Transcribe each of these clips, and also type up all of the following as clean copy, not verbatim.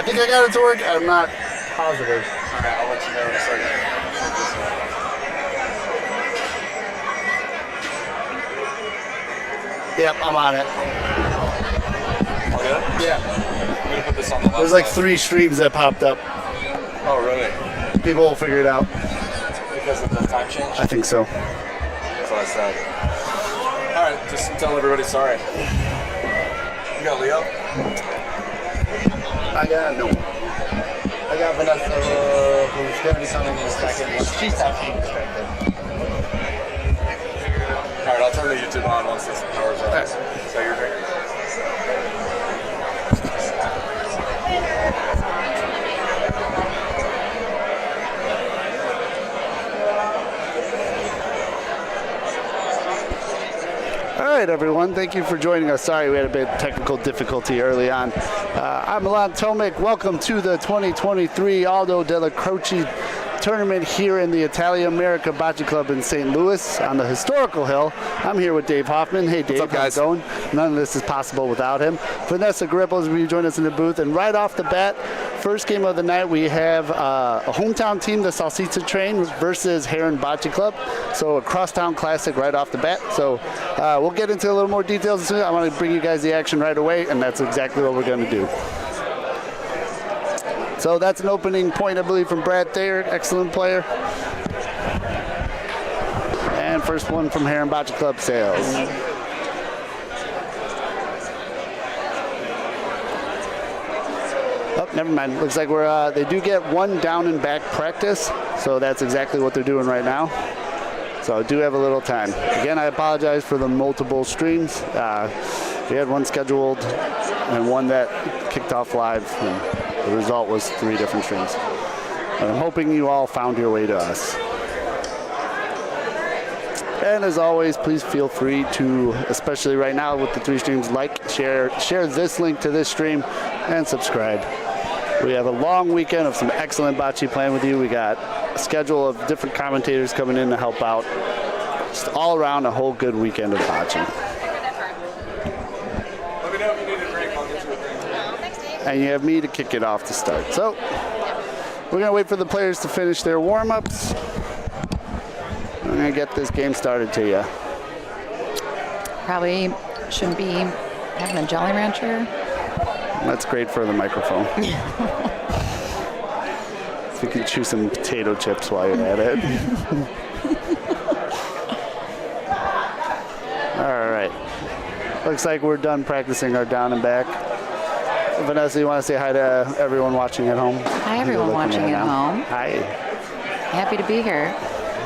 I think I got it to work. I'm not positive. All right, I'll let you know in a second. Yep, I'm on it. All good? Yeah. I'm going to put this on the left There's like side. 3 streams that popped up. Oh, really? People will figure it out. Because of the time change? I think so. That's what I said. All right, just tell everybody sorry. You got Leo? I got Vanessa, who's going to be coming in a second. She's actually distracted. All right, I'll turn the YouTube on once this power's on. Right. So you're drinking. All right, everyone. Thank you for joining us. Sorry, we had a bit of technical difficulty early on. I'm Aldo Tomic. Welcome to the 2023 Aldo Della Croce tournament here in the Italia America Bocce Club in St. Louis on the historical hill. I'm here with Dave Hoffman. Hey, Dave. What's up, guys? How's it going? None of this is possible without him. Vanessa Gripples will join us in the booth. And right off the bat, first game of the night, we have a hometown team, the Salsiccia Train, versus Heron Bocce Club. So a crosstown classic right off the bat. So we'll get into a little more details soon. I want to bring you guys the action right away, and that's exactly what we're going to do. So that's an opening point, I believe, from Brad Thayer. Excellent player. And first one from Heron Bocce Club, Sales. Oh, never mind. Looks like they do get one down and back practice, so that's exactly what they're doing right now. So I do have a little time. Again, I apologize for the multiple streams. We had one scheduled and one that kicked off live, and the result was 3 different streams. I'm hoping you all found your way to us. And as always, please feel free to, especially right now with the 3 streams, like, share this link to this stream, and subscribe. We have a long weekend of some excellent bocce playing with you. We got a schedule of different commentators coming in to help out. Just all around a whole good weekend of bocce. Let me know if you need a drink. I'll get you a drink. And you have me to kick it off to start. So we're going to wait for the players to finish their warm-ups. I'm going to get this game started to you. Probably shouldn't be having a Jolly Rancher. That's great for the microphone. If you can chew some potato chips while you're at it. All right. Looks like we're done practicing our down and back. Vanessa, you want to say hi to everyone watching at home? Hi, everyone watching at home. Hi. Happy to be here.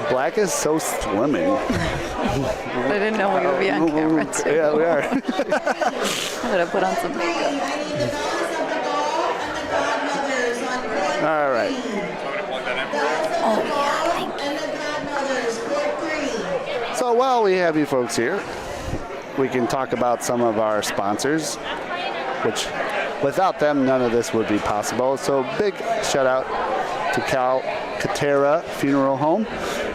Black is so slimming. I didn't know we would be on camera, too. Yeah, we are. I'm going to put on some makeup. All right. Oh, yeah, thank you. So while we have you folks here, we can talk about some of our sponsors, which without them, none of this would be possible. So big shout out to Cal Katera Funeral Home,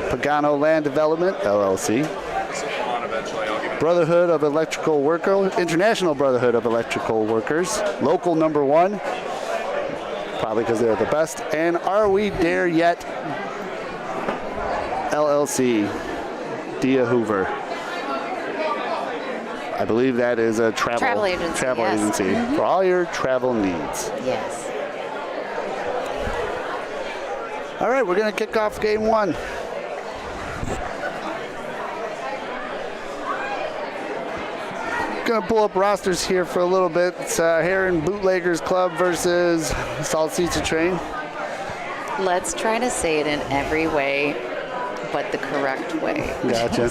Pagano Land Development, LLC, Brotherhood of Electrical Workers, International Brotherhood of Electrical Workers, local number 1, probably because they're the best, and Are We There Yet, LLC, Dia Hoover. I believe that is a travel agency, yes. agency for all your travel needs. Yes. All right, we're going to kick off game 1. Going to pull up rosters here for a little bit. It's Heron Bootleggers Club versus Salsiccia Train. Let's try to say it in every way but the correct way. Gotcha.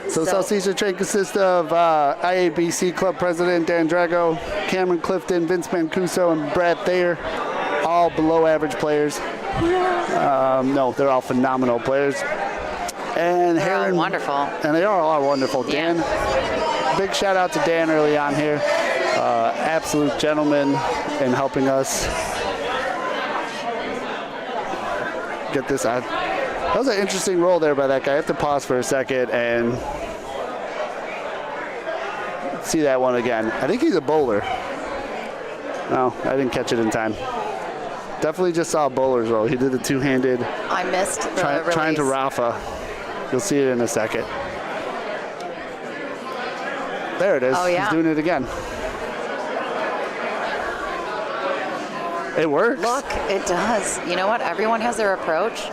So Salsiccia Train consists of IABC Club President Dan Drago, Cameron Clifton, Vince Mancuso, and Brad Thayer. All below average players. No, they're all phenomenal players. And They're all Heron, wonderful. And they are all wonderful. Dan, big shout out to Dan early on here. Absolute gentleman in helping us get this on. That was an interesting roll there by that guy. I have to pause for a second and see that one again. I think he's a bowler. No, I didn't catch it in time. Definitely just saw a bowler's roll. He did the two-handed, I missed the release. trying to Rafa. You'll see it in a second. There it is. Oh, yeah. He's doing it again. It works. Look, it does. You know what? Everyone has their approach.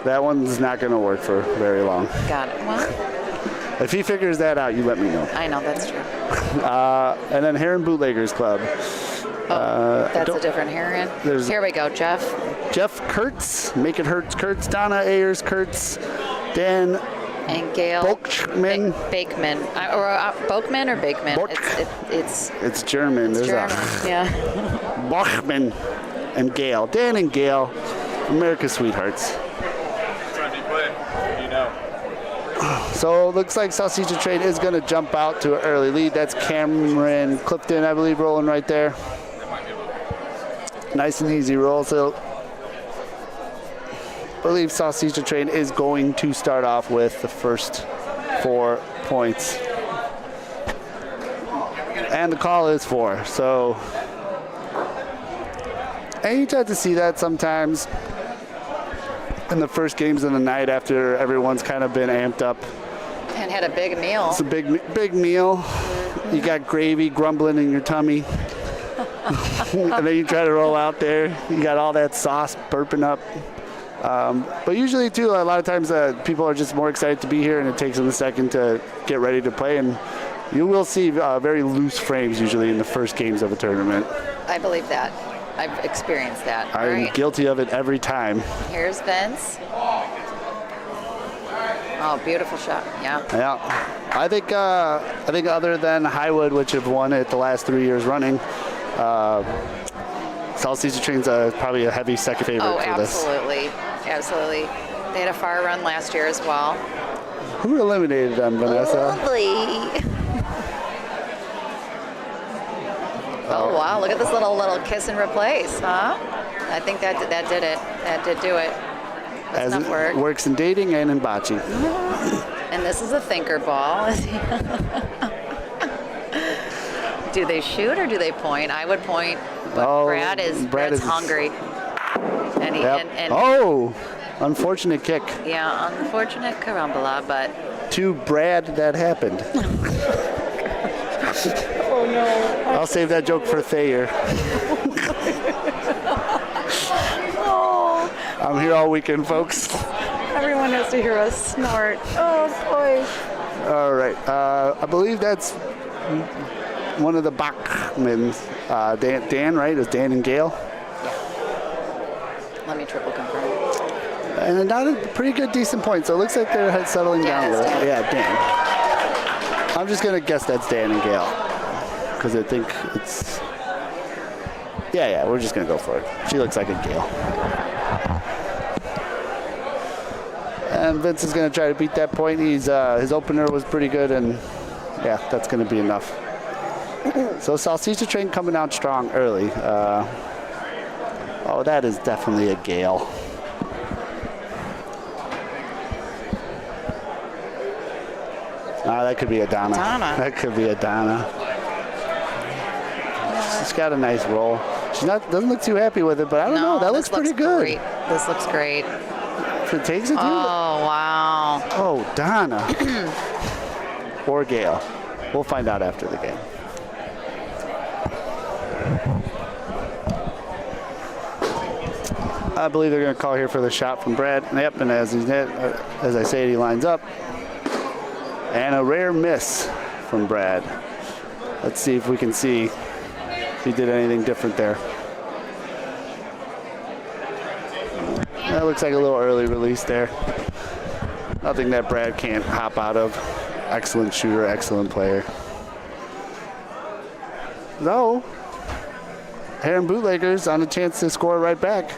That one's not going to work for very long. Got it. Well, If he figures that out, you let me know. I know, that's true. And then Heron Bootleggers Club. That's a different Heron. Here we go, Jeff. Jeff Kurtz, Make It Hurt Kurtz, Donna Ayers Kurtz, Dan And Gail Bochman. Bakeman. Bochman or Bakeman? It's German. It's German. Yeah. Bochman and Gail. Dan and Gail, America's Sweethearts. So it looks like Salsicha Train is going to jump out to an early lead. That's Cameron Clifton, I believe, rolling right there. Nice and easy roll. So I believe Salsicha Train is going to start off with the first 4 points. And the call is 4. So, and you tend to see that sometimes in the first games of the night after everyone's kind of been amped up. And had a big meal. It's a big meal. You got gravy grumbling in your tummy. And then you try to roll out there. You got all that sauce burping up. But usually, too, a lot of times people are just more excited to be here, and it takes them a second to get ready to play. And you will see very loose frames usually in the first games of a tournament. I believe that. I've experienced that. I'm guilty of it every time. Here's Vince. Oh, beautiful shot. Yeah. Yeah. I think other than Highwood, which have won it the last 3 years running, Salsicha Train's probably a heavy second favorite for this. Absolutely. Absolutely. They had a far run last year as well. Who eliminated them, Vanessa? Lovely. Oh, wow. Look at this little kiss and replace, huh? I think that did it. That did do it. That's As enough work. Works in dating and in bocce. And this is a thinker ball. Do they shoot or do they point? I would point, but Brad's hungry. And unfortunate kick. Yeah, unfortunate carambola, but. To Brad, that happened. Oh no. I'll save that joke for Thayer. Oh. I'm here all weekend, folks. Everyone has to hear us snort. Oh boy. All right. I believe that's one of the Bachmans. Dan, right? Is Dan and Gail? Yeah. Let me triple confirm. And another pretty good, decent point. So it looks like they're settling down a little. Yeah, Dan. I'm just going to guess that's Dan and Gail. Because I think it's... Yeah, we're just going to go for it. She looks like a Gail. And Vince is going to try to beat that point. His opener was pretty good, and yeah, that's going to be enough. So Salsicha Train coming out strong early. Oh, that is definitely a Gail. That could be a Donna. That could be a Donna. She's got a nice roll. She doesn't look too happy with it, but I don't know. That looks pretty good. Great. This looks great. If it takes it, oh wow. Oh, Donna. Or Gail. We'll find out after the game. I believe they're going to call here for the shot from Brad. Yep, and as I say, he lines up. And a rare miss from Brad. Let's see if we can see if he did anything different there. That looks like a little early release there. Nothing that Brad can't hop out of. Excellent shooter, excellent player. Though, Heron Bootleggers on a chance to score right back.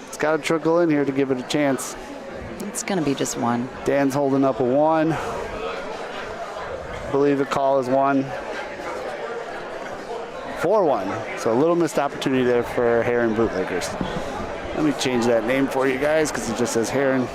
It's got to trickle in here to give it a chance. It's going to be just one. Dan's holding up a 1. I believe the call is 1. 4-1. So a little missed opportunity there for Heron Bootleggers. Let me change that name for you guys because it just says Heron.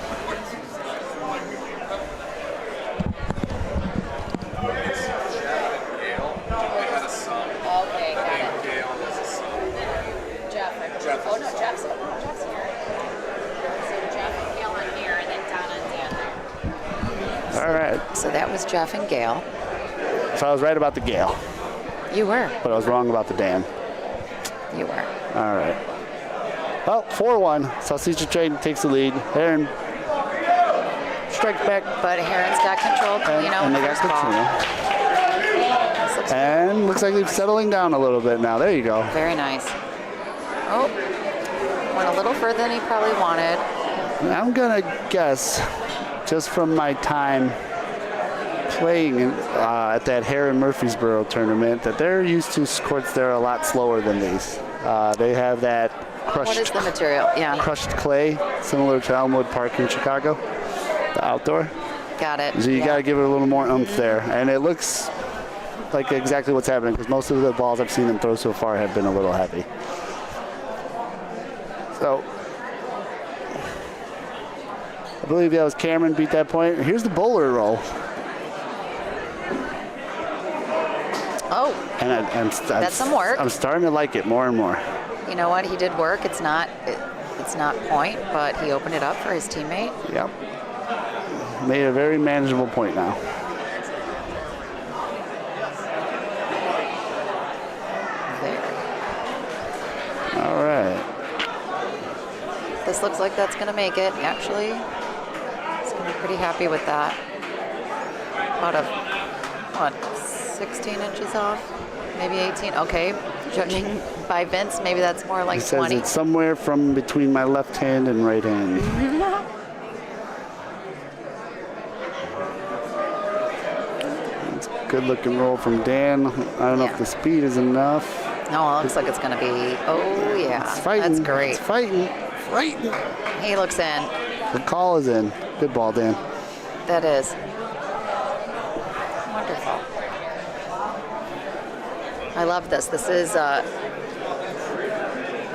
All right. So that was Jeff and Gail. So I was right about the Gale, You were. but I was wrong about the Dan. You were. All right. Well, 4-1. Salsicha Train takes the lead. Heron strikes back. But Heron's got control. And they got first ball. control. This looks And looks like they're settling down a little bit now. There you go. very nice. Oh, went a little further than he probably wanted. I'm going to guess, just from my time playing at that Heron Murfreesboro tournament, that they're used to courts that are a lot slower than these. They have that What is crushed, the material? Yeah, crushed clay, similar to Elmwood Park in Chicago, the outdoor. got it. So you Yeah. got to give it a little more oomph there. And it looks like exactly what's happening, because most of the balls I've seen them throw so far have been a little heavy. So I believe that was Cameron beat that point. Here's the bowler roll. Oh, And That's some work. I'm starting to like it more and more. you know what? He did work. It's not point, but he opened it up for his teammate. Yep. Made a very manageable point now. Very. All right. This looks like that's going to make it. Actually, he's going to be pretty happy with that. About 16 inches off? Maybe 18? Okay. Judging by Vince, maybe that's more like He says 20. it's somewhere from between my left hand and right hand. It's a good looking roll from Dan. I don't know Yeah. if the speed is enough. No, it looks like it's going to be. Oh, yeah. It's fighting. That's great. It's fighting. Fighting. He looks in. The call is in. Good ball, Dan. That is. Wonderful. I love this. This is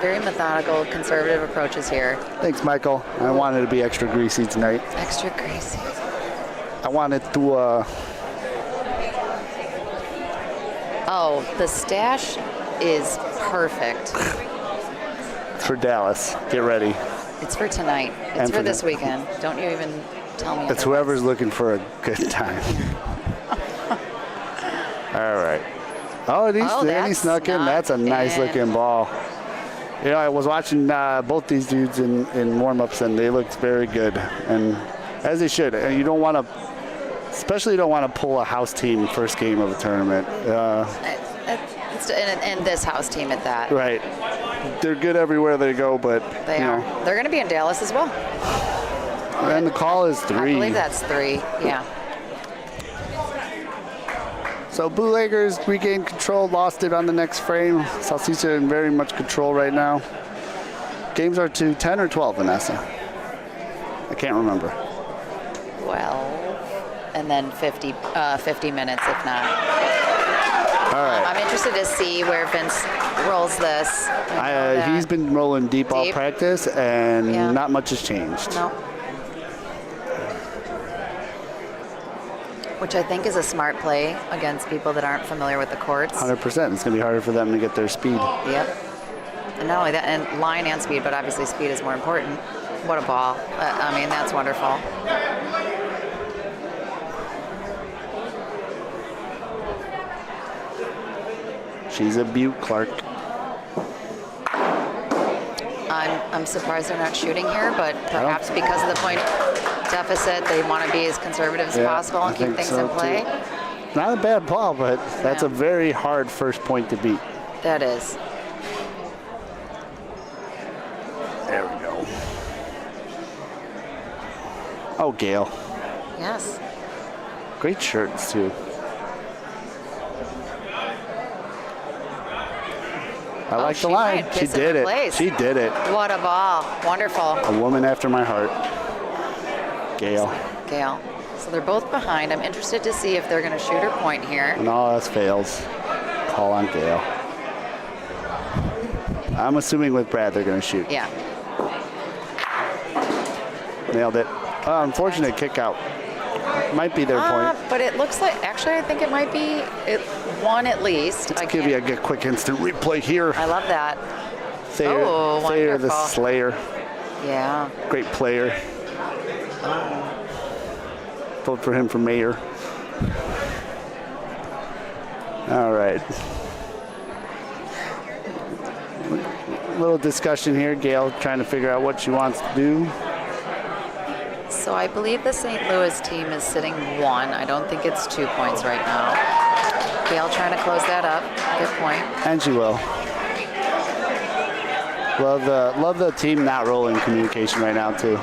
very methodical, conservative approaches here. Thanks, Michael. I wanted to be extra greasy tonight. Extra greasy. I wanted to, Oh, the stash is perfect. for Dallas. Get ready. It's for tonight. It's And for for this the- weekend. Don't you even tell me. It's otherwise. whoever's looking for a good time. All right. Oh, and he that's snuck in. That's a nice in. looking ball. You know, I was watching both these dudes in warm-ups, and they looked very good, and as they should. And you don't want to, especially you don't want to pull a house team first game of a tournament. And this house team at that. Right. They're good everywhere they go, but They you are. know. They're going to be in Dallas as well. And the call is 3. I believe that's 3. Yeah. So Bootleggers regained control, lost it on the next frame. Salsicha in very much control right now. Games are to 10 or 12, Vanessa. I can't remember. 12. And then 50 minutes if not. All right. I'm interested to see where Vince rolls this. He's been rolling deep all Deep. practice, and Yeah. not much has changed. No. Which I think is a smart play against people that aren't familiar with the courts. 100%. It's going to be harder for them to get their speed. Yep. And not only that, and line and speed, but obviously speed is more important. What a ball. I mean, that's wonderful. She's a beaut, Clark. I'm surprised they're not shooting here, but perhaps because of the point deficit, they want to be as conservative as possible and I keep think things so, in play. too. Not a bad ball, but that's No. a very hard first point to beat. That is. There we go. Oh, Gail. Yes. Great shirts, too. I like the she line. might She kiss in did it. place. She did it. What a ball. Wonderful. A woman after my heart. Gail. Gail. So they're both behind. I'm interested to see if they're going to shoot or point here. And all else fails. Call on Gail. I'm assuming with Brad they're going to shoot. Yeah. Nailed it. Unfortunate kick out. Might be their point. But it looks like, actually, I think it might be one at least. Let's give you a good quick instant replay here. I love that. Thayer, Oh, Thayer the wonderful. Slayer. Yeah. Great player. vote for him for mayor. All right. Little discussion here. Gail trying to figure out what she wants to do. So I believe the St. Louis team is sitting 1. I don't think it's 2 points right now. Gail trying to close that up. Good point. And she will. Love the team not rolling communication right now too.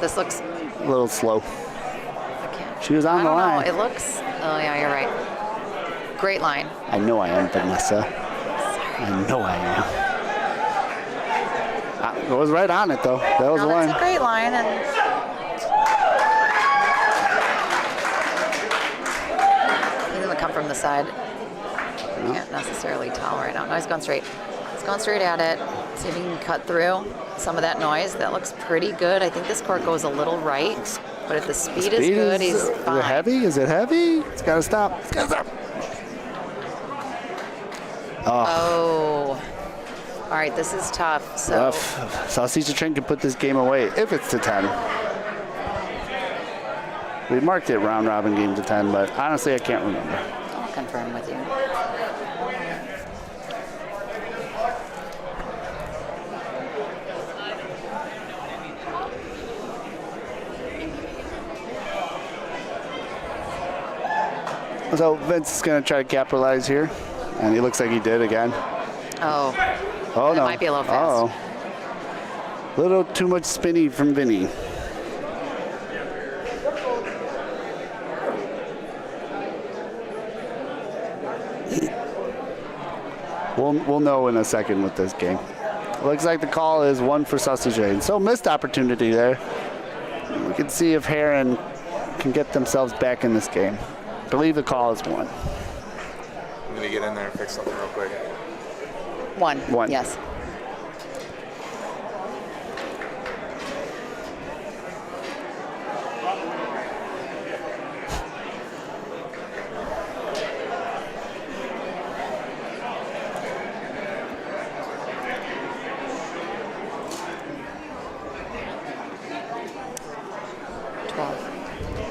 This looks. A little slow. I can't. She was on the line. It looks. Oh yeah, you're right. Great line. I know I am, Vanessa. I know I am. I was right on it though. That was the line. That's a great line, and he's gonna come from the side. Can't necessarily tell right now. No, he's going straight. He's going straight at it. See if he can cut through some of that noise. That looks pretty good. I think this court goes a little right, but if the speed is good, he's fine. Is it heavy? Is it heavy? It's got to stop. It's got to stop. Oh. All right, this is tough. So Rough. Sausage Train can put this game away if it's to 10. We marked it round robin game to 10, but honestly, I can't remember. I'll confirm with you. So Vince is going to try to capitalize here, and he looks like he did again. Oh. Oh, That no. might be a little fast. A little too much spinny from Vinny. We'll know in a second with this game. Looks like the call is 1 for Sausage Lane. So missed opportunity there. We can see if Heron can get themselves back in this game. I believe the call is 1. I'm gonna get in there and fix something real quick. 1. 1. Yes.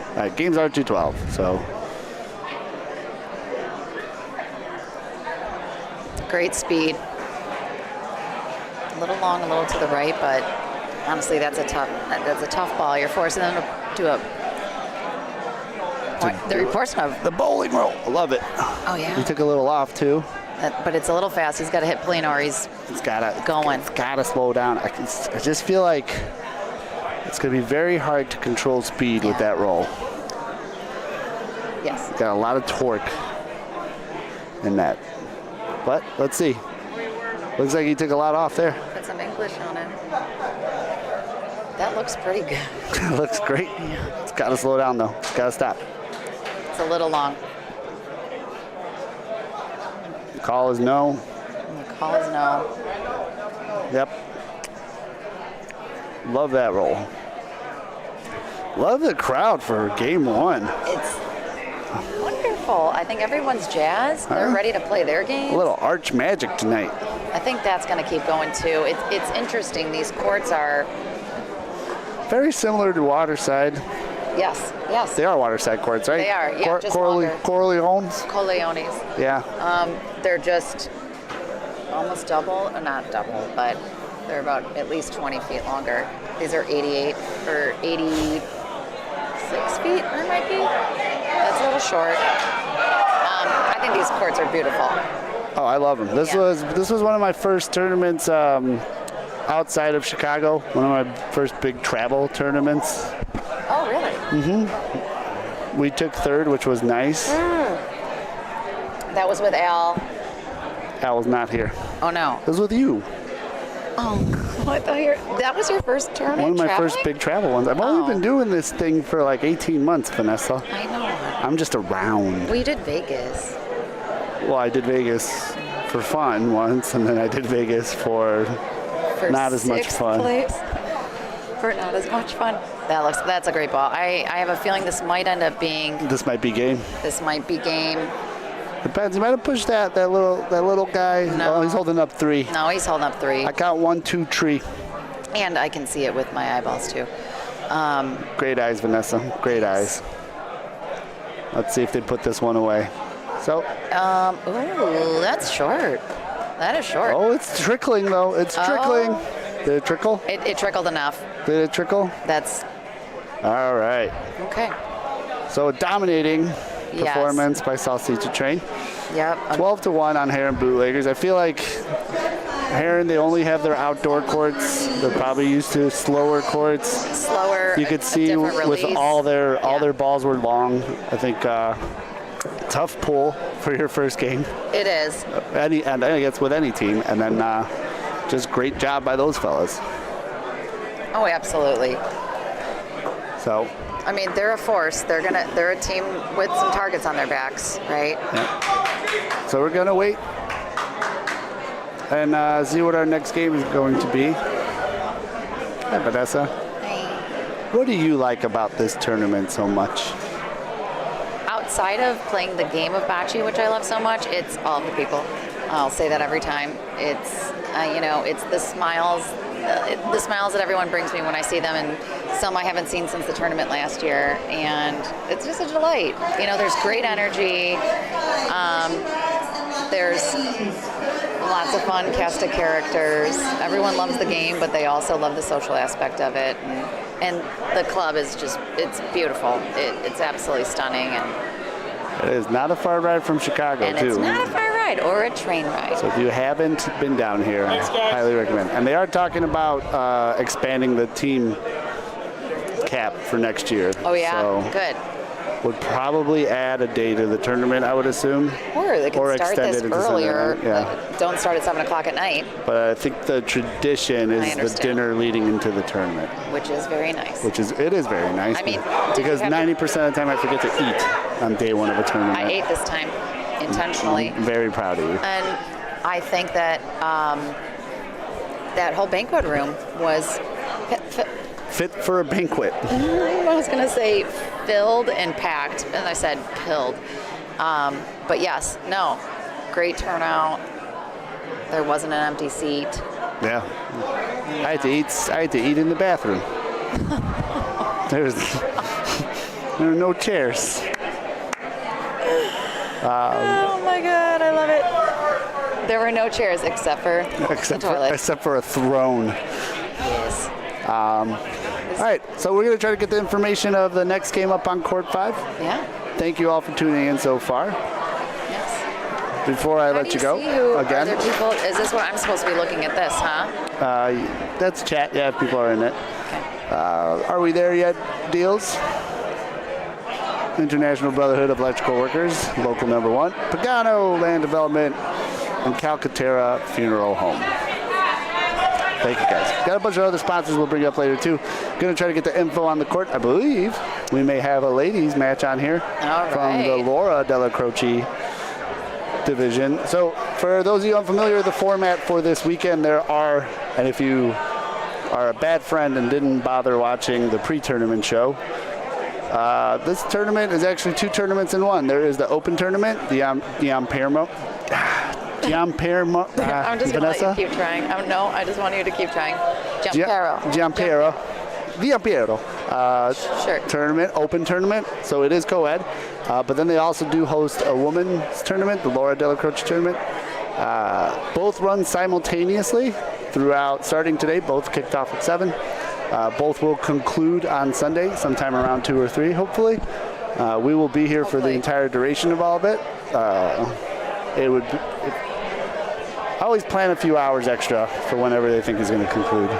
All right, games are 2-12, so. Great speed. A little long, a little to the right, but honestly, that's a tough ball. You're forcing them to do a. They're forcing a. The bowling roll. I love it. Oh yeah. He took a little off too. But it's a little fast. He's got to hit clean or he's going. It's gotta slow down. I just feel like it's gonna be very hard to control speed with that roll. Yes. Got a lot of torque in that. But let's see. Looks like he took a lot off there. Put some English on it. That looks pretty good. Looks great. Yeah. It's gotta slow down though. It's gotta stop. It's a little long. The call is no. And the call is no. Yep. Love that roll. Love the crowd for game 1. It's wonderful. I think everyone's jazzed. They're ready to play their game. A little arch magic tonight. I think that's going to keep going too. It's interesting. These courts are. Very similar to Waterside. Yes. They are Waterside courts, right? They are, yeah, just longer. Corleones? Coleones. Yeah. They're just almost double, or not double, but they're about at least 20 feet longer. These are 88 or 86 feet, it might be. That's a little short. I think these courts are beautiful. Oh, I love them. This was one of my first tournaments outside of Chicago. One of my first big travel tournaments. Oh, really? Mm-hmm. We took 3rd, which was nice. That was with Al. Al was not here. Oh, no. It was with you. Oh, I thought that was your first tournament. One of my traveling? first big travel ones. I've only been doing this thing for like 18 months, Vanessa. I know. I'm just around. Well, you did Vegas. Well, I did Vegas for fun once, and then I did Vegas for not as much fun. For not as much fun. That's a great ball. I have a feeling this might end up being. This might be game. This might be game. Depends. He might have pushed that little guy. No. Oh, he's holding up 3. No, he's holding up 3. I got 1, 2, 3. And I can see it with my eyeballs too. Great eyes, Vanessa. Great eyes. Let's see if they put this one away. So. Ooh, that's short. That is short. Oh, it's trickling though. It's trickling. Oh. Did it trickle? It trickled enough. Did it trickle? That's All right. okay. So a dominating performance by Salsicha Train. Yep. 12-1 on Heron Bootleggers. I feel like Heron, they only have their outdoor courts. They're probably used to slower courts. Slower. You could see with all their balls were long. I think tough pull for your first game. It is. And I guess with any team. And then just great job by those fellas. Oh, absolutely. So. I mean, they're a force. They're a team with some targets on their backs, right? Yeah. So we're gonna wait and see what our next game is going to be. Hi, Vanessa. Hey. What do you like about this tournament so much? Outside of playing the game of bocce, which I love so much, it's all the people. I'll say that every time. It's it's the smiles that everyone brings me when I see them, and some I haven't seen since the tournament last year, and it's just a delight. There's great energy. There's lots of fun cast of characters. Everyone loves the game, but they also love the social aspect of it, and the club is it's beautiful. It's absolutely stunning, and it is not a far ride from Chicago, and too. it's not a far ride or a train ride. So if you haven't been down here, I highly recommend. And they are talking about expanding the team cap for next year. Oh yeah, so good. Would probably add a day to the tournament, I would assume. Or they could start this earlier. Yeah. Don't start at 7 o'clock at night. But I think the tradition is the dinner leading into the tournament. Which is very nice. It is very nice. I mean, because 90% of the time I forget to eat on day one of a tournament. I ate this time intentionally. I'm very proud of you. And I think that that whole banquet room was fit for a banquet. I was going to say filled and packed, and I said pilled. But yes, no, great turnout. There wasn't an empty seat. Yeah. I had to eat in the bathroom. there were no chairs. Oh my God, I love it. There were no chairs except for the toilet. Except for a throne. Yes. All right, so we're going to try to get the information of the next game up on Court 5. Yeah. Thank you all for tuning in so far. Yes. Before I let you go, again. Are there people, is this what I'm supposed to be looking at this, huh? That's chat, yeah, if people are in it. Okay. Are we there yet, Deals? International Brotherhood of Electrical Workers, local number 1, Pagano Land Development, and Calcaterra Funeral Home. Thank you, guys. Got a bunch of other sponsors we'll bring up later, too. Going to try to get the info on the court. I believe we may have a ladies match on here from the Laura Della Croce division. So for those of you unfamiliar with the format for this weekend, there are, and if you are a bad friend and didn't bother watching the pre-tournament show, this tournament is actually 2 tournaments in one. There is the open tournament, the Giampiero. I'm just going to let you keep trying. No, I just want you to keep trying. Giampiero. Tournament, open tournament. So it is co-ed. But then they also do host a women's tournament, the Laura Della Croce tournament. Both run simultaneously throughout, starting today. Both kicked off at 7. Both will conclude on Sunday, sometime around 2 or 3, hopefully. We will be here for the entire duration of all of it. I always plan a few hours extra for whenever they think is going to conclude.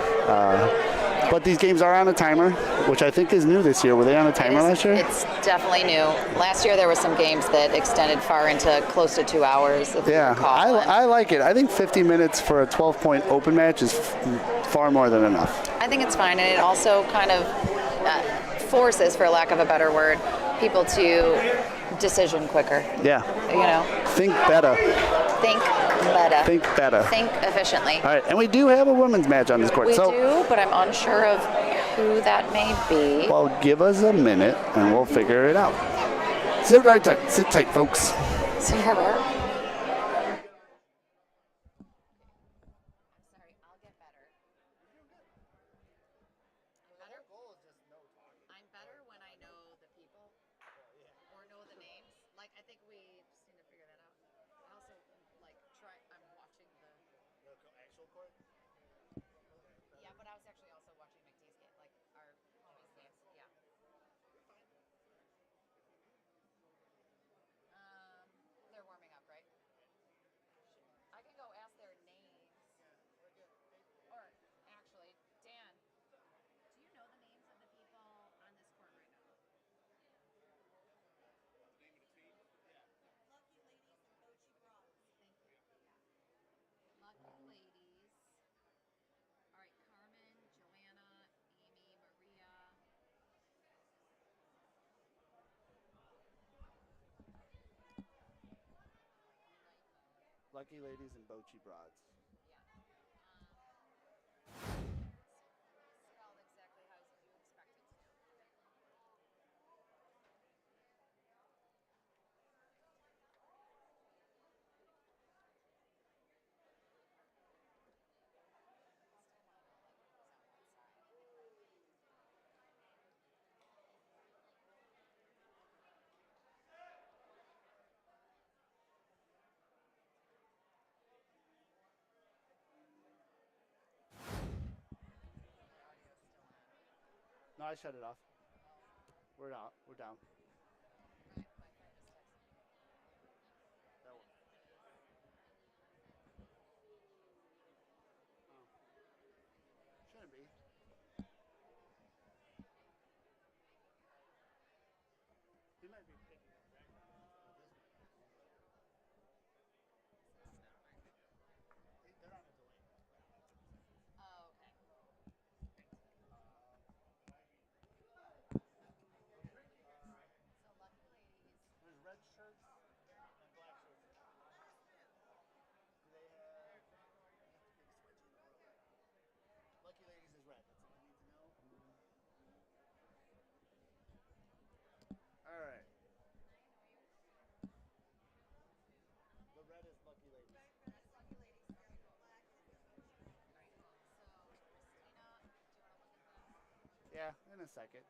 But these games are on a timer, which I think is new this year. Were they on a timer last year? It's definitely new. Last year there were some games that extended far into close to 2 hours. If you recall. I like it. I think 50 minutes for a 12-point open match is far more than enough. I think it's fine, and it also kind of forces, for lack of a better word, people to decision quicker. Yeah. Think better. Think better. Think better. Think efficiently. All right, and we do have a women's match on this court. We do, but I'm unsure of who that may be. Well, give us a minute, and we'll figure it out. Sit tight, folks. See her. think we just need to figure that out. I also I'm watching the. Actual court? Yeah, but I was actually also watching McDee's game, like our boys' games. Yeah. They're warming up, right? I can go ask their names. Or actually, Dan, do you know the names of the people on this court right now? Thank you. Lucky Ladies. All right, Carmen, Joanna, Amy, Maria. Lucky Ladies and Bocce Broads. Yeah. Spelled exactly how you expect it to. Still want to know like who's on what side. The audio's still on. No, I shut it off. We're out. We're down. My friend just texted me. That one. Oh. Shouldn't be. He might be picking up background. They're on a delay. Oh, okay. So Lucky Ladies. There's red shirts and black shirts. Do they have big switches or Lucky Ladies is red. That's all I need to know. All right. The red is Lucky Ladies. So Christina, do you want to look at them? Yeah, in a second.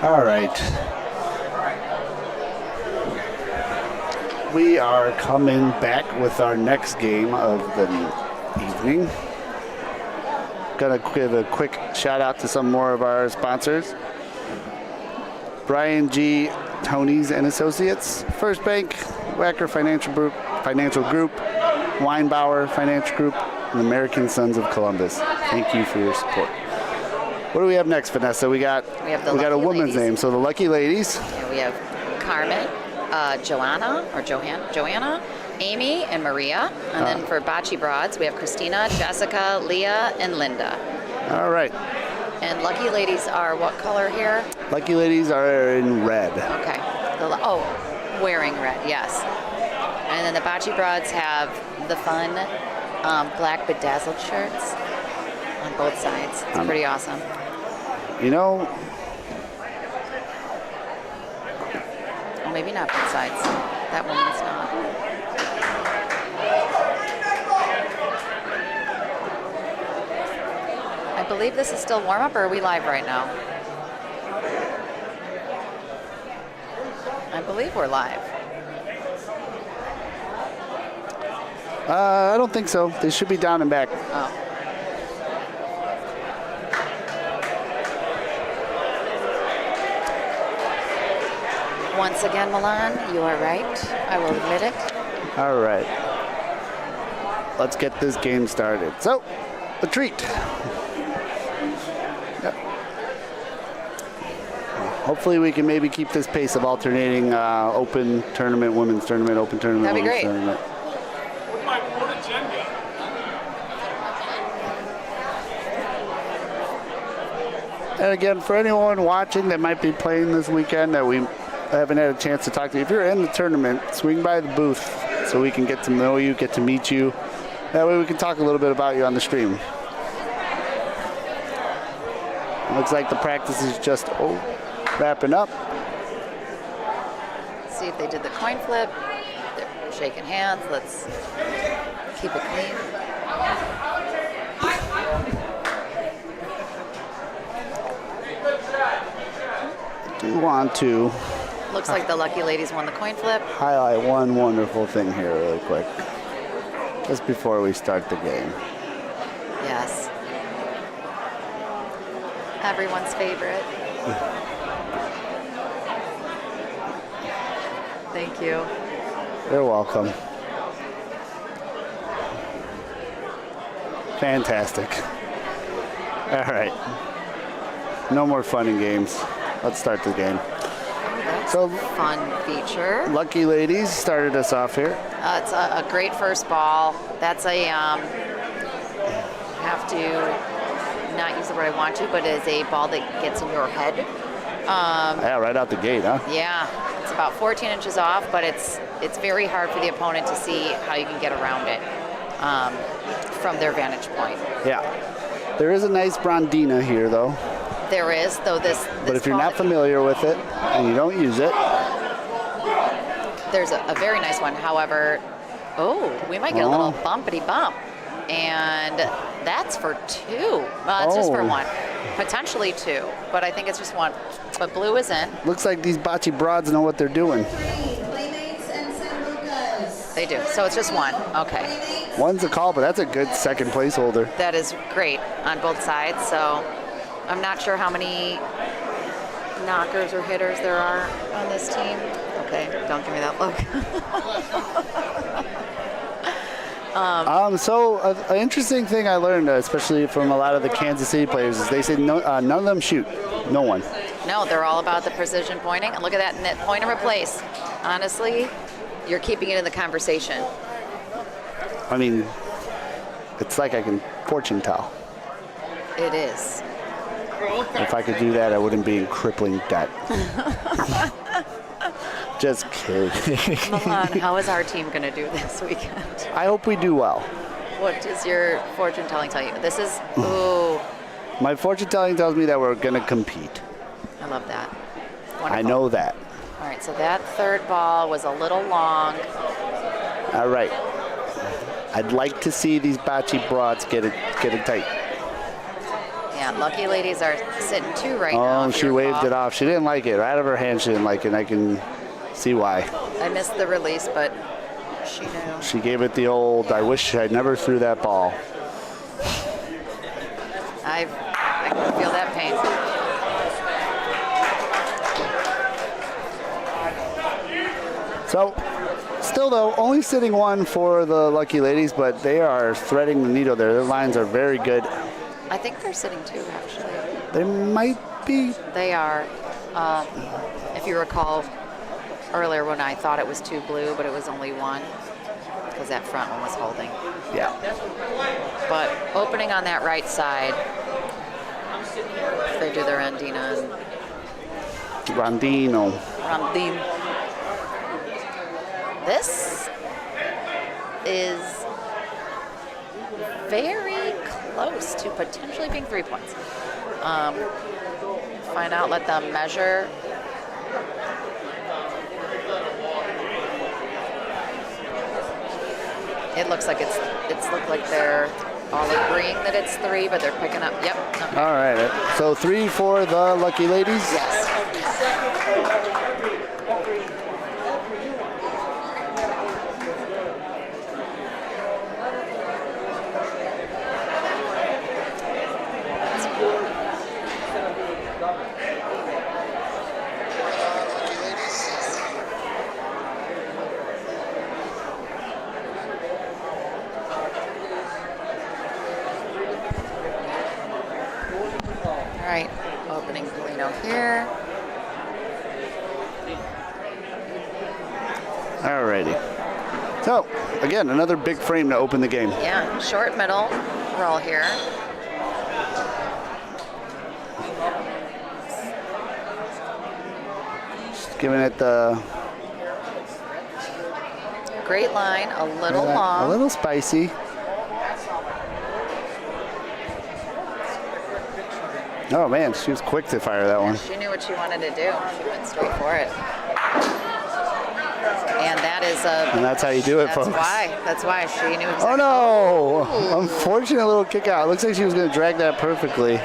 All right. We are coming back with our next game of the evening. Gonna give a quick shout out to some more of our sponsors. Brian G. Tony's and Associates, First Bank, Wacker Financial Group, Weinbauer Financial Group, and American Sons of Columbus. Thank you for your support. What do we have next, Vanessa? We got a woman's name, so the Lucky Ladies. Yeah, we have Carmen, Joanna, Amy, and Maria. And then for Bocce Broads, we have Christina, Jessica, Leah, and Linda. All right. And Lucky Ladies are what color here? Lucky Ladies are in red. Okay. Wearing red, yes. And then the Bocce Broads have the fun black bedazzled shirts on both sides. It's pretty awesome. You know, well, maybe not both sides. That woman's not. I believe this is still warm up, or are we live right now? I believe we're live. I don't think so. They should be down and back. Oh. Once again, Milan, you are right. I will admit it. All right. Let's get this game started. So, a treat. Yep. Hopefully we can maybe keep this pace of alternating open tournament, women's tournament, open tournament, That'd be women's great. tournament. And again, for anyone watching that might be playing this weekend that we haven't had a chance to talk to, if you're in the tournament, swing by the booth so we can get to know you, get to meet you. That way we can talk a little bit about you on the stream. Looks like the practice is just wrapping up. See if they did the coin flip. They're shaking hands. Let's keep it clean. Do want to Looks like the lucky ladies won the coin flip. highlight one wonderful thing here really quick, just before we start the game. Yes. Everyone's favorite. Thank you. You're welcome. Fantastic. All right. No more fun and games. Let's start the game. That's So, a fun feature. lucky ladies started us off here. It's a great first ball. That's a have to not use the word I want to, but it's a ball that gets in your head. Yeah, right out the gate, huh? Yeah, it's about 14 inches off, but it's very hard for the opponent to see how you can get around it from their vantage point. Yeah. There is a nice Brandina here, though. There is, though this But if you're ball not familiar with it and you don't use it, there's a very nice one. However, we might get a little bumpity bump. And that's for two. Well, it's just for one. Potentially two, but I think it's just one. But blue is in. looks like these bocce broads know what they're doing. They do. So it's just one. Okay. One's a call, but that's a good second placeholder. That is great on both sides. So I'm not sure how many knockers or hitters there are on this team. Okay, don't give me that look. So an interesting thing I learned, especially from a lot of the Kansas City players, is they say none of them shoot. No one. No, they're all about the precision pointing. And look at that net point and replace. Honestly, you're keeping it in the conversation. I mean, it's like I can fortune tell. It is. If I could do that, I wouldn't be in crippling debt. Just kidding. Milan, how is our team going to do this weekend? I hope we do well. What does your fortune telling tell you? This is, ooh, My fortune telling tells me that we're going to compete. I love that. Wonderful. I know that. All right, so that third ball was a little long. All right. I'd like to see these bocce broads get it tight. Yeah, lucky ladies are sitting two right now. Oh, she waved it off. She didn't like it. Right out of her hand, she didn't like it, and I can see why. I missed the release, but she knew. She gave it the old, I wish I never threw that ball. I can feel that pain. So, still though, only sitting one for the lucky ladies, but they are threading the needle there. Their lines are very good. I think they're sitting two, actually. They might be. They are. If you recall earlier when I thought it was two blue, but it was only one, because that front one was holding. Yeah. But opening on that right side, they do their Andina and Rondino. Rondine. This is very close to potentially being 3 points. Find out, let them measure. It looks like it's looked like they're all agreeing that it's three, but they're picking up. Yep. Okay. All right. So 3 for the lucky ladies. Yes. right, opening Polino here. Alrighty. So, again, another big frame to open the game. Yeah, short middle roll here. Just giving it the... Great line, a little long. A little spicy. Oh man, she was quick to fire that one. She knew what she wanted to do. She went straight for it. And that is a... And that's how you do it, folks. That's why. She knew exactly. Oh no! Unfortunate little kick out. It looks like she was going to drag that perfectly.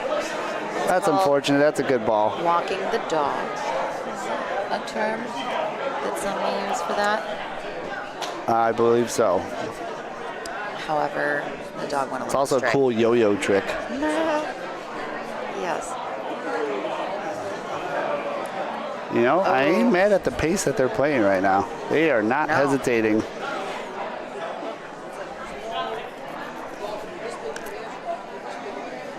That's unfortunate. That's a good ball. Walking the dog. A term that somebody used for that? I believe so. However, the dog went a little It's also straight. a cool yo-yo trick. Yes. You know, I ain't mad at the pace that they're playing right now. They are not hesitating.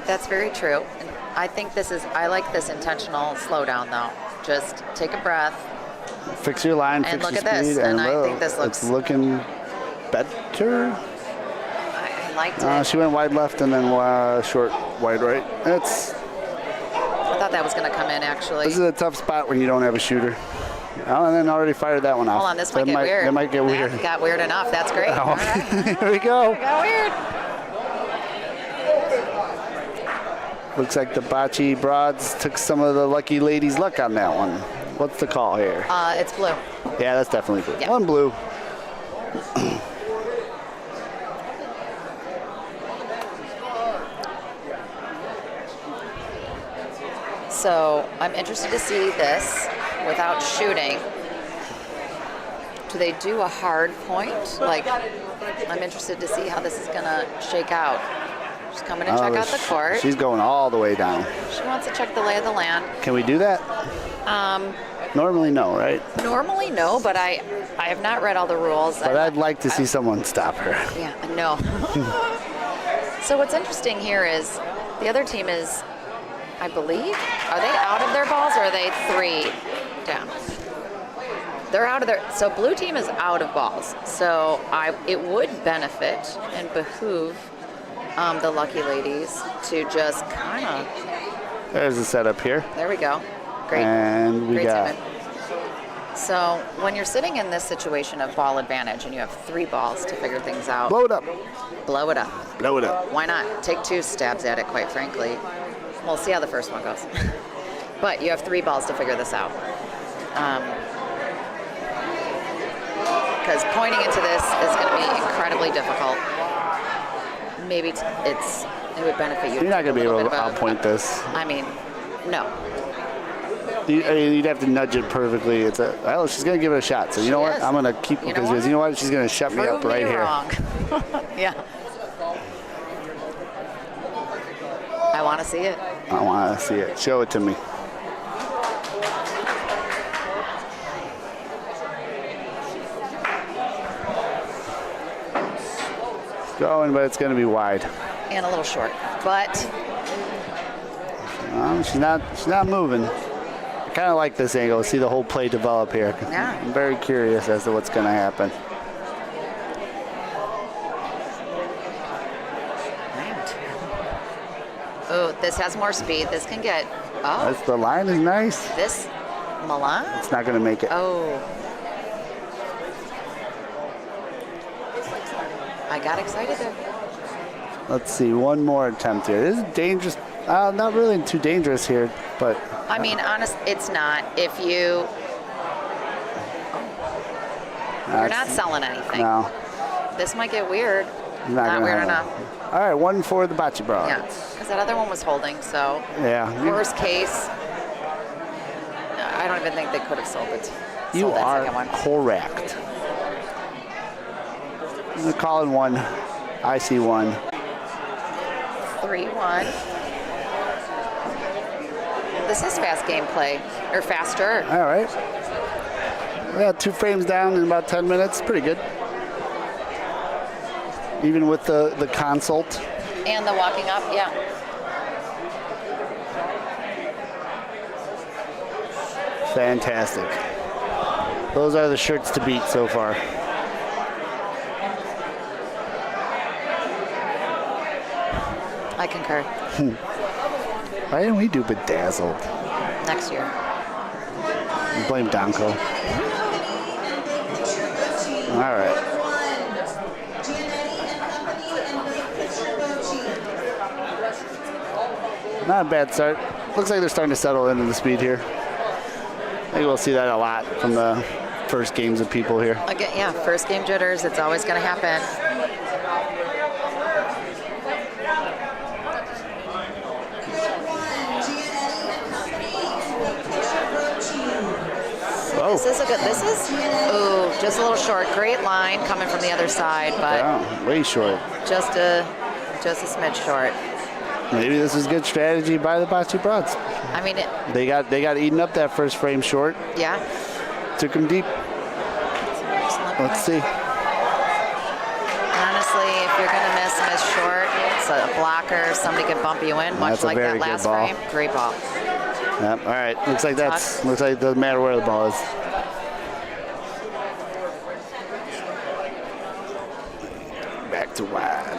That's very true. And I think I like this intentional slowdown though. Just take a breath. Fix your line, And fix look your at this, speed, and I think this looks- it's looking better. I liked it. She went wide left and then short wide right. I thought that was going to come in actually. This is a tough spot when you don't have a shooter. Oh, and then already fired that one off. Hold on, this So might get weird. That might get weird. That got weird enough. That's great. Oh. All right. Here we go. It got weird. Looks like the bocce broads took some of the lucky ladies' luck on that one. What's the call here? It's blue. Yeah, that's definitely blue. Yeah. One blue. So I'm interested to see this without shooting. Do they do a hard point? Like, I'm interested to see how this is going to shake out. She's coming to check out the court. She's going all the way down. She wants to check the lay of the land. Can we do that? Normally, no, right? Normally, no, but I have not read all the rules. But I'd like to see someone stop her. Yeah, no. So what's interesting here is the other team is, I believe, are they out of their balls or are they 3 down? They're out of their, so blue team is out of balls. So it would benefit and behoove the lucky ladies to just kind of. There's the setup here. There we go. Great. And we Great got. Simon. So when you're sitting in this situation of ball advantage and you have 3 balls to figure things out, Blow it up. blow it up. Blow it up. Why not? Take 2 stabs at it, quite frankly. We'll see how the first one goes. But you have 3 balls to figure this out. Because pointing into this is going to be incredibly difficult. Maybe it would benefit you. You're not going to be able to to outpoint this. I mean, no. You'd have to nudge it perfectly. Well, she's going to give it a shot. So you know what? is. I'm going to keep You know because what? you know what? She's going to shut me Prove up right me here. wrong. Yeah. I want to see it. I want to see it. Show it to me. It's going, but it's going to be wide. And a little short. But She's not moving. I kind of like this angle. See the whole play develop here. Yeah. I'm very curious as to what's going to happen. oh, this has more speed. This can get. Oh, The line is nice. this Milan. It's not going to make it. Oh. I got excited there. Let's see, one more attempt here. This is dangerous. Not really too dangerous here, but I mean, honest, it's not. If you're not selling anything. no. This might get weird. Not gonna weird happen. enough. All right, one for the bocce broad. Yeah, because that other one was holding. So Yeah. worst case, I don't even think they could have sold it. You Sold that are second one. correct. You're calling one. I see one. 3-1. This is fast gameplay, or faster. All right. We got 2 frames down in about 10 minutes. Pretty good. Even with the consult. And the walking up, yeah. Fantastic. Those are the shirts to beat so far. I concur. Why didn't we do Bedazzled? Next year. Blame Donko. All right. Not a bad start. Looks like they're starting to settle into the speed here. I think we'll see that a lot from the first games of people here. Again, yeah, first game jitters. It's always going to happen. Oh, Ooh, just a little short. Great line coming from the other side, but yeah, way short. just a smidge short. Maybe this is good strategy by the Bocce Broads. I mean, They got eaten up that first frame short. yeah. Took them deep. Let's see. Honestly, if you're going to miss short, it's a blocker. Somebody could bump you in, much That's a like very that good last ball. frame. Great ball. Yep. All right. Looks like it doesn't matter where the ball is. Back to wide.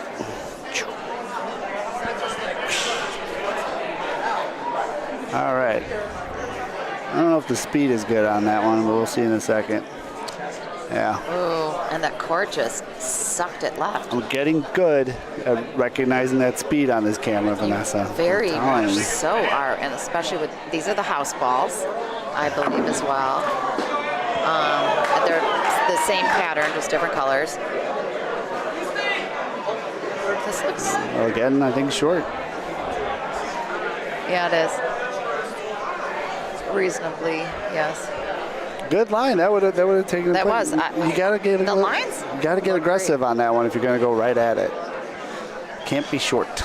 All right. I don't know if the speed is good on that one, but we'll see in a second. Yeah. Ooh, and that court just sucked it left. I'm getting good at recognizing that speed on this camera, Vanessa. Very I'm telling much you. so are, and especially with these are the house balls, I believe as well. They're the same pattern, just different colors. This looks, Well, again, I think short. yeah, it is. Reasonably, yes. Good line. That would have taken. That the was. You gotta get The lines. You gotta get look aggressive on that one if you're gonna go right at it. Can't be short.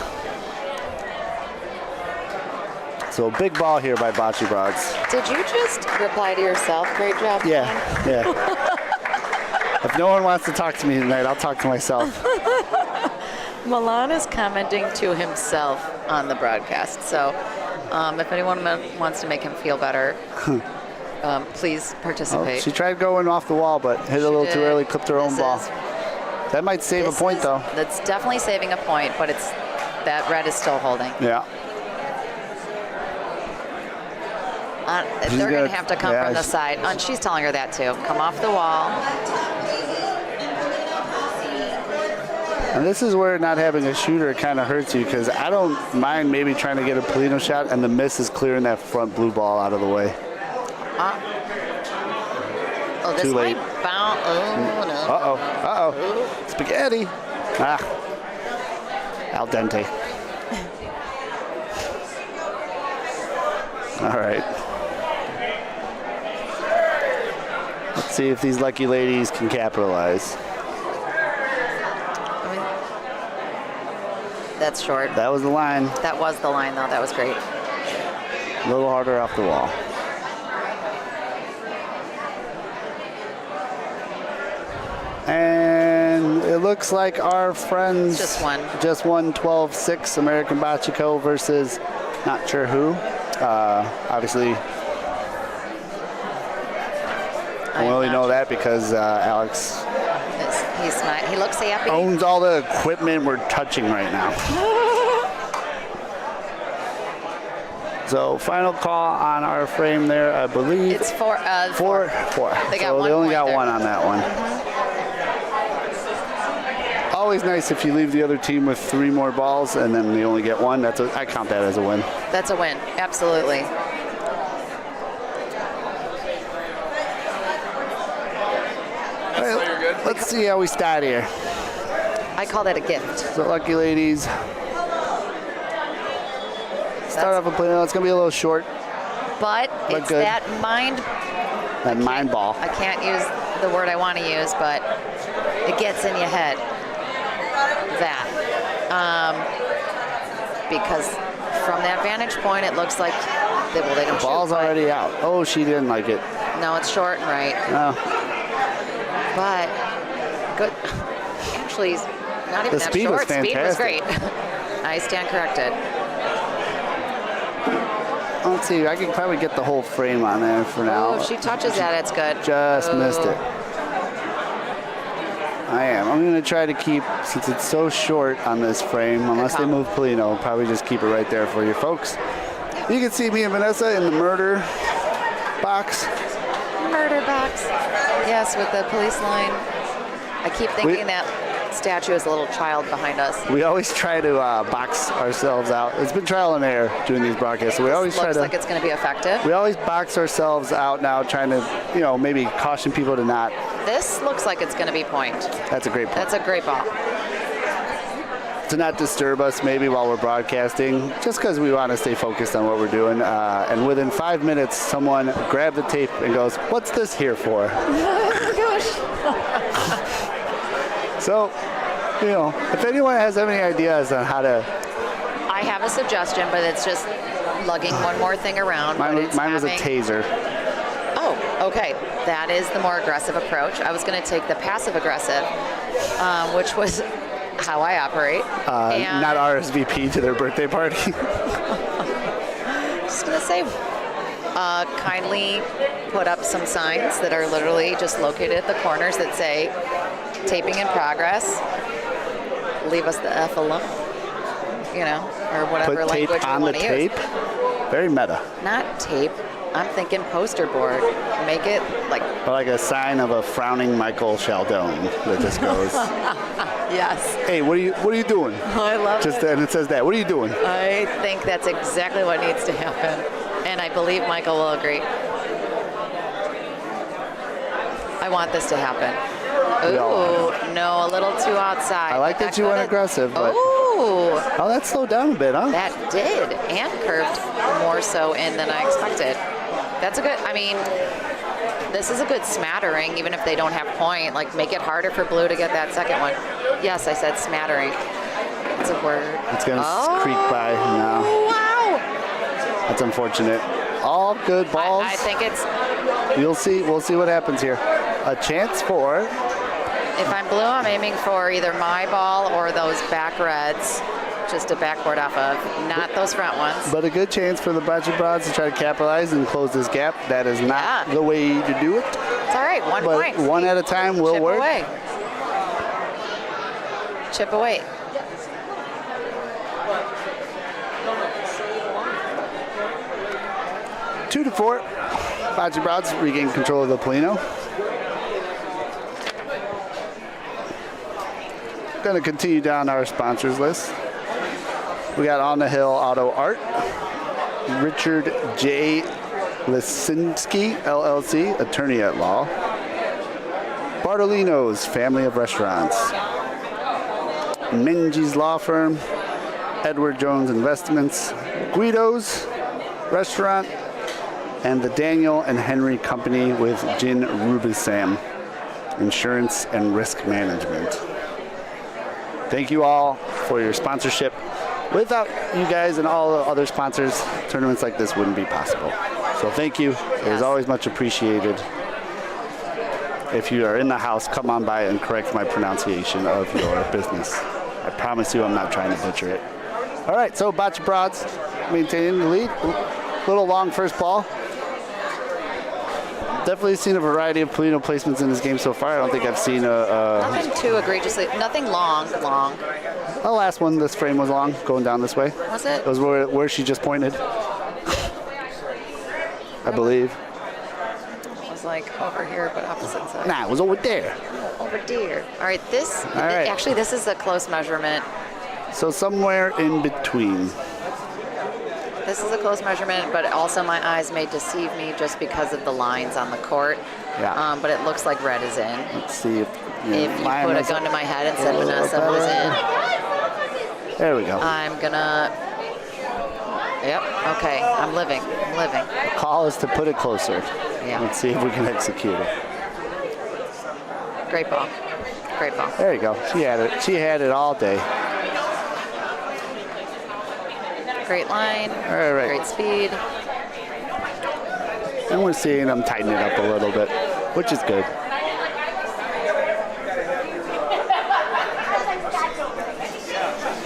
So big ball here by Bocce Broads. Did you just reply to yourself? Great job. Yeah. If no one wants to talk to me tonight, I'll talk to myself. Milan is commenting to himself on the broadcast. So if anyone wants to make him feel better, please participate. She tried going off the wall, but hit a little too early, clipped her own ball. That might save a point, though. That's definitely saving a point, but that red is still holding. Yeah. They're going to have to come from the side. And she's telling her that, too. Come off the wall. And this is where not having a shooter kind of hurts you, because I don't mind maybe trying to get a Polino shot, and the miss is clearing that front blue ball out of the way. Oh, this Too late. might bounce. Oh, no. Uh-oh. Spaghetti. Al dente. All right. Let's see if these lucky ladies can capitalize. That's short. That was the line. That was the line, though. That was great. A little harder off the wall. And it looks like our friends Just won 12-6 American Bocce Co. versus not sure who. Obviously, I only know that because Alex He looks happy. owns all the equipment we're touching right now. So final call on our frame there, I believe. It's four. They got so they only got there. one on that one. Always nice if you leave the other team with 3 more balls and then they only get one. I count that as a win. That's a win. Absolutely. All right, let's see how we start here. I call that a gift. So lucky ladies. Start off with playing. It's gonna be a little short. But it's good. that mind. That mind ball. I can't use the word I want to use, but it gets in your head. That. Because from that vantage point, it looks like they don't Ball's shoot, but already out. Oh, she didn't like it. no, it's short and right. No. But good. Actually, not even The that speed was short. Speed was fantastic. great. I stand corrected. Let's see. I can probably get the whole frame on there for now. Oh, if she touches that, it's good. Just missed Ooh. it. I am. I'm going to try to keep, since it's so short on this frame, unless they move Polino, I'll probably just keep it right there for you folks. You can see me and Vanessa in the murder box. Murder box. Yes, with the police line. I keep thinking that statue is a little child behind us. We always try to box ourselves out. It's been trial and error doing these broadcasts. So we always try to. Looks like it's going to be effective. We always box ourselves out now, trying to, maybe caution people to not. This looks like it's going to be point. That's a great point. That's a great ball. To not disturb us maybe while we're broadcasting, just because we want to stay focused on what we're doing. And within 5 minutes, someone grabbed the tape and goes, "What's this here for?" Oh gosh. So, if anyone has any ideas on how to. I have a suggestion, but it's just lugging one more thing around. Mine was a taser. Oh, okay. That is the more aggressive approach. I was going to take the passive aggressive, which was how I operate. Not RSVP to their birthday party. Just going to say, kindly put up some signs that are literally just located at the corners that say, taping in progress. Leave us the F alone. Or whatever Put language tape on we the want to tape. use. Very meta. Not tape. I'm thinking poster board. Make it like a sign of a frowning Michael Chaldone that just goes. Yes. Hey, what are you doing? I love it. And it says that. What are you doing? I think that's exactly what needs to happen. And I believe Michael will agree. I want this to happen. Ooh, no, a little too outside. I like that you went aggressive, but. Ooh. Oh, that slowed down a bit, huh? That did, and curved more so in than I expected. That's a good, this is a good smattering, even if they don't have point. Make it harder for blue to get that second one. Yes, I said smattering. It's a word. It's going to creep by now. Wow. That's unfortunate. All good balls. I think it's... You'll see. We'll see what happens here. A chance for... If I'm blue, I'm aiming for either my ball or those back reds, just to backboard off of, not those front ones. But a good chance for the Bocce Broads to try to capitalize and close this gap. That is not the way to do it. It's all right, one point. One at a time will work. Away. Chip away. Two to 4. Bocce Broads regain control of the Polino. Going to continue down our sponsors list. We got On the Hill Auto Art, Richard J. Lisinski, LLC, attorney at law, Bartolino's Family of Restaurants, Menji's Law Firm, Edward Jones Investments, Guido's Restaurant, and the Daniel and Henry Company with Gin Rubisam, Insurance and Risk Management. Thank you all for your sponsorship. Without you guys and all the other sponsors, tournaments like this wouldn't be possible. So thank you. It is always much appreciated. If you are in the house, come on by and correct my pronunciation of your business. I promise you I'm not trying to butcher it. All right, so Bocce Broads maintaining the lead. Little long first ball. Definitely seen a variety of Polino placements in this game so far. I don't think I've seen nothing too egregiously, nothing long. The last one, this frame was long, going down this way. Was it? It was where she just pointed. I believe. It was over here, but opposite side. Nah, it was over there. Over there. All right, this, All right. Actually, this is a close measurement. So somewhere in between. This is a close measurement, but also my eyes may deceive me just because of the lines on the court. Yeah. But it looks like red is in. Let's see if you put a gun to my head and said Vanessa was in. There we go. I'm gonna. Yep. Okay. I'm living. The call is to put it closer. Yeah. Let's see if we can execute it. Great ball. There you go. She had it. She had it all day. Great line. All right. Great speed. And we're seeing them tighten it up a little bit, which is good.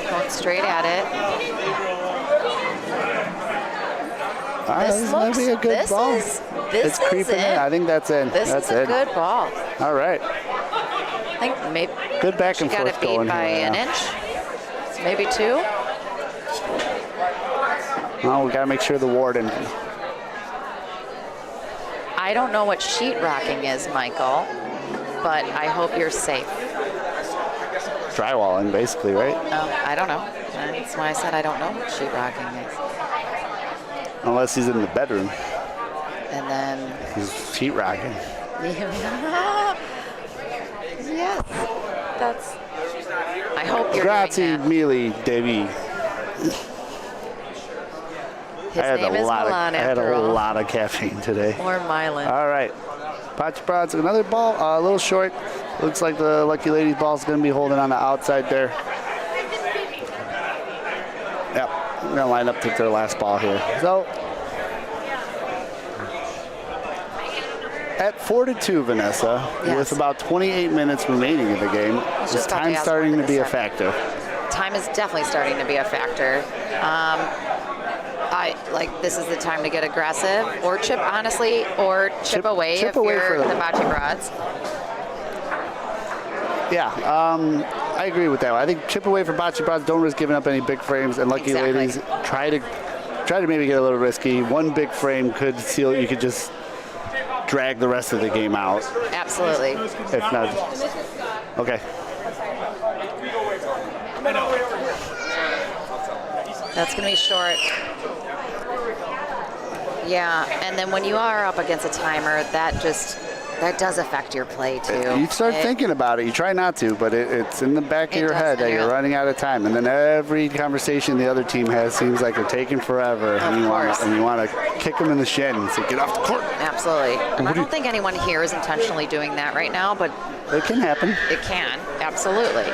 Going straight at it. All This might looks. be a good This ball. is. It's creeping in. I think that's in. This that's is a in. good ball. All right. I think maybe. Good back She and got forth it beat going by here. an Yeah. inch, maybe 2. Well, we got to make sure the warden. I don't know what sheetrocking is, Michael, but I hope you're safe. Drywalling, basically, right? I don't know. That's why I said I don't know what sheetrocking is. Unless he's in the bedroom. And then. He's sheetrocking. Yes, that's. I hope you're Grazie doing that. mille, Davy. His name is Milan, I had after a all. lot of caffeine today. Or Milan. All right. Bocce Bronze, another ball, a little short. Looks like the Lucky Ladies ball is going to be holding on the outside there. Yep, we're going to line up to their last ball here. So, at 4-2, Vanessa, Yes. with about 28 minutes remaining in the game, was is just about to time ask starting when to did be a this start. factor? Time is definitely starting to be a factor. This is the time to get aggressive, or chip, honestly, or chip away chip if away you're for the them. Bocce Broads. Yeah, I agree with that. I think chip away for Bocce Broads, don't risk giving up any big frames, and Lucky Exactly. Ladies, try to maybe get a little risky. One big frame could seal, you could just drag the rest of the game out. Absolutely. If not, okay. That's going to be short. Yeah, and then when you are up against a timer, that does affect your play too. You start thinking about it. You try not to, but it's in the back of It your does, head that and you're you're- running out of time. And then every conversation the other team has seems like they're taking forever. And you course. want to kick them in the shin and say, get off the court. Absolutely. And I don't think anyone here is intentionally doing that right now, but It can happen. it can, absolutely.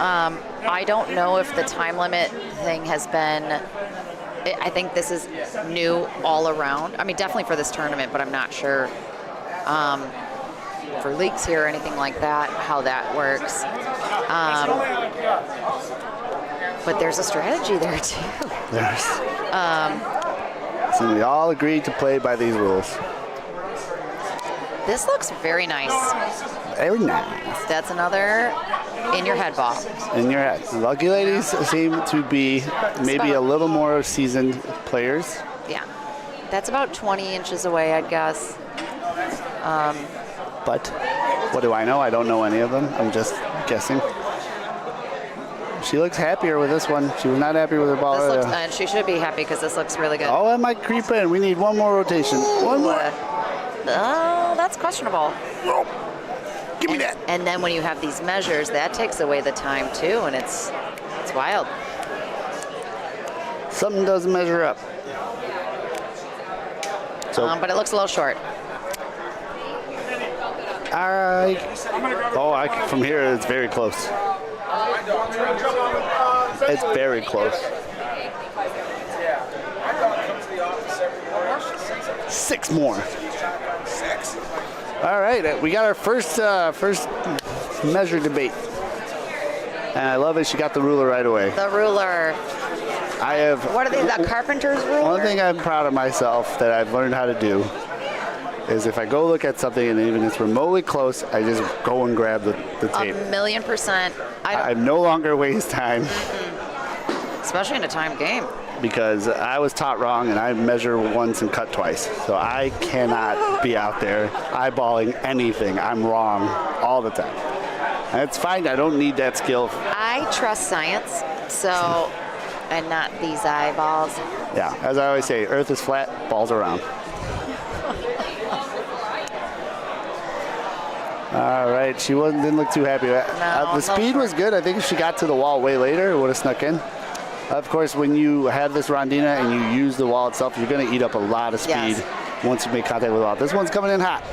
I don't know if the time limit thing has been, I think this is new all around. I mean, definitely for this tournament, but I'm not sure for leagues here or anything like that, how that works. But there's a strategy there too. So we all agreed to play by these rules. This looks very nice. Very nice. That's another in your head ball. In your head. Lucky Ladies seem to be maybe a little more seasoned players. Yeah. That's about 20 inches away, I'd guess. But what do I know? I don't know any of them. I'm just guessing. She looks happier with this one. She was not happy with her ball. This looks, earlier. and she should be happy because this looks really good. Oh, that might creep in. We need one more rotation. One more. Oh, that's questionable. Give me that. And then when you have these measures, that takes away the time too, and it's wild. Something doesn't measure up. So, But it looks a little short. from here, it's very close. It's very close. 6 more. All right, we got our first measure debate. And I love it. She got the ruler right away. The ruler. I have. What are they? The carpenter's ruler? One thing I'm proud of myself that I've learned how to do is if I go look at something and even it's remotely close, I just go and grab the tape. 1,000,000%. I no longer waste time Especially in a timed game. because I was taught wrong and I measure once and cut twice. So I cannot be out there eyeballing anything. I'm wrong all the time. And it's fine. I don't need that skill. I trust science, so, and not these eyeballs. Yeah, as I always say, Earth is flat, balls are round. All right, she didn't look too happy. The speed was good. I think if she got to the wall way later, it would have snuck in. Of course, when you have this rondina and you use the wall itself, you're going to eat up a lot of speed once you make contact with the wall. This one's coming in hot.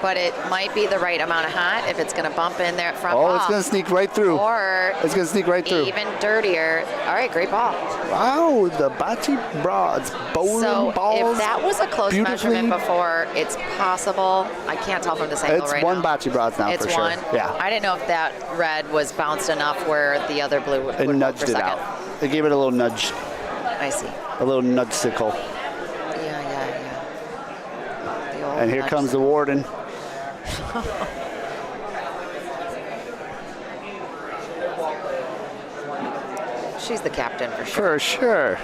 But it might be the right amount of hot if it's going to bump in there at front ball. It's going to sneak right through. Or it's going to sneak right through. Even dirtier. All right, great ball. Wow, the Bocce Broads bowling balls. If that was a close measurement before, it's possible. I can't tell from this angle right now. It's one Bocce Broads now it's for sure. One? Yeah. I didn't know if that red was bounced enough where the other blue would It hold nudged for a it second. out. They gave it a little nudge. I see. A little nudge-sickle. And here comes the warden. She's the captain for sure. For sure.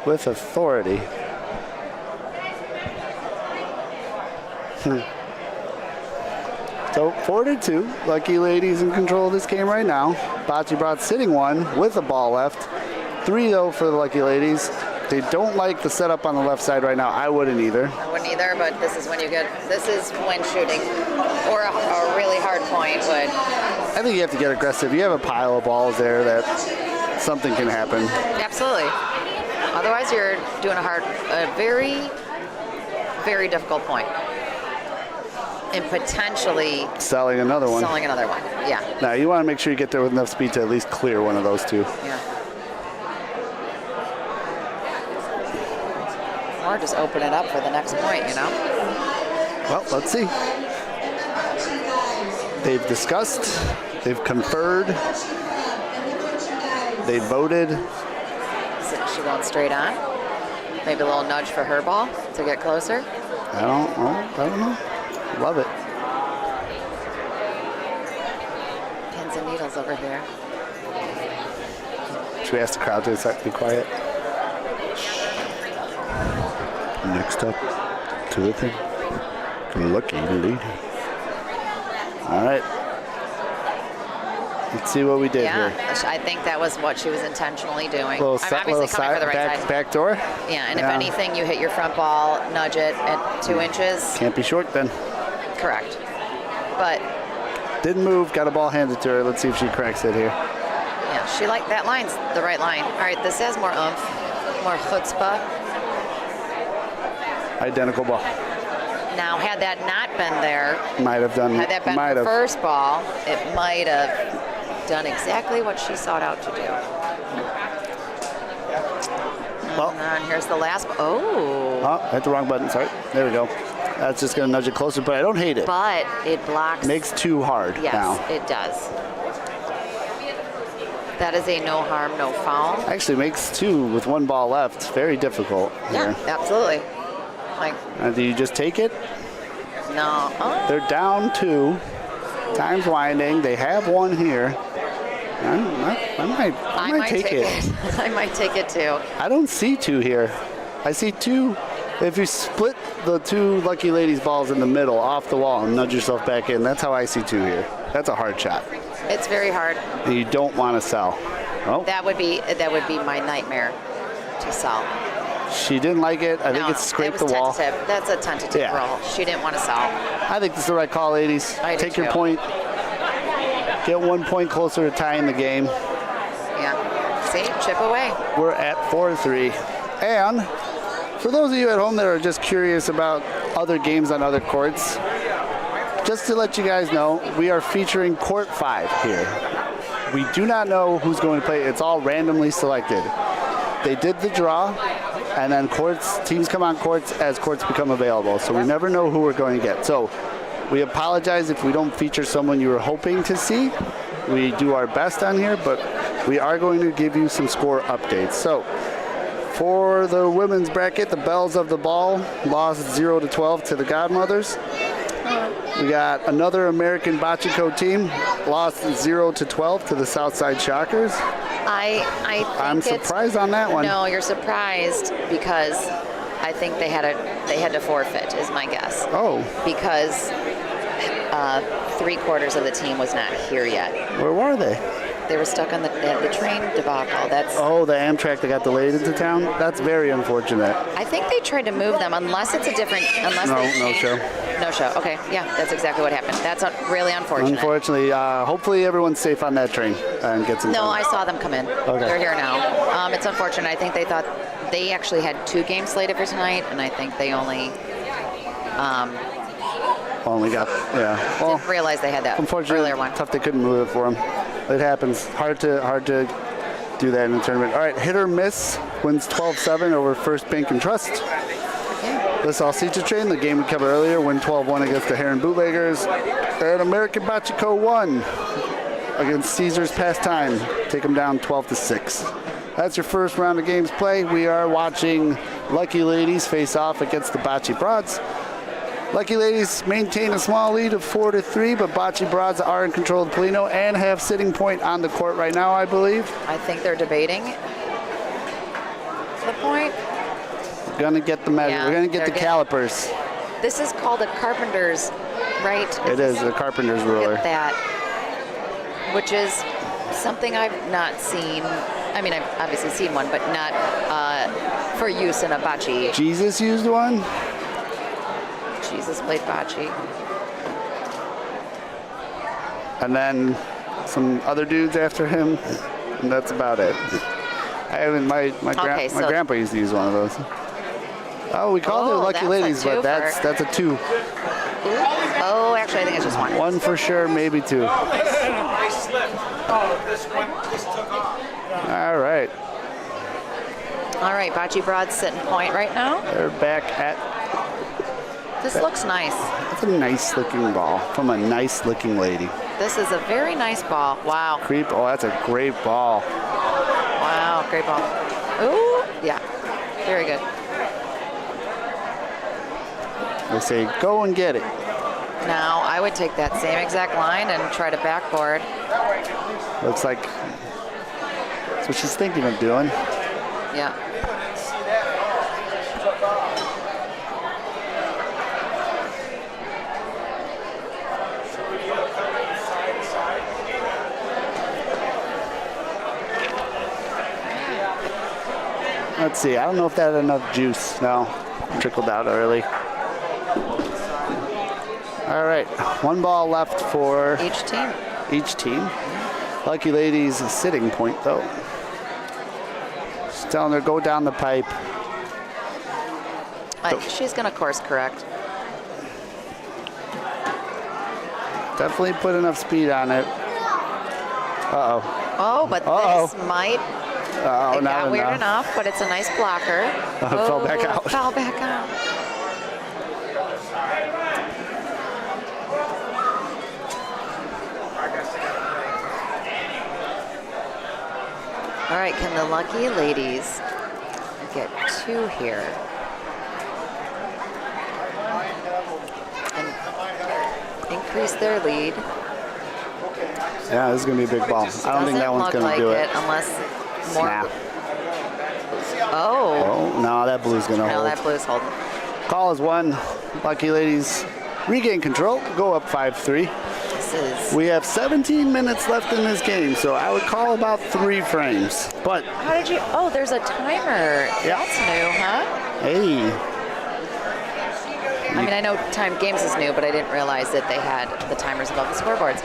With authority. So 4-2. Lucky Ladies in control of this game right now. Bocce brought sitting one with a ball left. 3 though for the Lucky Ladies. They don't like the setup on the left side right now. I wouldn't either. I wouldn't either, but this is when shooting or a really hard point would. I think you have to get aggressive. You have a pile of balls there that something can happen. Absolutely. Otherwise, you're doing a very, very difficult point. And potentially selling another one. Yeah. Now, you want to make sure you get there with enough speed to at least clear one of those two. Yeah. Or just open it up for the next point, you know? Well, let's see. They've discussed, they've conferred, they voted. So she going straight on? Maybe a little nudge for her ball to get closer? I don't know. Love it. Pins and needles over here. Should we ask the crowd to be quiet? Next up to the thing. Lucky Lady. All right. Let's see what we did here. I think that was what she was intentionally doing. Little I'm obviously coming for the right side. Back door. Yeah, and if anything, you hit your front ball, nudge it at 2 inches. Can't be short then. Correct. But didn't move, got a ball handed to her. Let's see if she cracks it here. Yeah, she that line's the right line. All right, this has more oomph, more chutzpah. Identical ball. Now, had that not been there, had that been her first ball, it might have done exactly what she sought out to do. Well, and here's the last. Oh, hit the wrong button. Sorry. There we go. That's just going to nudge it closer, but I don't hate it. But it blocks. Makes 2 hard now. Yes, it does. That is a no harm, no foul. Actually makes 2 with 1 ball left. Very difficult here. Yeah, absolutely. Do you just take it? No. Oh. They're down 2. Time's winding. They have 1 here. I might take it. I might take it too. I don't see 2 here. I see 2. If you split the 2 Lucky Ladies balls in the middle off the wall and nudge yourself back in, that's how I see 2 here. That's a hard shot. It's very hard. And you don't want to sell. Oh. That would be my nightmare to sell. She didn't like it. I think it scraped the wall. That's a tentative roll. She didn't want to sell. I think this is the right call, ladies. Take your point. Get 1 point closer to tying the game. Yeah. See? Chip away. We're at 4-3. And for those of you at home that are just curious about other games on other courts, just to let you guys know, we are featuring Court 5 here. We do not know who's going to play. It's all randomly selected. They did the draw, and then teams come on courts as courts become available. So we never know who we're going to get. So we apologize if we don't feature someone you were hoping to see. We do our best on here, but we are going to give you some score updates. So for the women's bracket, the Bells of the Ball lost 0-12 to the Godmothers. We got another American Bocce Club team, lost 0-12 to the Southside Shockers. I'm surprised on that one. No, you're surprised because I think they had to forfeit, is my guess. Oh. Because 3/4 of the team was not here yet. Where were they? They were stuck on the train debacle. The Amtrak that got delayed into town? That's very unfortunate. I think they tried to move them, unless it's a different... No show. No show. Okay, yeah, that's exactly what happened. That's really unfortunate. Unfortunately, hopefully everyone's safe on that train and gets in. No, I saw them come in. Okay. They're here now. It's unfortunate. I think they thought they actually had 2 games slated for tonight, and I think they only got, well, didn't realize they had that unfortunately, earlier one. Tough they couldn't move it for them. It happens. Hard to do that in the tournament. All right, Hit or Miss wins 12-7 over First Bank and Trust. This all Seacher Train, the game we covered earlier, win 12-1 against the Heron Bootleggers. And American Bocce Club won against Caesar's Pastime. Take them down 12-6. That's your first round of games played. We are watching Lucky Ladies face off against the Bocce Broads. Lucky Ladies maintain a small lead of 4-3, but Bocce Broads are in control of the Polino and have sitting point on the court right now, I believe. I think they're debating the point. We're gonna get the measure. Yeah, We're gonna get the they're calipers. This is called a carpenter's, right? It is a carpenter's Look ruler. at that, which is something I've not seen. I mean, I've obviously seen one, but not for use in a bocce. Jesus used one. Jesus played bocce. And then some other dudes after him, and that's about it. I haven't. My grandpa used to use one of those. Oh, we called it Lucky that's a Ladies, but twofer. that's a 2. Oh, actually, I think it's just one. 1 for sure, maybe 2. They slipped. Oh, this one just took off. All right, All right, Bocce Broad's sitting point right now. they're back at. This looks nice. That's a nice looking ball from a nice looking lady. This is a very nice ball. Wow. Creep. Oh, that's a great ball. Wow, great ball. Ooh, yeah, very good. They say go and get it. Now, I would take that same exact line and try to backboard. Looks like that's what she's thinking of doing. Yeah. Let's see. I don't know if that had enough juice. No, trickled out early. All right, 1 ball left for Each team. each team. Lucky Ladies sitting point though. She's telling her go down the pipe. She's going to course correct. Definitely put enough speed on it. Uh-oh. Oh, but this might. Oh, It not got weird enough. enough, but it's a nice blocker. It fell back out. Fell back out. All right, can the Lucky Ladies get 2 here? And increase their lead. Yeah, this is going to be a big ball. I don't think that one's going to do it it. unless more. Nah. Oh, Oh, no, that blue's going to no, hold. that blue's holding. Call is 1. Lucky Ladies regain control, go up 5-3. This is. We have 17 minutes left in this game, so I would call about 3 frames. But, How did you? Oh, there's a timer. Yeah. That's new, huh? hey, I mean, I know time games is new, but I didn't realize that they had the timers above the scoreboards.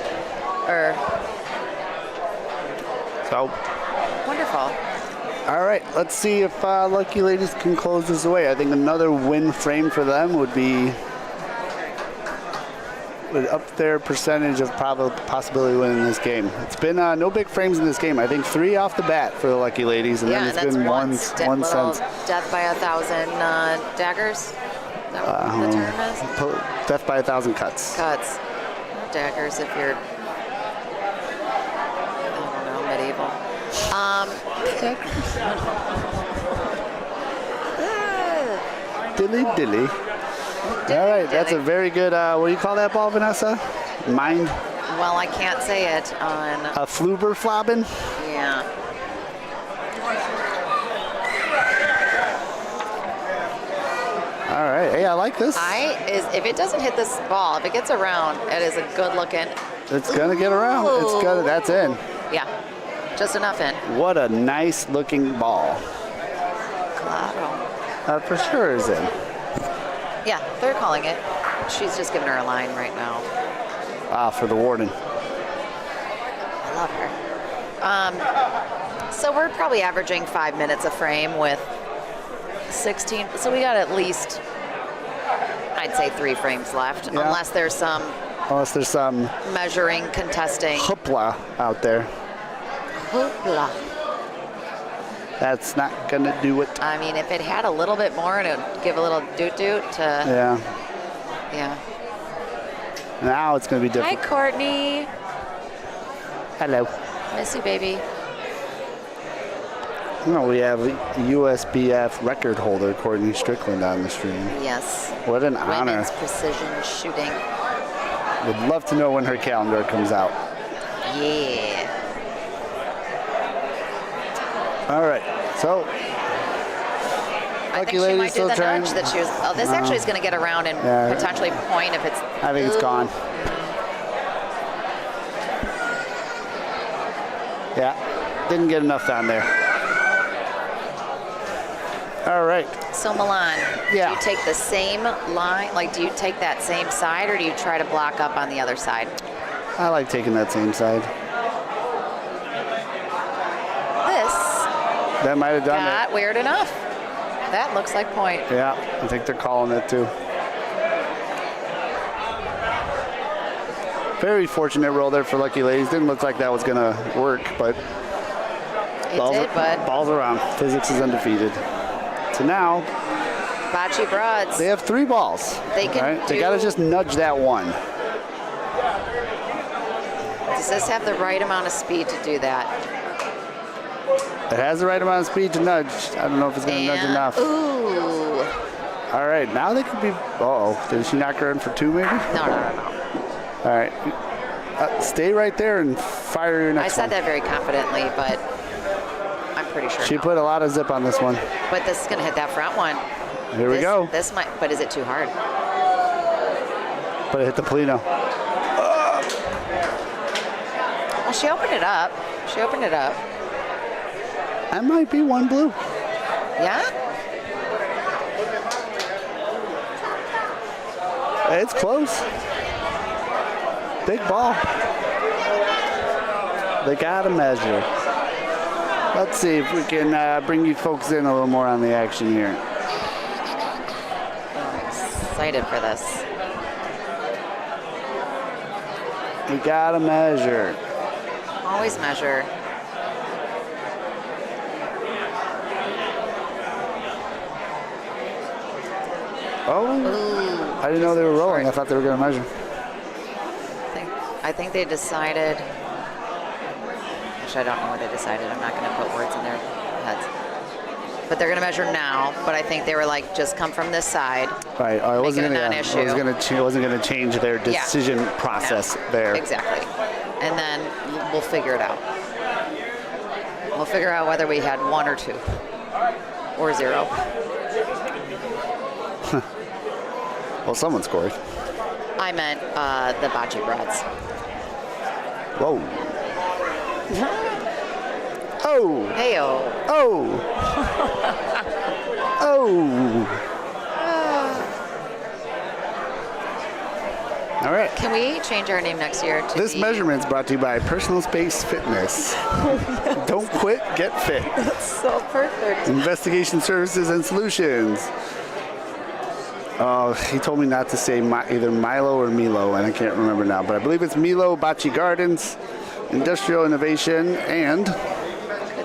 so, Wonderful. all right, let's see if Lucky Ladies can close this away. I think another win frame for them would up their percentage of possibility of winning this game. It's been no big frames in this game. I think 3 off the bat for the Lucky Ladies, and Yeah, then and it's that's been one little since. death by 1,000 daggers. Is that what the term is? Death by 1,000 cuts. Cuts. Daggers if you're, I don't know, medieval. Dilly dilly. All right, that's a very good, what do you call that ball, Vanessa? Mind? Well, I can't say it on, A fluber flobbin? yeah. All right, hey, I like this. If it doesn't hit this ball, if it gets around, it is a good looking, It's gonna get around. It's gonna, that's in. yeah, just enough in. What a nice looking ball. Claro. That for sure is in. Yeah, they're calling it. She's just giving her a line right now. For the warden. I love her. So we're probably averaging 5 minutes a frame with 16. So we got at least, I'd say 3 frames left, Yeah. unless there's some Unless there's some measuring, contesting. hoopla out there. Hoopla. That's not gonna do it. I mean, if it had a little bit more, it would give a little doot-doot to, Yeah. yeah. Now it's gonna be Hi, different. Courtney. Hello. Miss you, baby. No, we have USBF record holder Courtney Strickland on the stream. Yes. What an honor. Women's precision shooting. Would love to know when her calendar comes out. Yeah. All right, so I think she might do the nudge that she was. Oh, this actually is going to get around and potentially point if it's. I think it's gone. Yeah, didn't get enough down there. All right. So Milan, Yeah. do you take the same line? Like, do you take that same side, or do you try to block up on the other side? I like taking that same side. This That might have done got weird enough. That looks like point. it. Yeah, I think they're calling it too. Very fortunate roll there for Lucky Ladies. Didn't look like that was going to work, but It did, but balls around. Physics is undefeated. So now Bocce Broads. they have 3 balls. They can They got to just nudge that one. Does this have the right amount of speed to do that? It has the right amount of speed to nudge. I don't know if it's going to nudge enough. Ooh. All right, now they could be. Uh-oh, did she knock her in for 2 maybe? No. All right, stay right there and fire your I next said one. that very confidently, but I'm pretty sure. She no. put a lot of zip on this one. But this is going to hit that front one. Here we go. This might, but is it too hard? But it hit the Polino. Well, she opened it up. That might be 1 blue. Yeah? It's close. Big ball. They got to measure. Let's see if we can bring you folks in a little more on the action here. I'm excited for this. We got to measure. Always measure. Oh, Ooh. I didn't know they were rolling. I thought they were going to measure. I think they decided. Actually, I don't know what they decided. I'm not going to put words in their heads. But they're going to measure now. But I think they were like, just come from this side. Right. I wasn't Make it a going non-issue. to change their decision process there. Exactly. And then we'll figure it out. We'll figure out whether we had 1 or 2 or 0. Well, someone scored. I meant the Bocce Broads. Whoa. Oh. Heyo. Oh. Oh. All right. Can we change our name next year to This measurement's brought to you by Personal Space Fitness. Don't quit, get fit. So perfect. Investigation Services and Solutions. He told me not to say either Milo or Milo, and I can't remember now, but I believe it's Milo Bocce Gardens, Industrial Innovation, and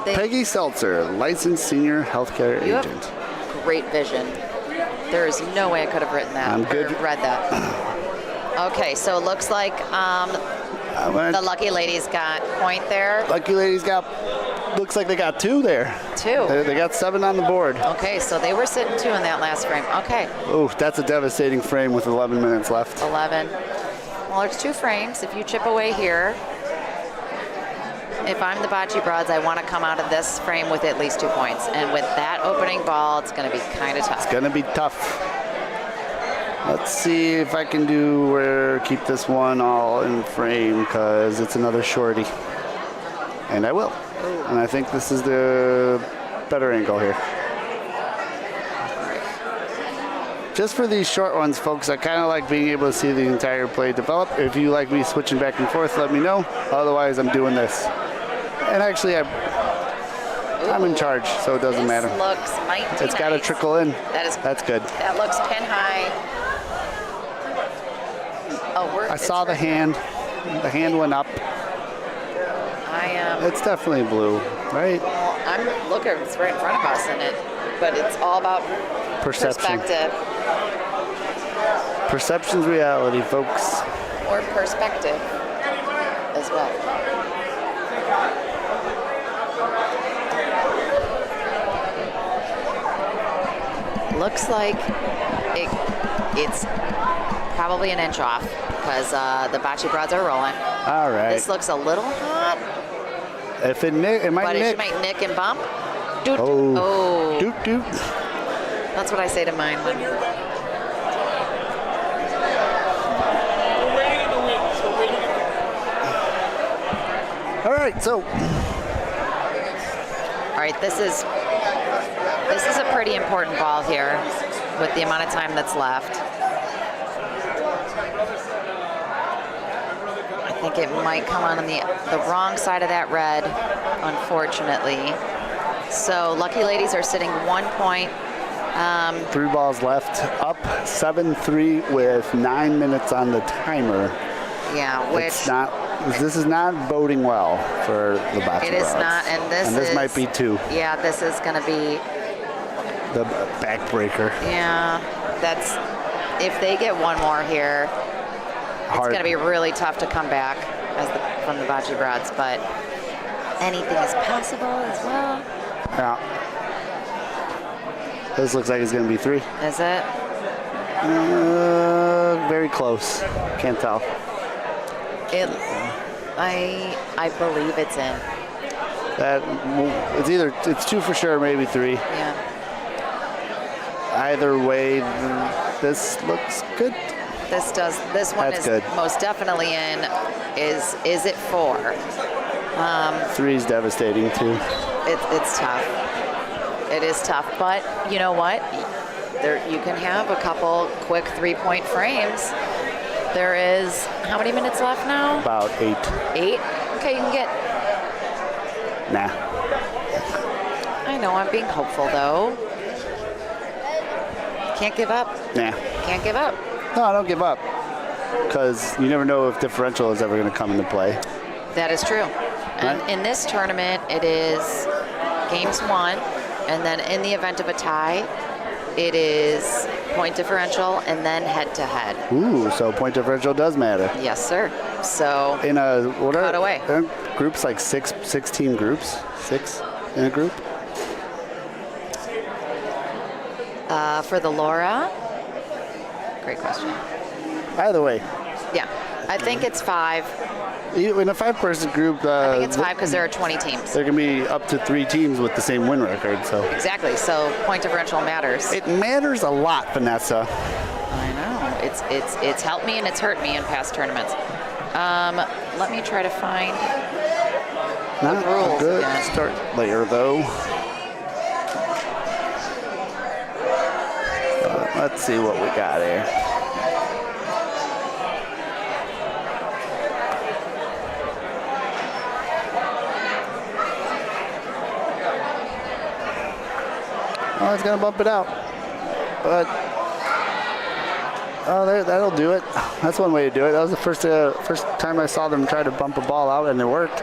Peggy Seltzer, licensed senior healthcare You have agent. great vision. There is no way I could have written that I'm good. or read that. Okay, so it looks like the Lucky Ladies got point there. Lucky Ladies looks like they got 2 there. 2. They got 7 on the board. Okay, so they were sitting 2 in that last frame. Okay, Oh, that's a devastating frame with 11 minutes left. 11. Well, there's 2 frames. If you chip away here, if I'm the Bocce Broads, I want to come out of this frame with at least 2 points. And with that opening ball, it's going to be kind of tough. It's going to be tough. Let's see if I can keep this one all in frame, because it's another shorty. And I will. And I think this is the better angle here. Just for these short ones, folks, I kind of like being able to see the entire play develop. If you like me switching back and forth, let me know. Otherwise, I'm doing this. And actually, I'm in charge, so it doesn't matter. This looks mighty It's got to nice. trickle in. That's good. That looks pin high. Oh, I saw the hand. The hand went up. I am. It's definitely blue, right? Well, I'm looking. It's right in front of us, but it's all about Perception. perspective. Perception's reality, folks. Or perspective as well. looks like it's probably an inch off because the bocce broads are rolling. All right. This looks a little hot, If it nick, it might but nick. it might nick and bump. Doot. Oh. Oh. Doot doot. That's what I say to mine. All right, so All right, this is a pretty important ball here with the amount of time that's left. I think it might come on the wrong side of that red, unfortunately. So Lucky Ladies are sitting 1 point. 3 balls left, up 7-3 with 9 minutes on the timer. Yeah, which It's not. This is not boding well for the bocce it is broads. not, and this is, might be 2. Yeah, this is going to be. The backbreaker. Yeah, that's if they get one more here. It's going to be really tough to come back from the bocce broads, but anything is possible as well. Yeah. This looks like it's going to be 3. Is it? Very close. Can't tell. I believe it's in. It's 2 for sure, maybe 3. Yeah. Either way, this looks good. This one That's is good. most definitely in. Is it 4? 3 is devastating too. It's tough. It is tough, but you know what? You can have a couple quick 3-point frames. There is how many minutes left now? About 8. 8? Okay, you can get. Nah. I know, I'm being hopeful though. Can't give up. Nah. Can't give up. No, don't give up. Because you never know if differential is ever going to come into play. That is true. And Right. in this tournament, it is games 1, and then in the event of a tie, it is point differential and then head-to-head. Ooh, so point differential does matter. Yes, sir. So In a what Cut away. are groups like 16 groups? 6 in a group? for the Laura, great question. Either way, Yeah, I think it's 5. in a 5-person group, I think it's 5 because there are 20 teams. there can be up to 3 teams with the same win record. So Exactly. So point differential matters. it matters a lot, Vanessa. I know. It's helped me and it's hurt me in past tournaments. Let me try to find. Not rules a good again. start later, though. Let's see what we got here. Oh, it's gonna bump it out, but that'll do it. That's one way to do it. That was the first time I saw them try to bump a ball out, and it worked.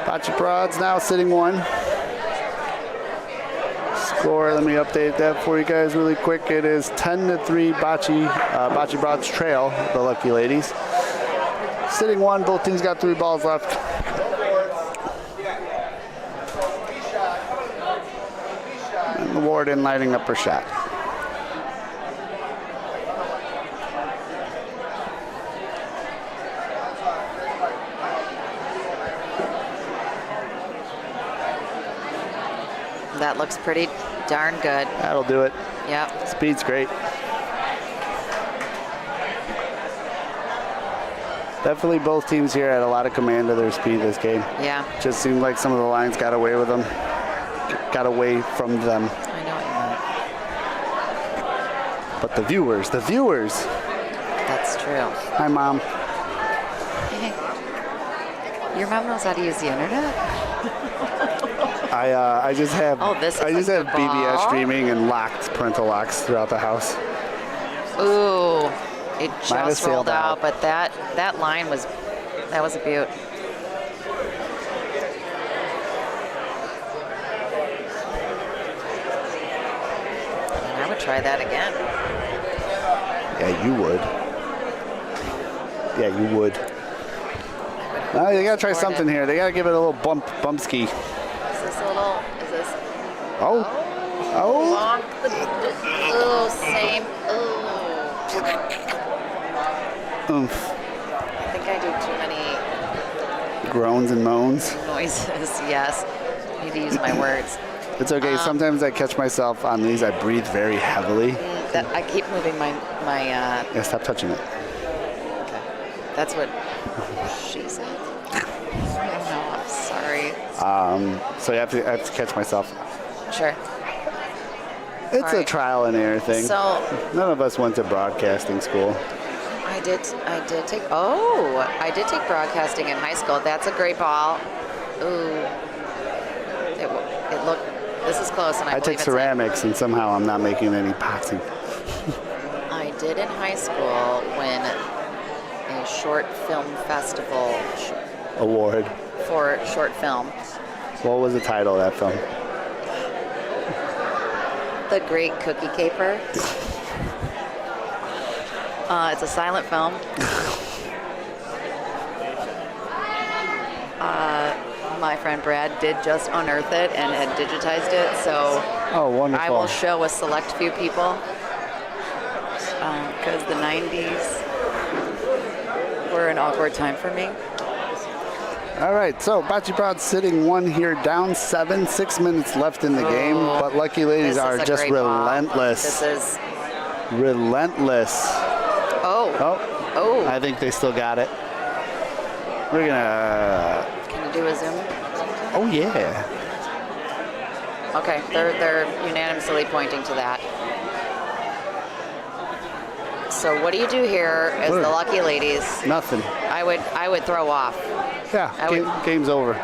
Bocce broads now sitting 1. Score. Let me update that for you guys really quick. It is 10-3 Bocce broads trail the Lucky Ladies. Sitting 1. Both teams got 3 balls left. And Warden lighting up her shot. That looks pretty darn good. That'll do it. Yep. Speed's great. Definitely both teams here had a lot of command of their speed this game. Yeah. Just seemed like some of the lines got away with them. Got away from them. I know what you mean. But the viewers. That's true. Hi, Mom. Hey, your mom knows how to use the internet? I just have this is I just a have good BBS ball. streaming and parental locks throughout the house. Ooh, it Might have just sailed rolled out, out. but that line was a beaut. I would try that again. Yeah, you would. Yeah, you would. No, they gotta try something here. They gotta give it a little bump ski. Is this a little? Is this? Oh, Oh. Long. Oh, same. Oh. Oomph. I think I do too many Groans and moans. noises. Yes. Need to use my words. It's okay. Sometimes I catch myself on these. I breathe very heavily. That I keep moving my. Yeah, stop touching it. Okay. That's what she said. No, I'm sorry. So I have to catch myself. Sure. It's All a right. trial and error thing. So None of us went to broadcasting school. I did take broadcasting in high school. That's a great ball. Ooh. It looked. This is close, and I I believe took it's ceramics, and somehow I'm not making any potsy. I did in high school when a short film festival Award. for short film. What was the title of that film? The Great Cookie Caper. It's a silent film. My friend Brad did just unearth it and had digitized it, so Oh, wonderful. I will show a select few people because the 90s were an awkward time for me. All right, so Bocce Broad's sitting 1 here, down 7, 6 minutes left in the game, but Lucky Ladies This are is a just great ball. relentless. This is, Relentless. oh, I think they still got it. We're gonna. can you do a zoom? Oh yeah. Okay, they're unanimously pointing to that. So what do you do here as the Lucky Ladies? Nothing. I would throw off. Yeah. Game's over.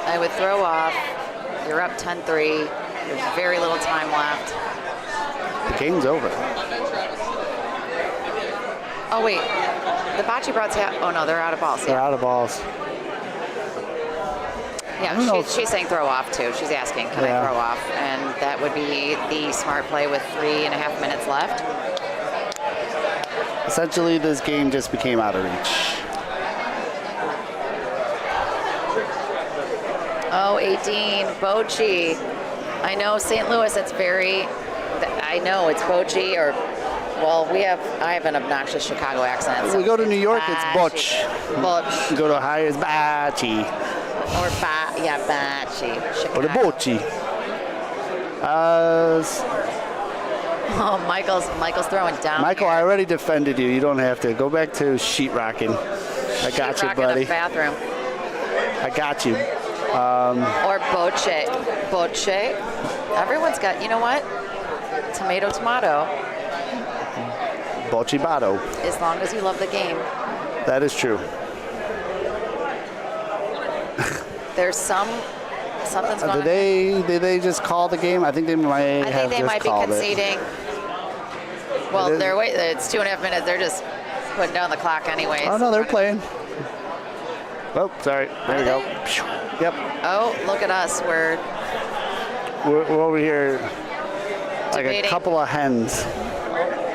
I would throw off. You're up 10-3. There's very little time left. The game's over. Oh wait, the Bocce Broads have. Oh no, they're out of balls. They're Yeah, out of balls. yeah. don't know. She's saying throw off too. She's asking, can Yeah. I throw off? And that would be the smart play with 3.5 minutes left. Essentially, this game just became out of reach. Oh, 18, Bocce. I know St. Louis. It's very. I know it's Bocce or. Well, I have an obnoxious Chicago accent. So We go to New York, it's Bocce. Bocce. Bocce. Go to Ohio, it's Bocce. Or Bocce. Or the Chicago. Bocce. Oh, Michael's throwing down. Michael, here. I already defended you. You don't have to. Go back to sheetrocking. I got you, Sheetrock in buddy. the bathroom. I got you. Or Bocce. Bocce. Everyone's got, you know what? Tomato. Bocce Bato. As long as you love the game. That is true. There's something's going on. Did they just call the game? I think they might I have think they just might be called it. conceding. Well, it's 2.5 minutes. They're just putting down the clock anyways. Oh, no, they're playing. Oh, sorry. There we go. Yep. Oh, look at us. We're We're over here like a Debating. couple of hens.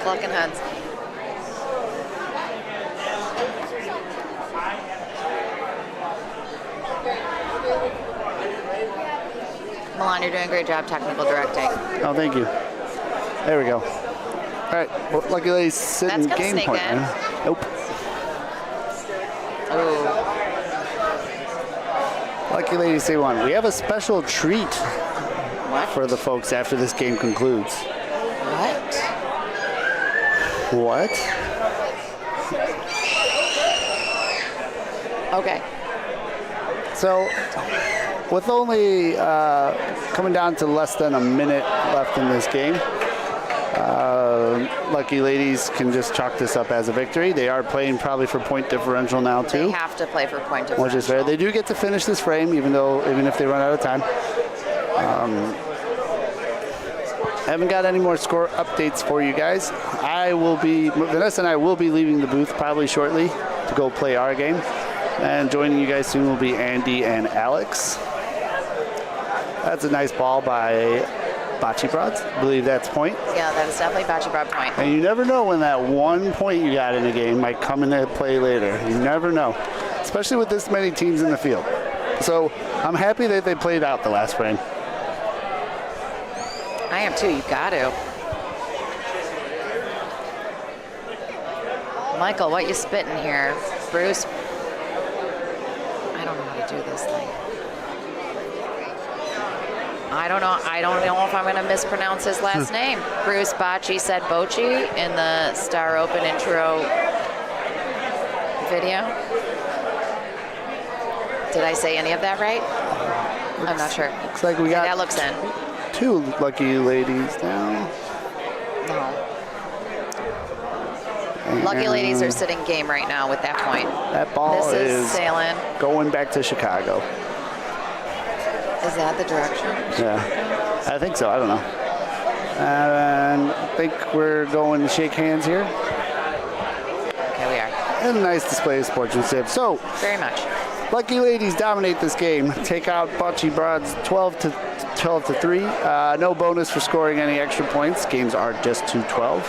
clucking heads. Milan, you're doing a great job technical directing. Oh, thank you. There we go. All right. Well, Lucky Ladies sitting That's gonna game sneak point. in. Nope. Ooh. Lucky Ladies, they won. We have a special treat What? for the folks after this game concludes. What? What? Okay. So, with only coming down to less than a minute left in this game, Lucky Ladies can just chalk this up as a victory. They are playing probably for point differential now They too, have to play for point differential. which is fair. They do get to finish this frame, even if they run out of time. Haven't got any more score updates for you guys. Vanessa and I will be leaving the booth probably shortly to go play our game. And joining you guys soon will be Andy and Alex. That's a nice ball by Bocce Broads. I believe that's point. Yeah, that is definitely Bocce Broad point. And you never know when that 1 point you got in a game might come into play later. You never know, especially with this many teams in the field. So I'm happy that they played out the last frame. I am too. You got to. Michael, what you spitting here? Bruce? I don't know how to do this thing. I don't know if I'm going to mispronounce his last name. Bruce Bocce said Bocce in the Star Open intro video. Did I say any of that right? I'm not sure. Looks like we got that looks in. 2 lucky ladies now. No. Lucky ladies are sitting game right now with that point. That ball This is sailing. going back to Chicago. Is that the direction? Yeah, I think so. I don't know. And I think we're going to shake hands here. Okay, we are. And a nice display of sportsmanship. So, Very much. lucky ladies dominate this game. Take out Bocce Broads 12 to 3. No bonus for scoring any extra points. Games are just to 12.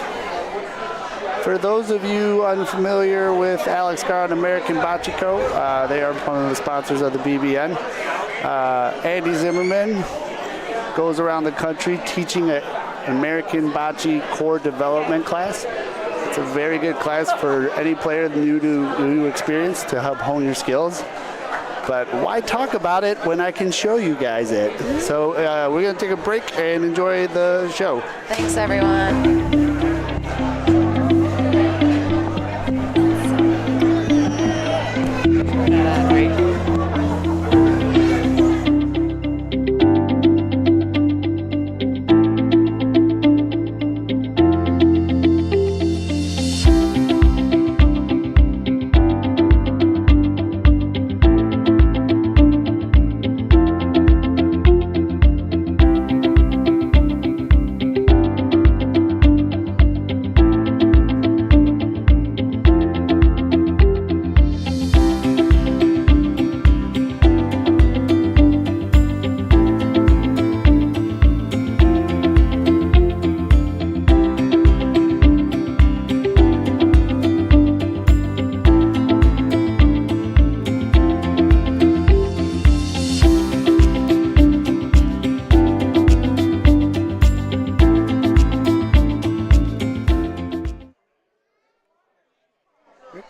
For those of you unfamiliar with Alex Carr and American Bocce Co., they are one of the sponsors of the BBN. Andy Zimmerman goes around the country teaching an American Bocce core development class. It's a very good class for any player new to experience to help hone your skills. But why talk about it when I can show you guys it? So we're going to take a break and enjoy the show. Thanks, everyone.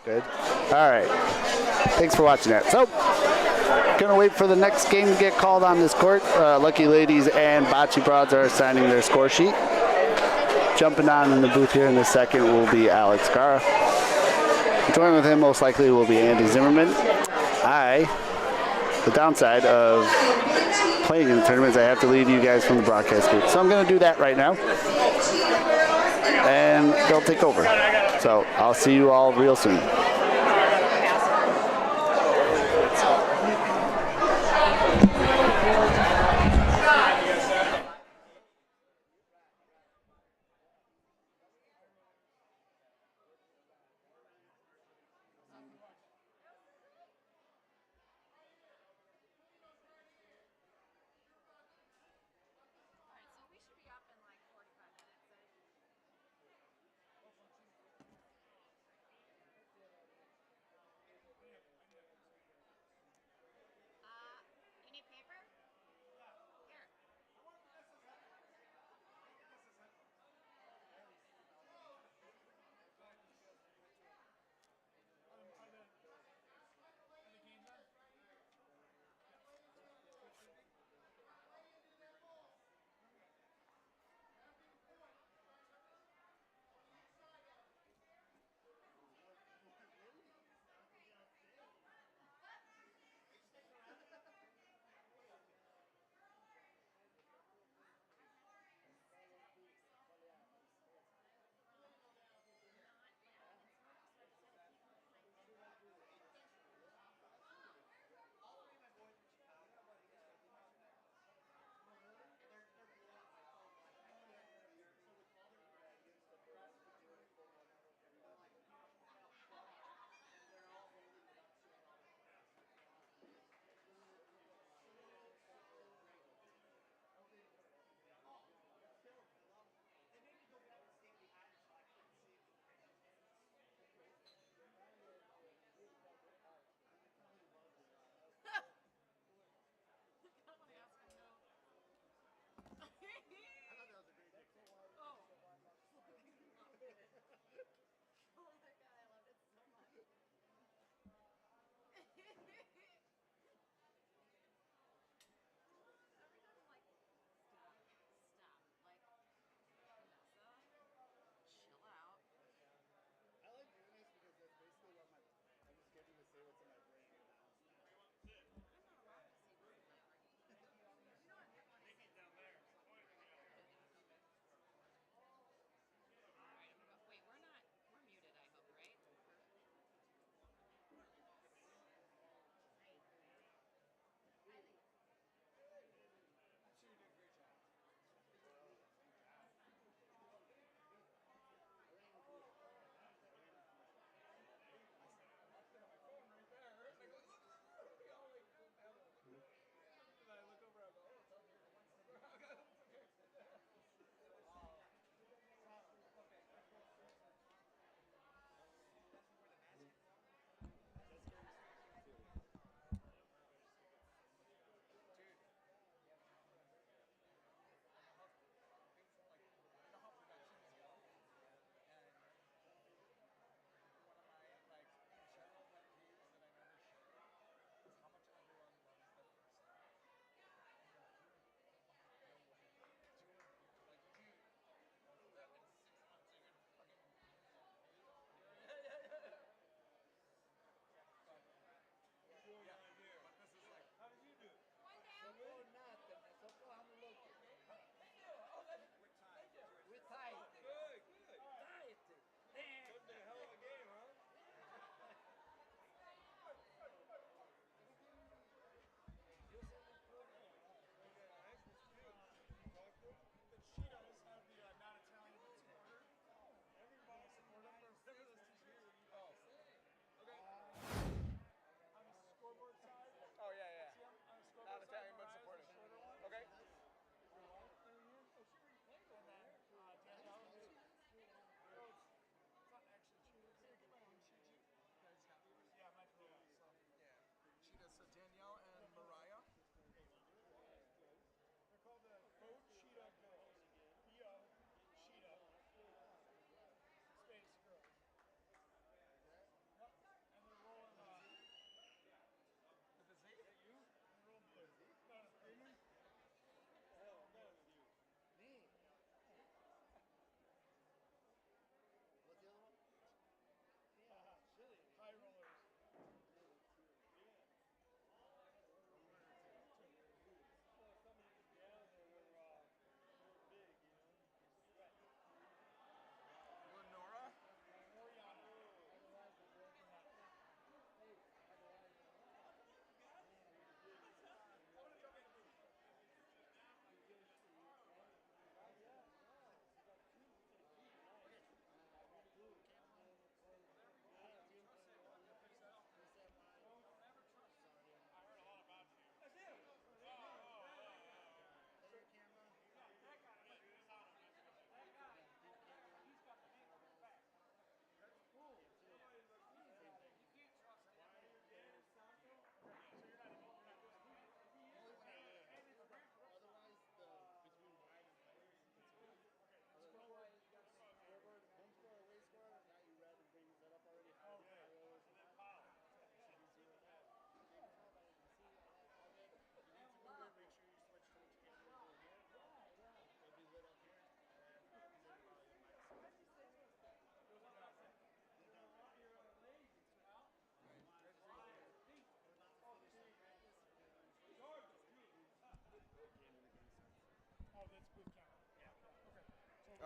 Good. All right. Thanks for watching that. So, gonna wait for the next game to get called on this court. Lucky ladies and Bocce Broads are assigning their score sheet. Jumping on in the booth here in a second will be Alex Carr. Joining with him most likely will be Andy Zimmerman. The downside of playing in the tournament is I have to leave you guys from the broadcast group. So I'm gonna do that right now. And they'll take over. So I'll see you all real soon.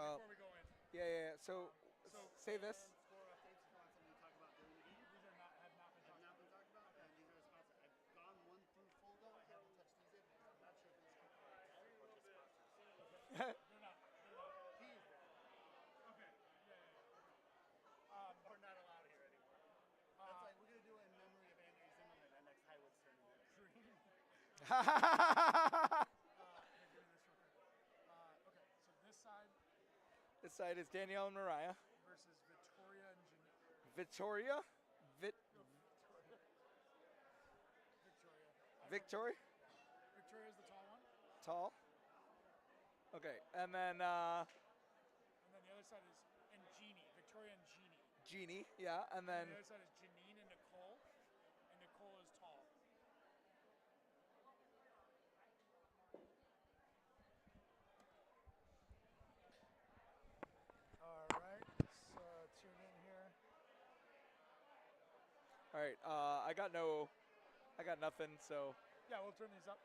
before we go in. Yeah. So say this. Score updates if you want something to talk about during the game. These are not have not been talked Not been talked about? And these are the sponsors. I've gone one through full though. I haven't touched these yet because I'm not sure if these can They're not. Please, Dad. Okay. Or not allowed here anymore. That's like we're gonna do it in memory of Andrew Zimmerman at next Highwoods tournament. Okay, so this side This side is Danielle and Mariah. versus Victoria and Janine. Victoria? Victoria? Victoria's the tall one. Tall. Okay, and then And then the other side is Jeannie. Victoria and Jeannie. Jeannie, yeah, and then The other side is Janine and Nicole. And Nicole is tall. All right, let's tune in here. all right. I got nothing. So Yeah, we'll turn these up.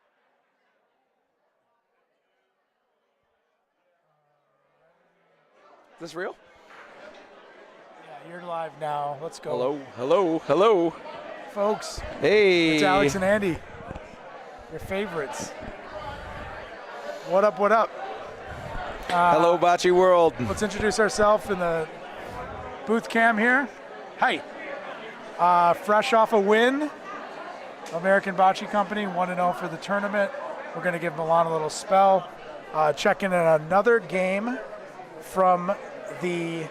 is this real? Yeah, you're live now. Let's go. Hello. Folks, Hey. it's Alex and Andy, your favorites. What up? Hello, Bocce World. Let's introduce ourselves in the booth cam here. Hi. Fresh off a win, American Bocce Company, 1-0 for the tournament. We're going to give Milan a little spell. Checking in another game from the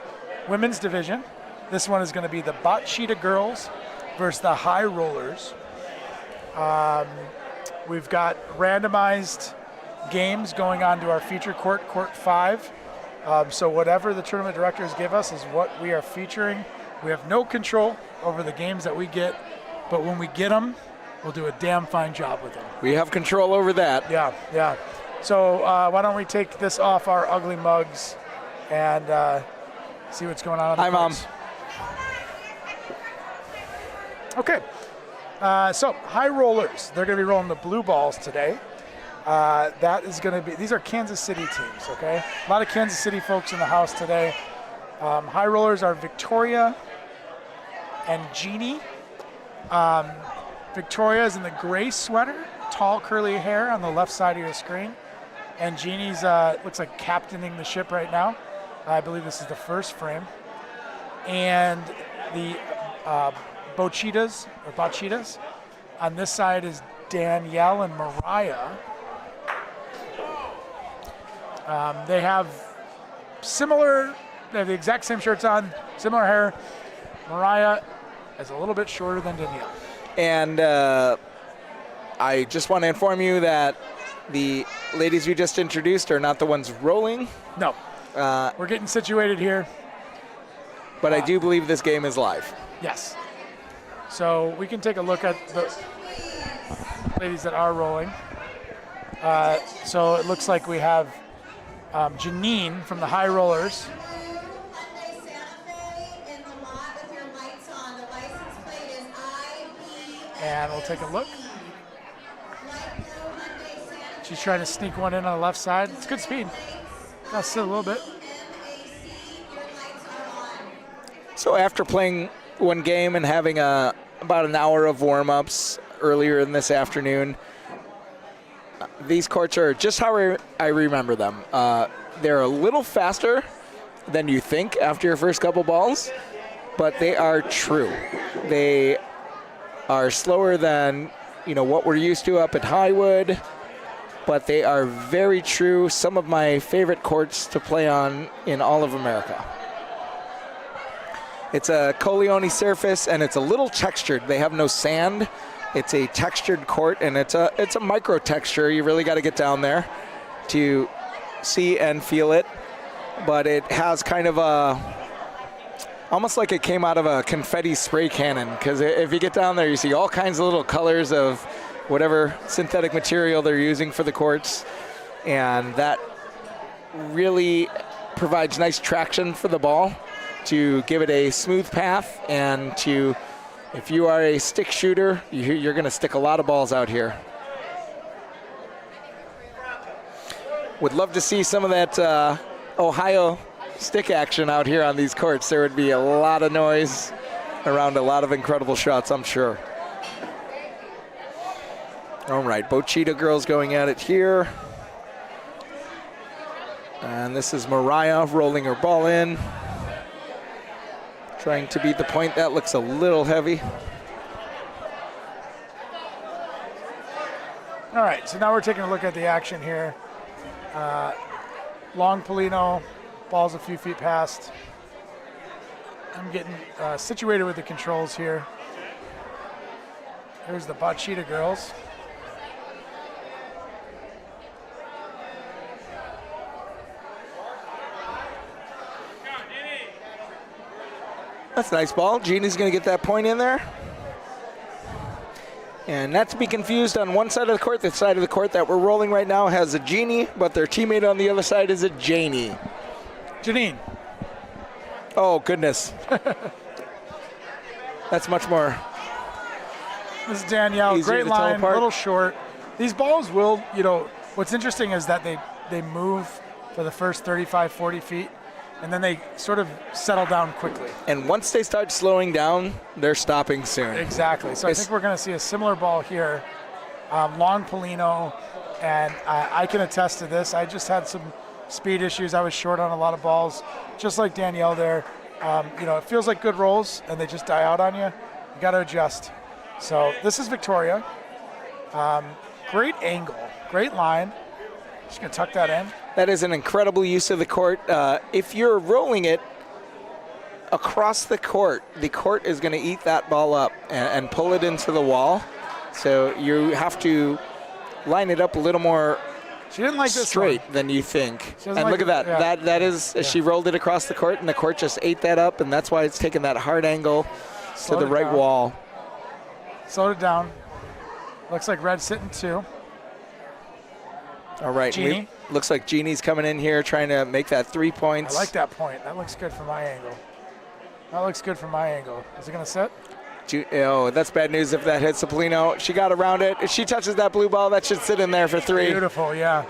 women's division. This one is going to be the Bocce girls versus the High Rollers. We've got randomized games going on to our feature court, Court 5. So whatever the tournament directors give us is what we are featuring. We have no control over the games that we get, but when we get them, we'll do a damn fine job with them. We have control over that. Yeah. So why don't we take this off our ugly mugs and see what's going on. Hi, Mom. Okay. So High Rollers, they're going to be rolling the blue balls today. That is going to be, these are Kansas City teams, okay? A lot of Kansas City folks in the house today. High Rollers are Victoria and Jeannie. Victoria is in the gray sweater, tall curly hair on the left side of your screen. And Jeannie's looks like captaining the ship right now. I believe this is the first frame. And the Bochitas on this side is Danielle and Mariah. They have the exact same shirts on, similar hair. Mariah is a little bit shorter than Danielle. And I just want to inform you that the ladies we just introduced are not the ones rolling. No, we're getting situated here. But I do believe this game is live. Yes. So we can take a look at the ladies that are rolling. So it looks like we have Janine from the High Rollers. And we'll take a look. She's trying to sneak one in on the left side. It's good speed. Got to sit a little bit. So after playing one game and having about an hour of warm-ups earlier in this afternoon, these courts are just how I remember them. They're a little faster than you think after your first couple balls, but they are true. They are slower than what we're used to up at Highwood, but they are very true. Some of my favorite courts to play on in all of America. It's a Coleone surface, and it's a little textured. They have no sand. It's a textured court, and it's a micro texture. You really got to get down there to see and feel it. But it has kind of almost like it came out of a confetti spray cannon, because if you get down there, you see all kinds of little colors of whatever synthetic material they're using for the courts, and that really provides nice traction for the ball to give it a smooth path, and if you are a stick shooter, you're going to stick a lot of balls out here. Would love to see some of that Ohio stick action out here on these courts, there would be a lot of noise around a lot of incredible shots, I'm sure. All right, Bocchita girls going at it here. And this is Mariah rolling her ball in. Trying to beat the point. That looks a little heavy. All right, so now we're taking a look at the action here. Long Polino, ball's a few feet past. I'm getting situated with the controls here. Here's the Bocchita girls. That's a nice ball. Jeannie's going to get that point in there. And not to be confused, on one side of the court, the side of the court that we're rolling right now has a Jeannie, but their teammate on the other side is a Janie. Janine. Oh, goodness. That's much more. This is Danielle. Easier Great to tell line, a apart. little short. These balls will, what's interesting is that they move for the first 35, 40 feet, and then they sort of settle down quickly. And once they start slowing down, they're stopping soon. Exactly. So I think we're going to see a similar ball here. Long Polino, and I can attest to this. I just had some speed issues. I was short on a lot of balls, just like Danielle there. It feels like good rolls, and they just die out on you. You got to adjust. So this is Victoria. Great angle, great line. Just going to tuck that in. That is an incredible use of the court. If you're rolling it across the court is going to eat that ball up and pull it into the wall. So you have to line it up a little more She didn't like this straight one. than you think. And like look at that. yeah. That is, she rolled it across the court, and the court just ate that up, and that's why it's taken that hard angle Slowed to the it right down. wall. Slowed it down. Looks like Red's sitting 2. All right. Jeannie. Looks like Jeannie's coming in here trying to make that 3 points. I like that point. That looks good from my angle. Is it going to sit? Oh, that's bad news if that hits the Polino. She got around it. If she touches that blue ball, that should sit in there for 3. Beautiful, yeah.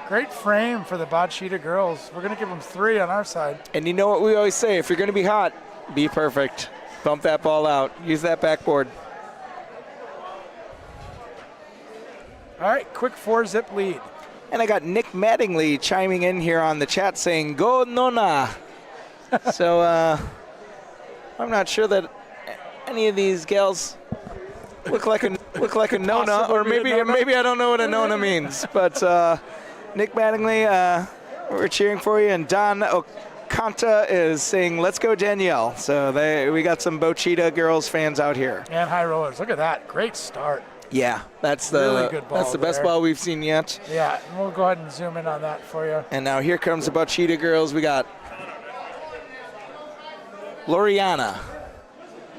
Great frame for the Bocchita girls. We're going to give them 3 on our side. And you know what we always say, if you're going to be hot, be perfect. Bump that ball out. Use that backboard. All right, quick 4-zip lead. And I got Nick Mattingly chiming in here on the chat saying, "Go Nona." So I'm not sure that any of these gals look like a Nona, or maybe I don't know what a Nona means. But Nick Mattingly, we're cheering for you, and Don Okanta is saying, "Let's go Danielle." So we got some Bocchita girls fans out here. And high rollers. Look at that. Great start. Yeah, that's the Really good ball that's the best there. ball we've seen yet. Yeah, and we'll go ahead and zoom in on that for you. And now here comes the Bocchita girls. We got Loriana.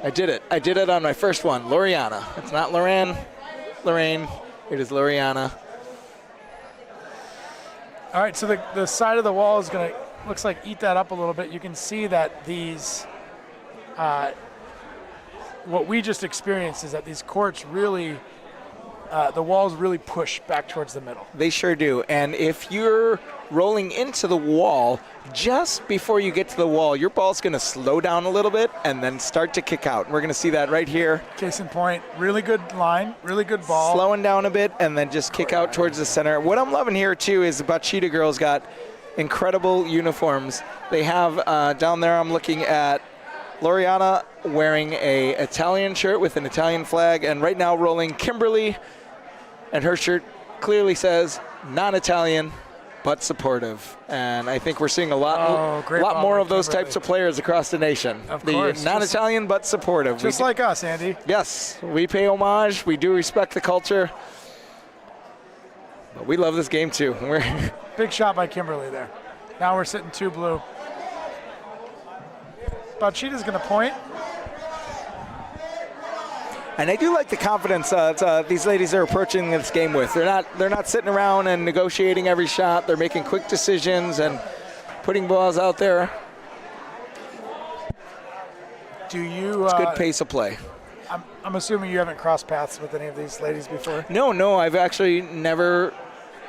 I did it on my first one. Loriana. It's not Lorraine. It is Loriana. All right, so the side of the wall is going to, looks like, eat that up a little bit. You can see that these, what we just experienced is that these courts really, the walls really push back towards the middle. They sure do. And if you're rolling into the wall, just before you get to the wall, your ball's going to slow down a little bit and then start to kick out. We're going to see that right here. Case in point, really good line, really good ball. Slowing down a bit and then just kick out towards the center. What I'm loving here, too, is the Bocchita girls got incredible uniforms. They have down there, I'm looking at Loriana wearing a Italian shirt with an Italian flag, and right now rolling Kimberly, and her shirt clearly says non-Italian but supportive. And I think we're seeing a lot more of those types of players across the nation. Of course. Non-Italian but supportive. Just like us, Andy. Yes, we pay homage. We do respect the culture. But we love this game too. Big shot by Kimberly there. Now we're sitting 2 blue. Bocchita's going to point. And I do like the confidence these ladies are approaching this game with. They're not sitting around and negotiating every shot. They're making quick decisions and putting balls out there. It's good pace of play. I'm assuming you haven't crossed paths with any of these ladies before. No, I've actually never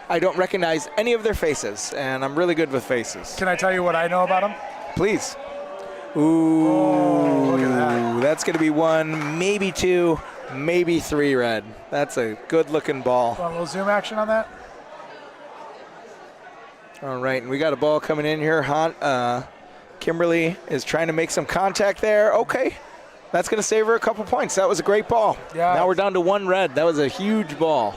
I don't recognize any of their faces, and I'm really good with faces. Can I tell you what I know about them? Please. Ooh, look at that. That's going to be 1, maybe 2, maybe 3 red. That's a good-looking ball. Want a little zoom action on that? All right, and we got a ball coming in here. Kimberly is trying to make some contact there. Okay, that's going to save her a couple points. That was a great ball. Yeah. Now we're down to 1 red. That was a huge ball.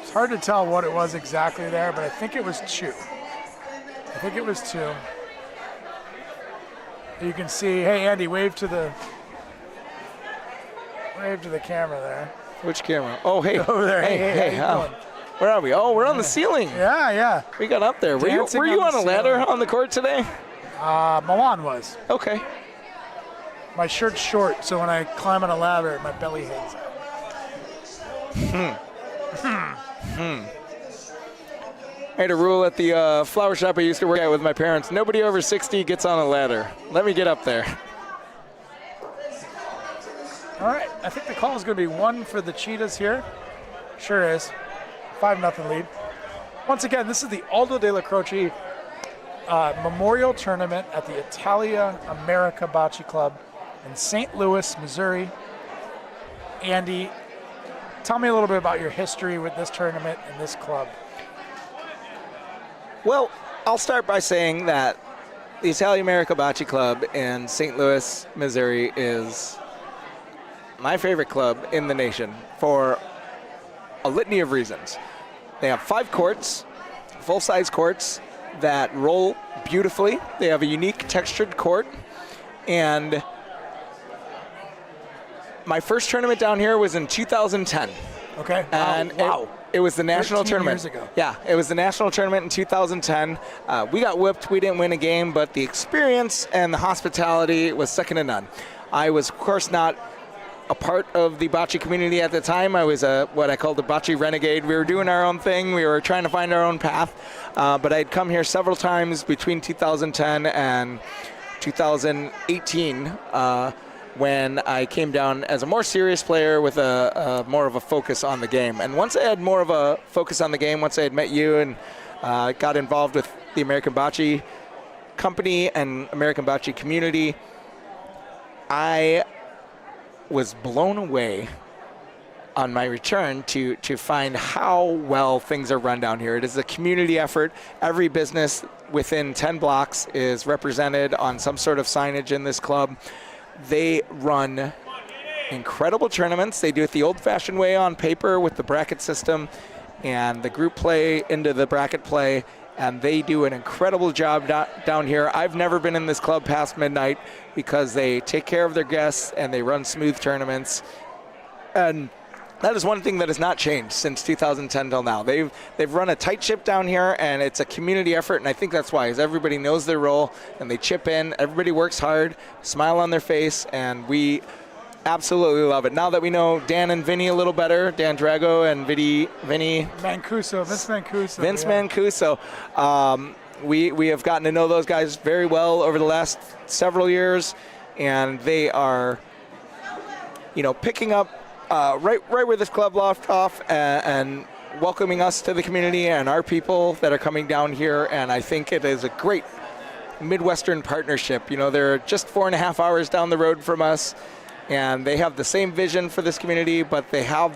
It's hard to tell what it was exactly there, but I think it was 2. You can see, hey, Andy, wave to the camera there. Which camera? Oh, hey. Over there. Hey, how you doing? Where are we? Oh, we're on the ceiling. Yeah. We got up there. Were you Dancing on on a the ladder ceiling. on the court today? Milan was. Okay. My shirt's short, so when I climb on a ladder, my belly hangs out. I had a rule at the flower shop I used to work at with my parents. Nobody over 60 gets on a ladder. Let me get up there. All right, I think the call is going to be 1 for the Cheetahs here. Sure is. 5-0 lead. Once again, this is the Aldo Della Croce Memorial Tournament at the Italia America Bocce Club in St. Louis, Missouri. Andy, tell me a little bit about your history with this tournament and this club. Well, I'll start by saying that the Italia America Bocce Club in St. Louis, Missouri is my favorite club in the nation for a litany of reasons. They have 5 courts, full-size courts that roll beautifully. They have a unique textured court, and my first tournament down here was in 2010. Okay. And Wow. It was the national 13 tournament. years ago. Yeah, it was the national tournament in 2010. We got whipped. We didn't win a game, but the experience and the hospitality was second to none. I was, of course, not a part of the bocce community at the time. I was what I called a bocce renegade. We were doing our own thing. We were trying to find our own path. But I'd come here several times between 2010 and 2018 when I came down as a more serious player with a more of a focus on the game. And once I had more of a focus on the game, once I had met you and got involved with the American Bocce Company and American Bocce community, I was blown away on my return to find how well things are run down here. It is a community effort. Every business within 10 blocks is represented on some sort of signage in this club. They run incredible tournaments. They do it the old-fashioned way on paper with the bracket system and the group play into the bracket play, and they do an incredible job down here. I've never been in this club past midnight because they take care of their guests and they run smooth tournaments. And that is one thing that has not changed since 2010 till now. They've run a tight ship down here, and it's a community effort, and I think that's why, is everybody knows their role, and they chip in. Everybody works hard, smile on their face, and we absolutely love it. Now that we know Dan and Vinny a little better, Dan Drago and Vinny Mancuso, Vince Mancuso. Vince yeah. Mancuso. We have gotten to know those guys very well over the last several years, and they are, picking up right where this club left off and welcoming us to the community and our people that are coming down here. And I think it is a great Midwestern partnership. They're just 4.5 hours down the road from us, and they have the same vision for this community, but they have,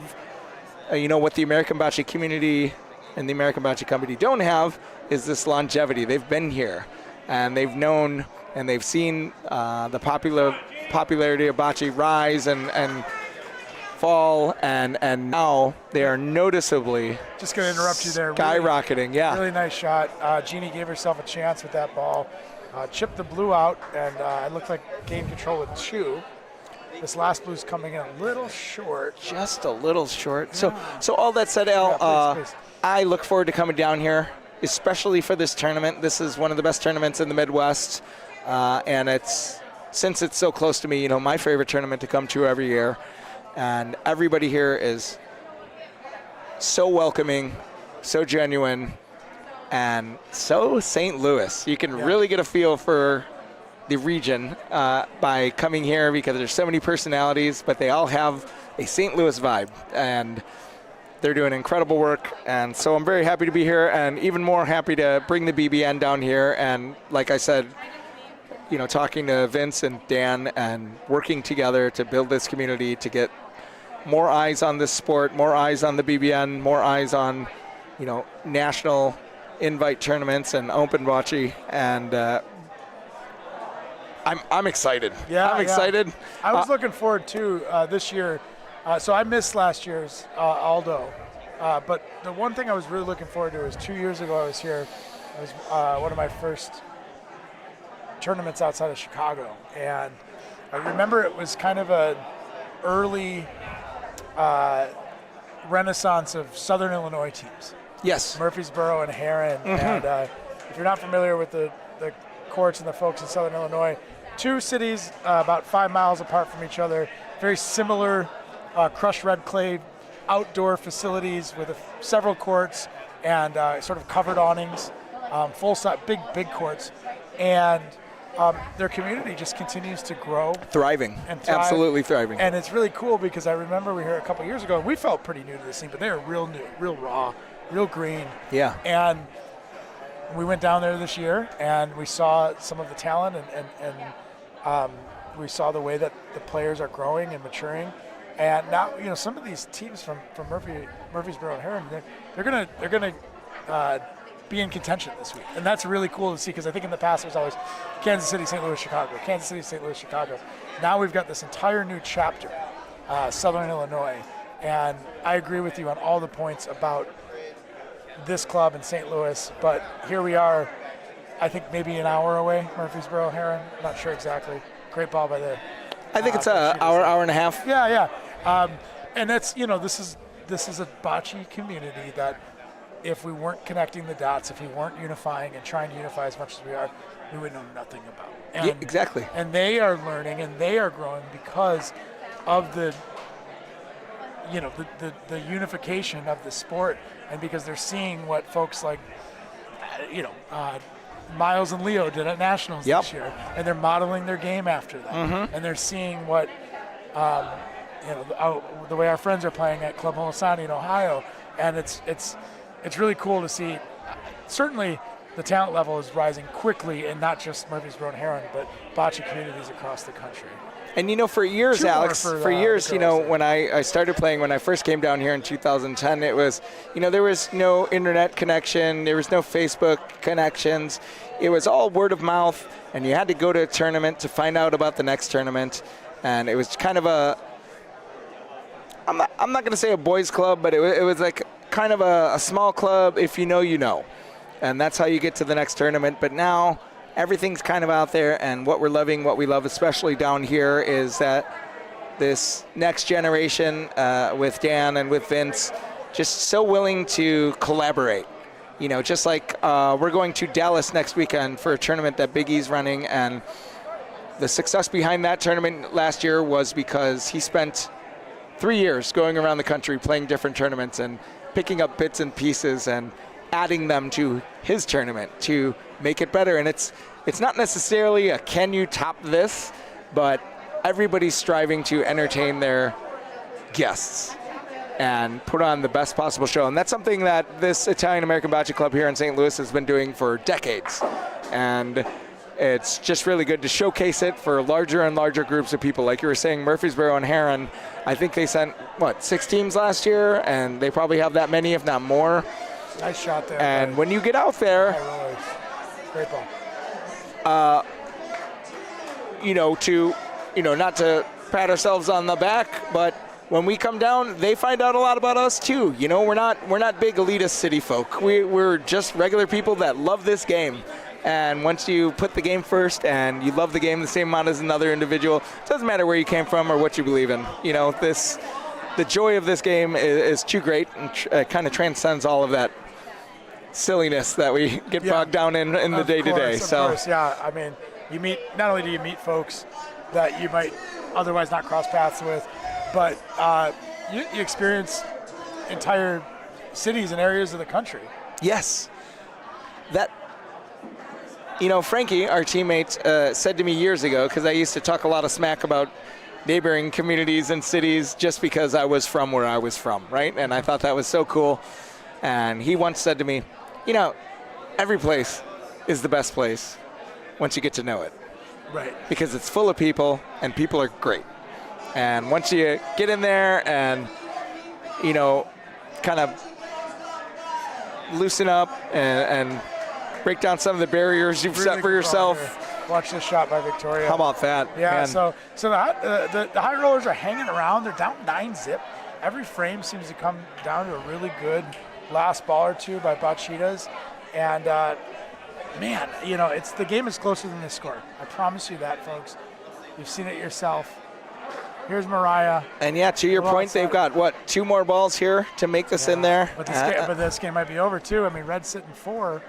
what the American Bocce community and the American Bocce Company don't have is this longevity. They've been here, and they've known, and they've seen the popularity of bocce rise and fall, and now they are noticeably Just going to interrupt you there. skyrocketing. Yeah. Really nice shot. Jeannie gave herself a chance with that ball. Chipped the blue out, and it looked like gained control with 2. This last blue's coming in a little short. Just a little short. Yeah. So all that said, Al, please. I look forward to coming down here, especially for this tournament. This is one of the best tournaments in the Midwest, and since it's so close to me, my favorite tournament to come to every year. And everybody here is so welcoming, so genuine, and so St. Louis. You can really get a feel for the region by coming here because there's so many personalities, but they all have a St. Louis vibe. And They're doing incredible work, and so I'm very happy to be here, and even more happy to bring the BBN down here. And like I said, talking to Vince and Dan and working together to build this community, to get more eyes on this sport, more eyes on the BBN, more eyes on, national invite tournaments and open bocce, and I'm excited. Yeah, I'm excited. I was looking forward to this year. So I missed last year's Aldo, but the one thing I was really looking forward to was 2 years ago I was here. It was one of my first tournaments outside of Chicago, and I remember it was kind of an early renaissance of Southern Illinois teams. Yes. Murfreesboro and Heron. And if you're not familiar with the courts and the folks in Southern Illinois, two cities about 5 miles apart from each other, very similar crushed red clay outdoor facilities with several courts and sort of covered awnings, full size, big courts. And their community just continues to grow. Thriving. And thrive. Absolutely thriving. And it's really cool because I remember we were here a couple years ago, and we felt pretty new to the scene, but they were real new, real raw, real green. Yeah. And we went down there this year, and we saw some of the talent, and we saw the way that the players are growing and maturing. And now, some of these teams from Murfreesboro and Heron, they're gonna be in contention this week, and that's really cool to see, because I think in the past it was always Kansas City, St. Louis, Chicago, Kansas City, St. Louis, Chicago. Now we've got this entire new chapter, Southern Illinois, and I agree with you on all the points about this club in St. Louis, but here we are, I think maybe an hour away, Murfreesboro, Heron, not sure exactly. Great ball by the I think it's an hour and a half. Yeah. And that's, this is a bocce community that if we weren't connecting the dots, if we weren't unifying and trying to unify as much as we are, we would know nothing about. And, yeah, exactly. And they are learning and they are growing because of the unification of the sport, and because they're seeing what folks like, Miles and Leo did at Nationals this year, and they're modeling their game after that. And they're seeing what, the way our friends are playing at Club Holisani in Ohio, and it's really cool to see. Certainly, the talent level is rising quickly, and not just Murfreesboro and Heron, but bocce communities across the country. And for years, Alex, for years, when I started playing, when I first came down here in 2010, it was, there was no internet connection, there was no Facebook connections. It was all word of mouth, and you had to go to a tournament to find out about the next tournament. And it was kind of I'm not going to say a boys' club, but it was like kind of a small club. If you know, you know. And that's how you get to the next tournament. But now everything's kind of out there, and what we love, especially down here, is that this next generation with Dan and with Vince, just so willing to collaborate. Just like we're going to Dallas next weekend for a tournament that Big E's running, and the success behind that tournament last year was because he spent 3 years going around the country playing different tournaments and picking up bits and pieces and adding them to his tournament to make it better. And it's not necessarily a can you top this, but everybody's striving to entertain their guests and put on the best possible show. And that's something that this Italian American Bocce Club here in St. Louis has been doing for decades. And it's just really good to showcase it for larger and larger groups of people. Like you were saying, Murfreesboro and Heron, I think they sent, 6 teams last year, and they probably have that many, if not more. Nice shot there. And when you get out there, great ball. Not to pat ourselves on the back, but when we come down, they find out a lot about us too. We're not big elitist city folk. We're just regular people that love this game. And once you put the game first and you love the game the same amount as another individual, it doesn't matter where you came from or what you believe in. The joy of this game is too great, and kind of transcends all of that silliness that we get bogged down in the day-to-day. Of course, yeah. I mean, not only do you meet folks that you might otherwise not cross paths with, but you experience entire cities and areas of the country. Yes. Frankie, our teammate, said to me years ago, because I used to talk a lot of smack about neighboring communities and cities just because I was from where I was from, right? And I thought that was so cool. And he once said to me, every place is the best place once you get to know it. Right. Because it's full of people, and people are great. And once you get in there and, kind of loosen up and break down some of the barriers you've set for yourself. Watch this shot by Victoria. How about that? Yeah, man? so the high rollers are hanging around. They're down 9-zip. Every frame seems to come down to a really good last ball or two by Bachitas. And, man, the game is closer than the score. I promise you that, folks. You've seen it yourself. Here's Mariah. And, to your point, they've got, 2 more balls here to make this in there? But this game might be over, too. I mean, Red's sitting 4.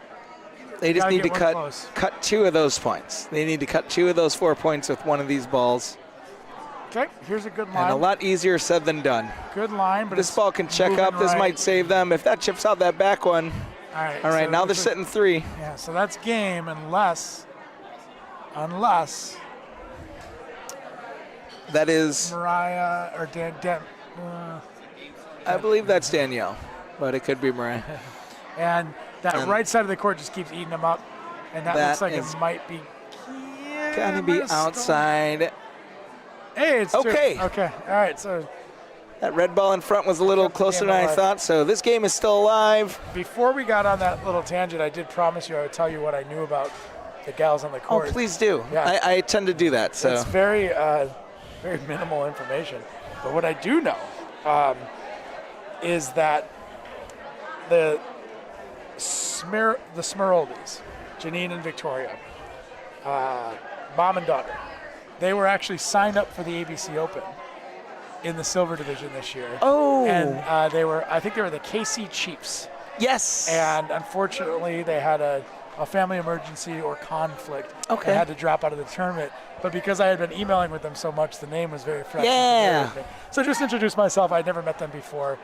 They just need to cut 2 of those points. They need to cut 2 of those 4 points with one of these balls. Okay, here's a good line. And a lot easier said than done. Good line, but this ball can check up. This might save them. If that chips out that back one. All right, so now they're sitting 3. Yeah, so that's game unless that is Mariah or I believe that's Danielle, but it could be Mariah. And that right side of the court just keeps eating them up, and that looks like it might be gotta be outside. Hey, it's okay. Okay, all right. So that red ball in front was a little closer than I thought. So this game is still alive. Before we got on that little tangent, I did promise you I would tell you what I knew about the gals on the court. Oh, please do. Yeah. I tend to do that. So it's very very minimal information, but what I do know is that the Smeraldies, Janine and Victoria, mom and daughter, they were actually signed up for the ABC Open in the silver division this year. Oh. And I think they were the KC Chiefs. Yes. And unfortunately, they had a family emergency or conflict. Okay. They had to drop out of the tournament. But because I had been emailing with them so much, the name was very fresh. Yeah. So just introduce myself. I'd never met them before.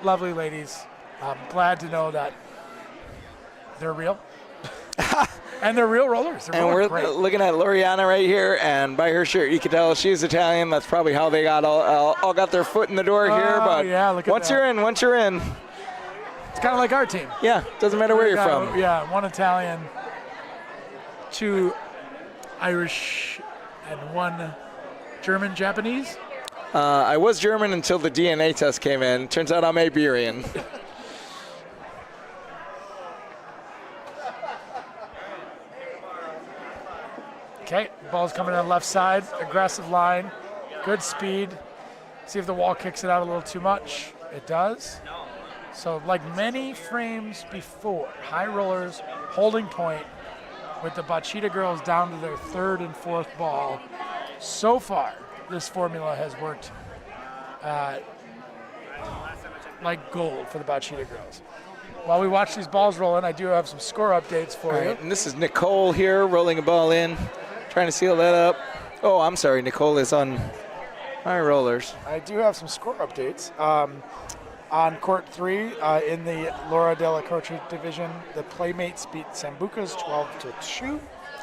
Lovely ladies. I'm glad to know that they're real. And they're real rollers. And we're looking at Loriana right here, and by her shirt, you can tell she's Italian. That's probably how they got all got their foot in the door here. But yeah, look at once you're in, it's kind of like our team. Yeah, doesn't matter where you're from. Yeah, 1 Italian, 2 Irish, and 1 German, Japanese. I was German until the DNA test came in. Turns out I'm Iberian. Okay, ball's coming on the left side. Aggressive line, good speed. See if the wall kicks it out a little too much. It does. So like many frames before, high rollers holding point with the Bachita girls down to their 3rd and 4th ball. So far, this formula has worked like gold for the Bachita girls. While we watch these balls roll in, I do have some score updates for you. Right, and this is Nicole here rolling a ball in, trying to seal that up. Oh, I'm sorry, Nicole is on high rollers. I do have some score updates. On court 3, in the Laura Della Croce division, the Playmates beat Sambucas 12-2.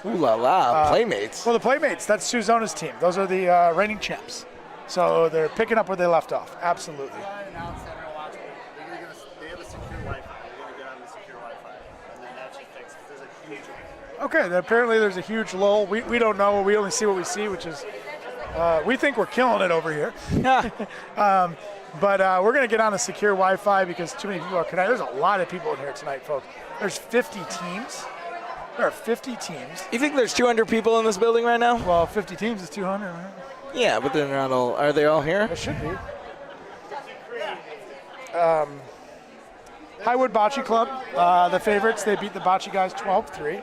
Ooh la la, Playmates. Well, the Playmates, that's Suzona's team. Those are the reigning champs. So they're picking up where they left off. Absolutely. They have a secure Wi-Fi. We're going to get on the secure Wi-Fi, and then that should fix it. There's a huge Okay, apparently there's a huge lull. We don't know. We only see what we see, which is we think we're killing it over here. But we're going to get on a secure Wi-Fi because too many people are connected. There's a lot of people in here tonight, folks. There's 50 teams. There are 50 teams. You think there's 200 people in this building right now? Well, 50 teams is 200, right? Yeah, but they're not all. Are they all here? It should be. Highwood Bocce Club, the favorites. They beat the Bocce guys 12-3.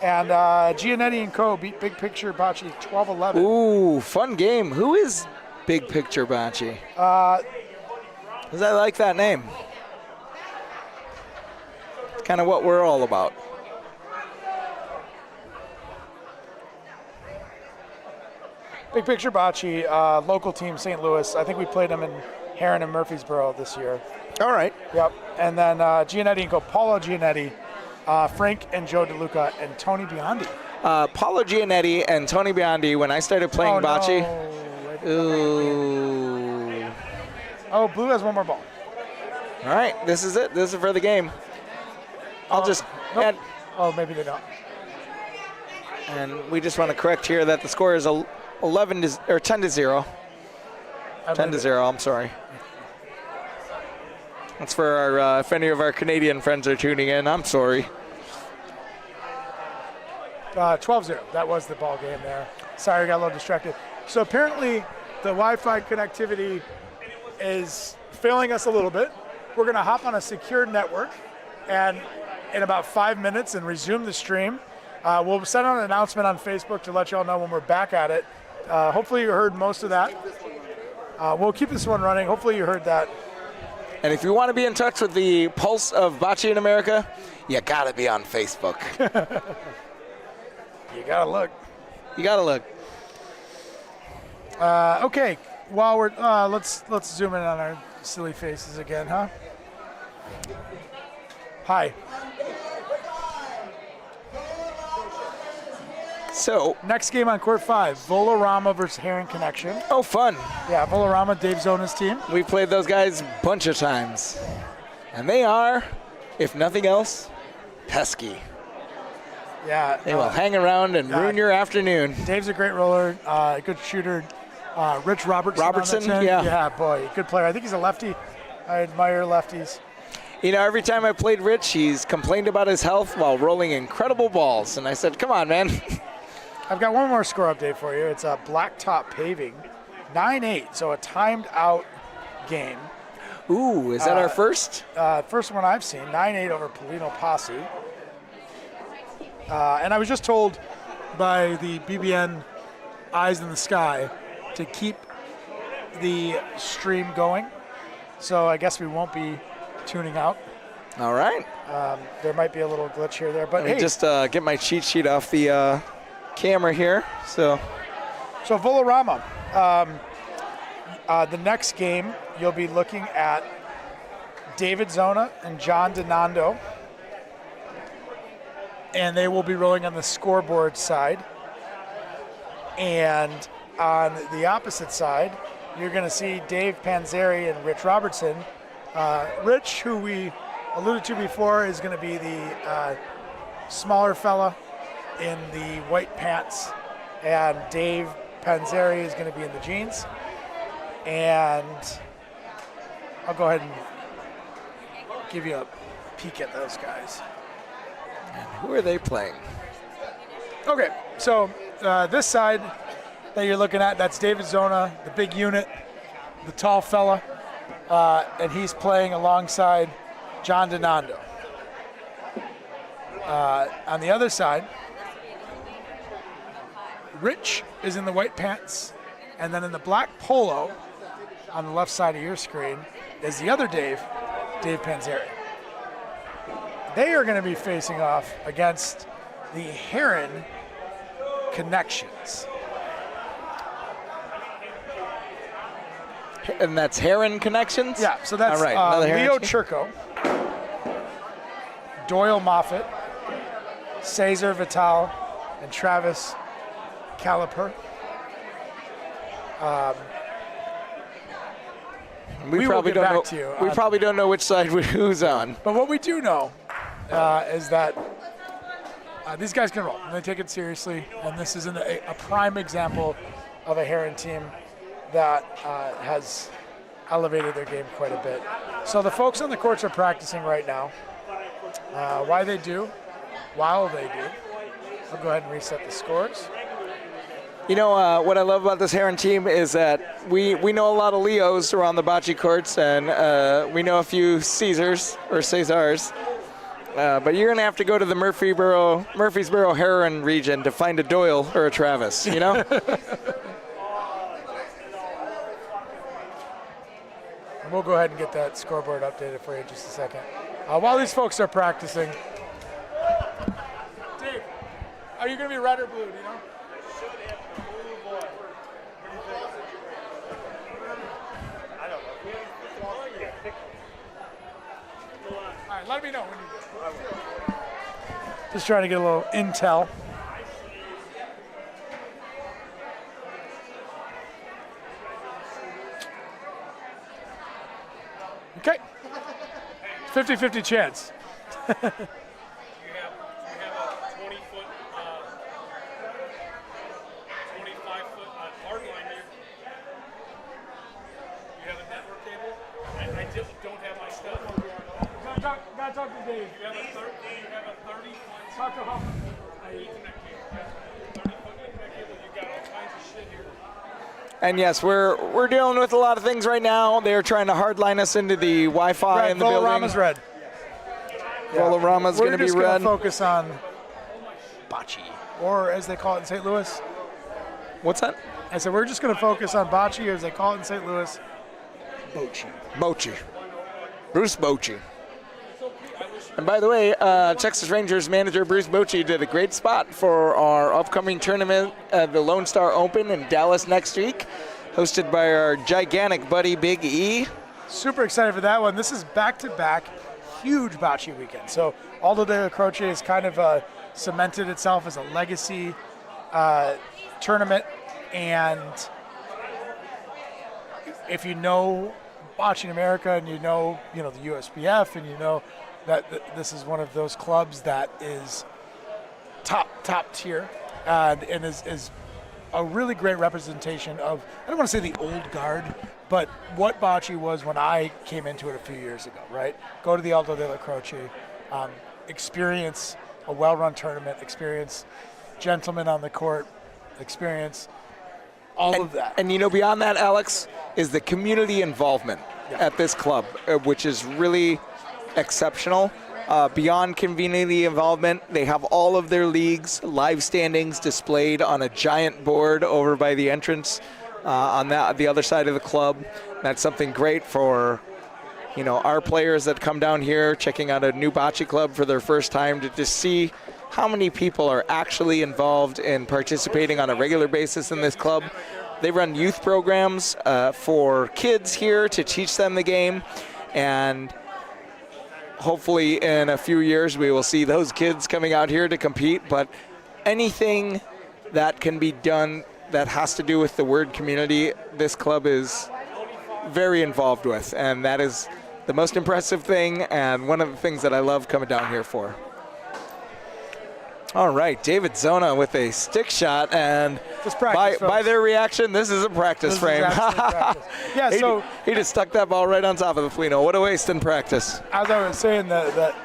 And Giannetti and Co. beat Big Picture Bocce 12-11. Ooh, fun game. Who is Big Picture Bocce? Because I like that name. It's kind of what we're all about. Big Picture Bocce, local team, St. Louis. I think we played them in Heron and Murfreesboro this year. All right. Yep. And then Giannetti and Co. Paolo Giannetti, Frank and Joe DeLuca, and Tony Biondi. Paolo Giannetti and Tony Biondi, when I started playing bocce, Ooh. Oh, blue has one more ball. All right, this is it. This is for the game. I'll just Nope. add, Oh, maybe they don't. and we just want to correct here that the score is 11 to, or 10 to 0. 10 to 0. I'm sorry. That's for our if any of our Canadian friends are tuning in. I'm sorry. 12-0. That was the ball game there. Sorry, I got a little distracted. So apparently the Wi-Fi connectivity is failing us a little bit. We're going to hop on a secure network and in about 5 minutes and resume the stream. We'll send out an announcement on Facebook to let you all know when we're back at it. Hopefully you heard most of that. We'll keep this one running. Hopefully you heard that. And if you want to be in touch with the pulse of Bocce in America, you got to be on Facebook. You got to look. You got to look. Okay, while we're let's zoom in on our silly faces again, huh? Hi. So, Next game on court 5, Volarama versus Heron Connection. oh, fun. Yeah, Volarama, Dave Zona's team. We played those guys a bunch of times. And they are, if nothing else, pesky. Yeah, They will hang around and ruin your afternoon. Dave's a great roller, good shooter. Rich Robertson. Robertson, on that team. yeah. Yeah, boy, good player. I think he's a lefty. I admire lefties. You know, every time I played Rich, he's complained about his health while rolling incredible balls. And I said, come on, man. I've got one more score update for you. It's a Blacktop Paving, 9-8, so a timed out game. Ooh, is that our first? First one I've seen, 9-8 over Polino Posse. And I was just told by the BBN Eyes in the Sky to keep the stream going. So I guess we won't be tuning out. All right. There might be a little glitch here or there, but Let me hey. just get my cheat sheet off the camera here. So Volarama, the next game you'll be looking at David Zona and John Donando, and they will be rolling on the scoreboard side. And on the opposite side, you're going to see Dave Panzeri and Rich Robertson. Rich, who we alluded to before, is going to be the smaller fella in the white pants, and Dave Panzeri is going to be in the jeans. And I'll go ahead and give you a peek at those guys. who are they playing? Okay, so this side that you're looking at, that's David Zona, the big unit, the tall fella, and he's playing alongside John Donando. On the other side, Rich is in the white pants, and then in the black polo on the left side of your screen is the other Dave Panzeri. They are going to be facing off against the Heron Connections. And that's Heron Connections? Yeah, so that's All right, another Heron Leo team? Churko, Doyle Moffett, Cesar Vital, and Travis Caliper. We will probably get don't back know. to you We on- probably don't know which side who's on. But what we do know is that these guys can roll, and they take it seriously, and this is a prime example of a Heron team that has elevated their game quite a bit. So the folks on the courts are practicing right now. While they do, I'll go ahead and reset the scores. You know, what I love about this Heron team is that we know a lot of Leos around the bocce courts, and we know a few Cesars. But you're going to have to go to the Murfreesboro Heron region to find a Doyle or a Travis, you know? We'll go ahead and get that scoreboard updated for you in just a second. While these folks are practicing, Dave, are you going to be red or blue, do you know? All right, let me know when you do. Just trying to get a little intel. 50-50 chance. You have a 20-foot, 25-foot hard line here. You have a network cable. I just don't have my stuff. Gotta talk to Dave. You have a 30-foot. Talk to him. Ethernet cable. 30-foot Ethernet cable. You got all kinds of shit here. And yes, we're dealing with a lot of things right now. They're trying to hardline us into the Wi-Fi in the building. Volorama's red. Volorama's going to be We're just red. going to focus on Bocce. or as they call it in St. Louis. What's that? I said we're just going to focus on bocce, or as they call it in St. Louis, bocce. Bocce. Bruce Bocce. And by the way, Texas Rangers manager Bruce Bocce did a great spot for our upcoming tournament, the Lone Star Open in Dallas next week, hosted by our gigantic buddy Big E. Super excited for that one. This is back-to-back huge bocce weekend. So Aldo Della Croce has kind of cemented itself as a legacy tournament, and if you know Bocce in America and you know the USBF and you know that this is one of those clubs that is top tier and is a really great representation of, I don't want to say the old guard, but what bocce was when I came into it a few years ago, right? Go to the Aldo Della Croce, experience a well-run tournament, experience gentlemen on the court, experience all of that. And beyond that, Alex, is the community involvement at this club, which is really exceptional. Beyond community involvement, they have all of their leagues, live standings displayed on a giant board over by the entrance on the other side of the club. That's something great for our players that come down here checking out a new bocce club for their first time to just see how many people are actually involved in participating on a regular basis in this club. They run youth programs for kids here to teach them the game, and hopefully in a few years we will see those kids coming out here to compete. But anything that can be done that has to do with the word community, this club is very involved with, and that is the most impressive thing and one of the things that I love coming down here for. All right, David Zona with a stick shot, and Just practice, by their reaction, this is a practice frame. Practice. Yeah, so he just stuck that ball right on top of the Flino. What a waste in practice. as I was saying, that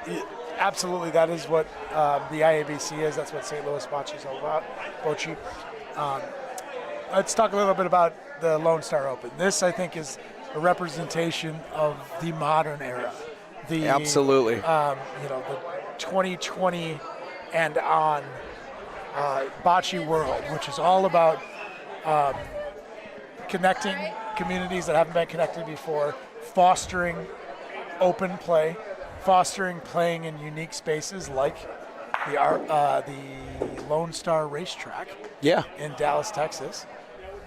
absolutely that is what the IABC is. That's what St. Louis Bocce is all about, Bocce. Let's talk a little bit about the Lone Star Open. This, I think, is a representation of the modern era. Absolutely. The 2020 and on bocce world, which is all about connecting communities that haven't been connected before, fostering open play, fostering playing in unique spaces like the Lone Star Racetrack in Dallas, Texas.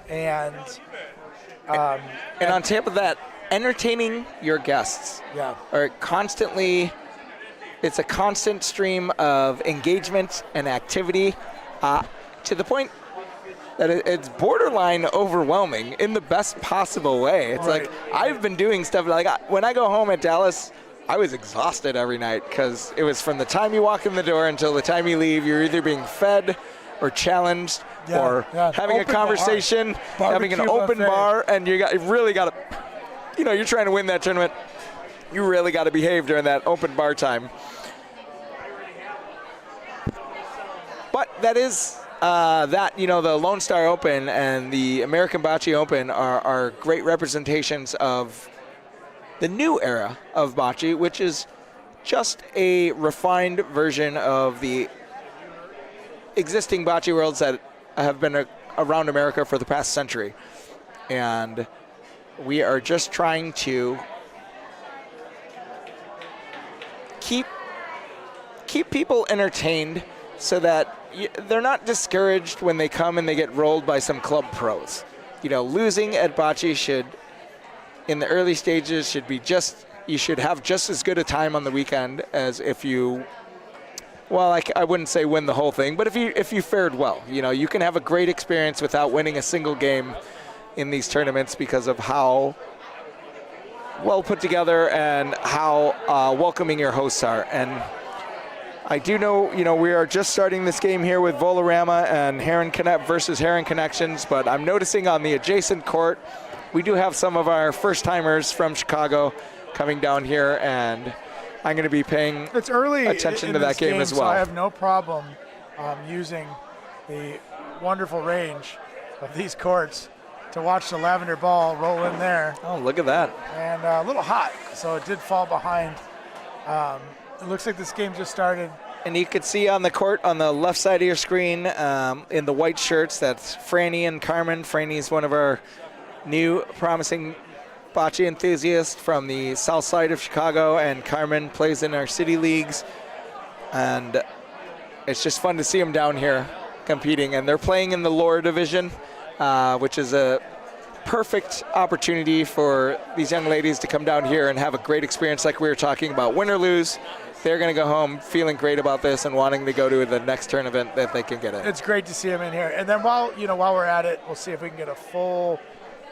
And on top of that, entertaining your guests. Yeah. Are constantly, it's a constant stream of engagement and activity to the point that it's borderline overwhelming in the best possible way. It's Right. like I've been doing stuff like when I go home at Dallas, I was exhausted every night because it was from the time you walk in the door until the time you leave, you're either being fed or challenged or having Open a conversation, bar. having an Barbecue open buffet. bar, and you really got to, you're trying to win that tournament. You really got to behave during that open bar time. But that is the Lone Star Open and the American Bocce Open are great representations of the new era of bocce, which is just a refined version of the existing bocce worlds that have been around America for the past century. And we are just trying to keep people entertained so that they're not discouraged when they come and they get rolled by some club pros. Losing at bocce should, in the early stages, you should have just as good a time on the weekend as if you, I wouldn't say win the whole thing, but if you fared well. You can have a great experience without winning a single game in these tournaments because of how well put together and how welcoming your hosts are. And I do know, we are just starting this game here with Volarama and Heron Connect versus Heron Connections, but I'm noticing on the adjacent court, we do have some of our first-timers from Chicago coming down here, and I'm going to be paying attention to that game as well. So I have no problem using the wonderful range of these courts to watch the lavender ball roll in there. Oh, look at that. And a little hot, so it did fall behind. It looks like this game just started. And you can see on the court on the left side of your screen in the white shirts, that's Franny and Carmen. Franny's one of our new promising bocce enthusiasts from the south side of Chicago, and Carmen plays in our city leagues. And it's just fun to see them down here competing. And they're playing in the lower division, which is a perfect opportunity for these young ladies to come down here and have a great experience like we were talking about. Win or lose, they're going to go home feeling great about this and wanting to go to the next tournament that they can get in. It's great to see them in here. And then while we're at it, we'll see if we can get a full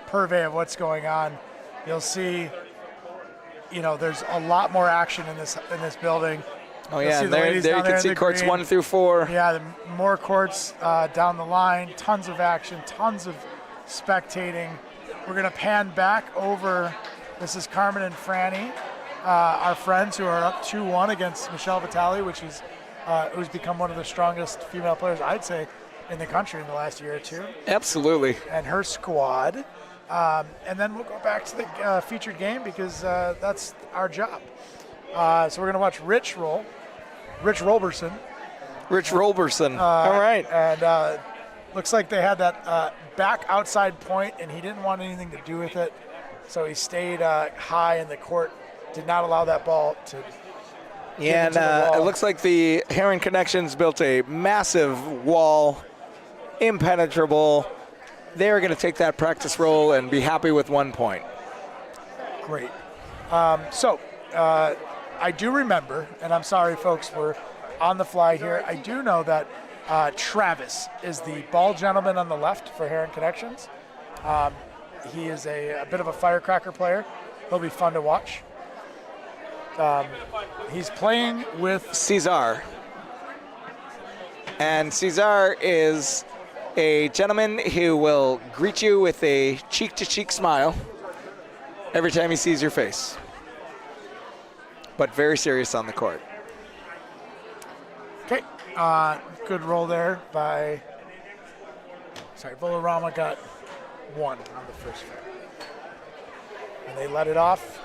purvey of what's going on. You'll see, there's a lot more action in this building. Oh yeah, and there you can see courts 1 through 4. Yeah, more courts down the line, tons of action, tons of spectating. We're going to pan back over. This is Carmen and Franny, our friends who are up 2-1 against Michelle Vitale, who's become one of the strongest female players, I'd say, in the country in the last year or two. Absolutely. And her squad. And then we'll go back to the featured game because that's our job. So we're going to watch Rich Roberson. All right. And looks like they had that back outside point, and he didn't want anything to do with it. So he stayed high in the court, did not allow that ball to Yeah, and it looks like the Heron Connections built a massive wall, impenetrable. They're going to take that practice roll and be happy with 1 point. Great. So I do remember, and I'm sorry, folks, we're on the fly here. I do know that Travis is the ball gentleman on the left for Heron Connections. He is a bit of a firecracker player. He'll be fun to watch. He's playing with Cesar. And Cesar is a gentleman who will greet you with a cheek-to-cheek smile every time he sees your face, but very serious on the court. Okay, good roll there by, Volarama got 1 on the first frame. And they let it off.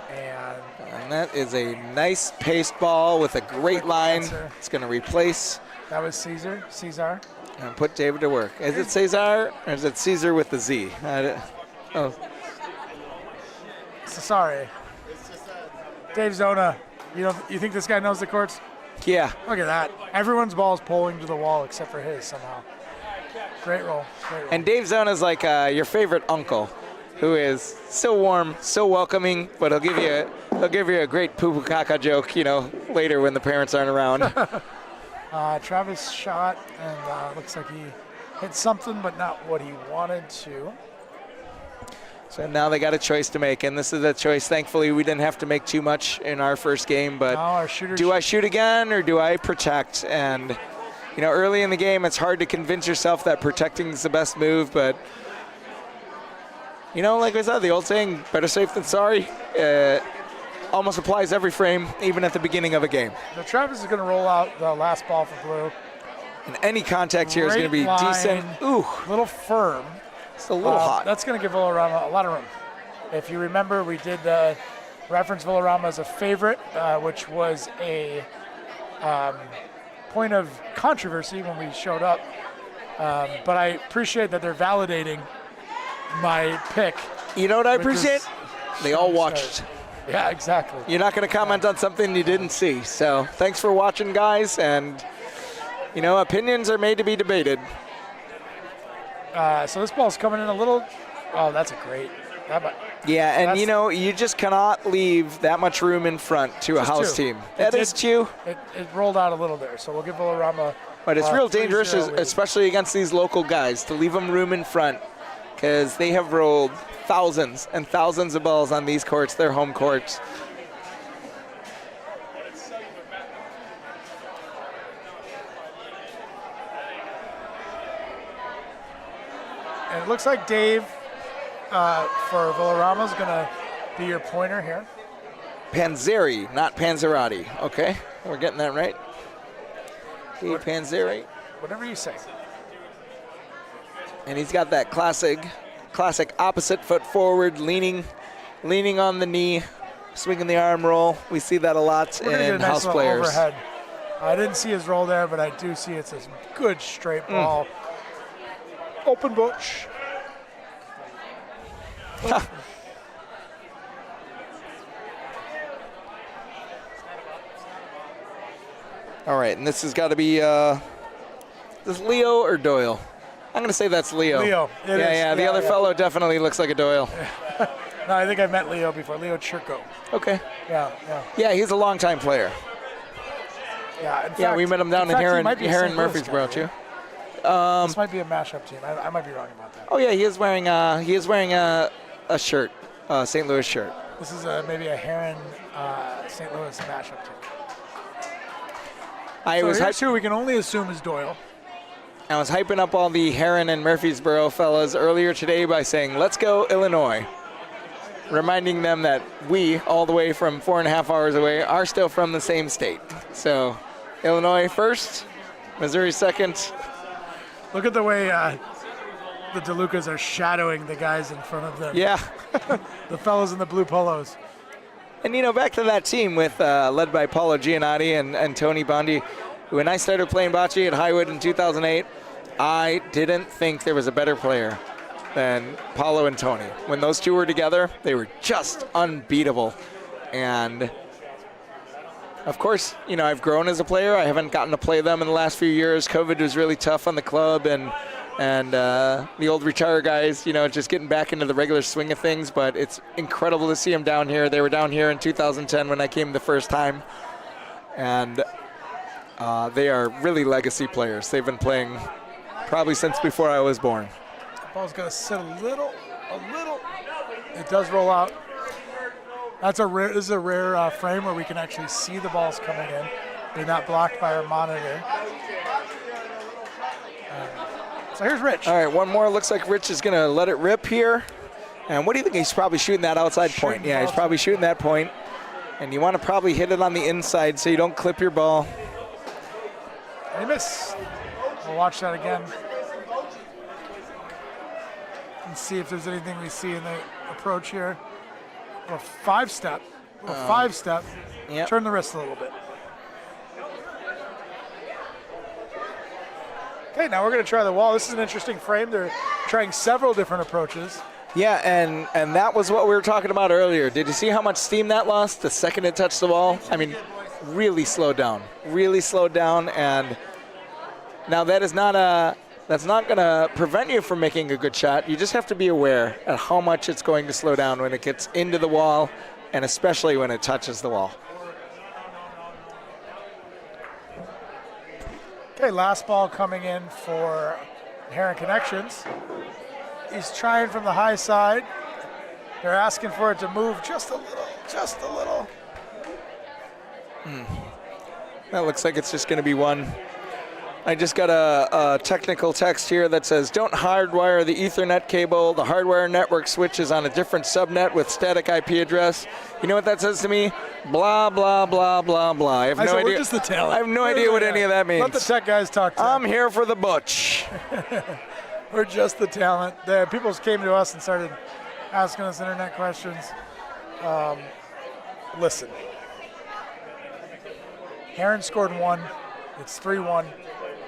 And that is a nice paced ball with a great line. It's going to replace. That was Cesar. And put David to work. Is it Cesar or is it Caesar with the Z? Sorry. Dave Zona, you think this guy knows the courts? Yeah. Look at that. Everyone's ball is pulling to the wall except for his somehow. Great roll. And Dave Zona is like your favorite uncle, who is so warm, so welcoming, but he'll give you a great poo-poo caca joke, later when the parents aren't around. Travis shot, and looks like he hit something, but not what he wanted to. So now they got a choice to make, and this is a choice. Thankfully, we didn't have to make too much in our first game, but do I shoot again or do I protect? And, early in the game, it's hard to convince yourself that protecting is the best move, but, like I said, the old saying, better safe than sorry, almost applies every frame, even at the beginning of a game. So Travis is going to roll out the last ball for blue. And any contact here is going to be decent. Ooh. A little firm. It's a little hot. That's going to give Volarama a lot of room. If you remember, we did reference Volarama as a favorite, which was a point of controversy when we showed up. But I appreciate that they're validating my pick. You know what I appreciate? They all watched. Yeah, exactly. You're not going to comment on something you didn't see. So thanks for watching, guys. And, opinions are made to be debated. So this ball's coming in a little. Oh, that's a great. Yeah, and you just cannot leave that much room in front to a house team. That is two. It rolled out a little there, so we'll give Volarama. But it's real dangerous, especially against these local guys, to leave them room in front. because they have rolled thousands and thousands of balls on these courts, their home courts. And it looks like Dave for Villarama is going to be your pointer here. Panzeri, not Panzerati. Okay, we're getting that right. Dave Panzeri. Whatever you say. And he's got that classic opposite foot forward, leaning on the knee, swinging the arm roll. We see that a lot We're gonna get in a nice house little players. overhead. I didn't see his roll there, but I do see it's a good straight ball. Open butch. All right, and this has got to be this Leo or Doyle? I'm going to say that's Leo. Leo. It is. Yeah. The other fellow definitely looks like a Doyle. No, I think I've met Leo before. Leo Chirco. Okay. Yeah. Yeah, he's a longtime player. Yeah. In Yeah, fact, we met him down in he might be a Heron St. Louis Murfreesboro guy, too. right? This might be a mashup team. I might be wrong about that. Oh yeah, he is wearing a shirt, St. Louis shirt. This is maybe a Heron St. Louis mashup team. I So was here's who we can only assume is Doyle. hyping up all the Heron and Murfreesboro fellas earlier today by saying, "Let's go Illinois," reminding them that we, all the way from 4.5 hours away, are still from the same state. So, Illinois first, Missouri second. Look at the way the DeLucas are shadowing the guys in front of them. Yeah. The fellows in the blue polos. And, back to that team with led by Paulo Giannotti and Tony Bondi. When I started playing bocce at Highwood in 2008, I didn't think there was a better player than Paulo and Tony. When those two were together, they were just unbeatable. And, of course, I've grown as a player. I haven't gotten to play them in the last few years. COVID was really tough on the club, and the old retire guys, just getting back into the regular swing of things. But it's incredible to see them down here. They were down here in 2010 when I came the first time. And they are really legacy players. They've been playing probably since before I was born. The ball's got to sit a little. It does roll out. This is a rare frame where we can actually see the balls coming in. They're not blocked by our monitor. So here's Rich. All right, one more. Looks like Rich is going to let it rip here. And what do you think? He's probably shooting that outside point. Yeah, he's probably shooting that point. And you want to probably hit it on the inside so you don't clip your ball. And he missed. We'll watch that again. And see if there's anything we see in the approach here. A five-step. Yep. Turn the wrist a little bit. Okay, now we're going to try the wall. This is an interesting frame. They're trying several different approaches. Yeah, and that was what we were talking about earlier. Did you see how much steam that lost the second it touched the wall? I mean, really slowed down. And now that's not going to prevent you from making a good shot. You just have to be aware of how much it's going to slow down when it gets into the wall, and especially when it touches the wall. Okay, last ball coming in for Heron Connections. He's trying from the high side. They're asking for it to move just a little. That looks like it's just going to be one. I just got a technical text here that says, don't hardwire the Ethernet cable. The hardware network switch is on a different subnet with static IP address. You know what that says to me? Blah, blah, blah, blah, blah. I have no idea. We're just the talent. I have no idea what any of that means. Let the tech guys talk to I'm here for the butch. We're just the talent. The people came to us and started asking us internet questions. Listen. Heron scored one. It's 3-1.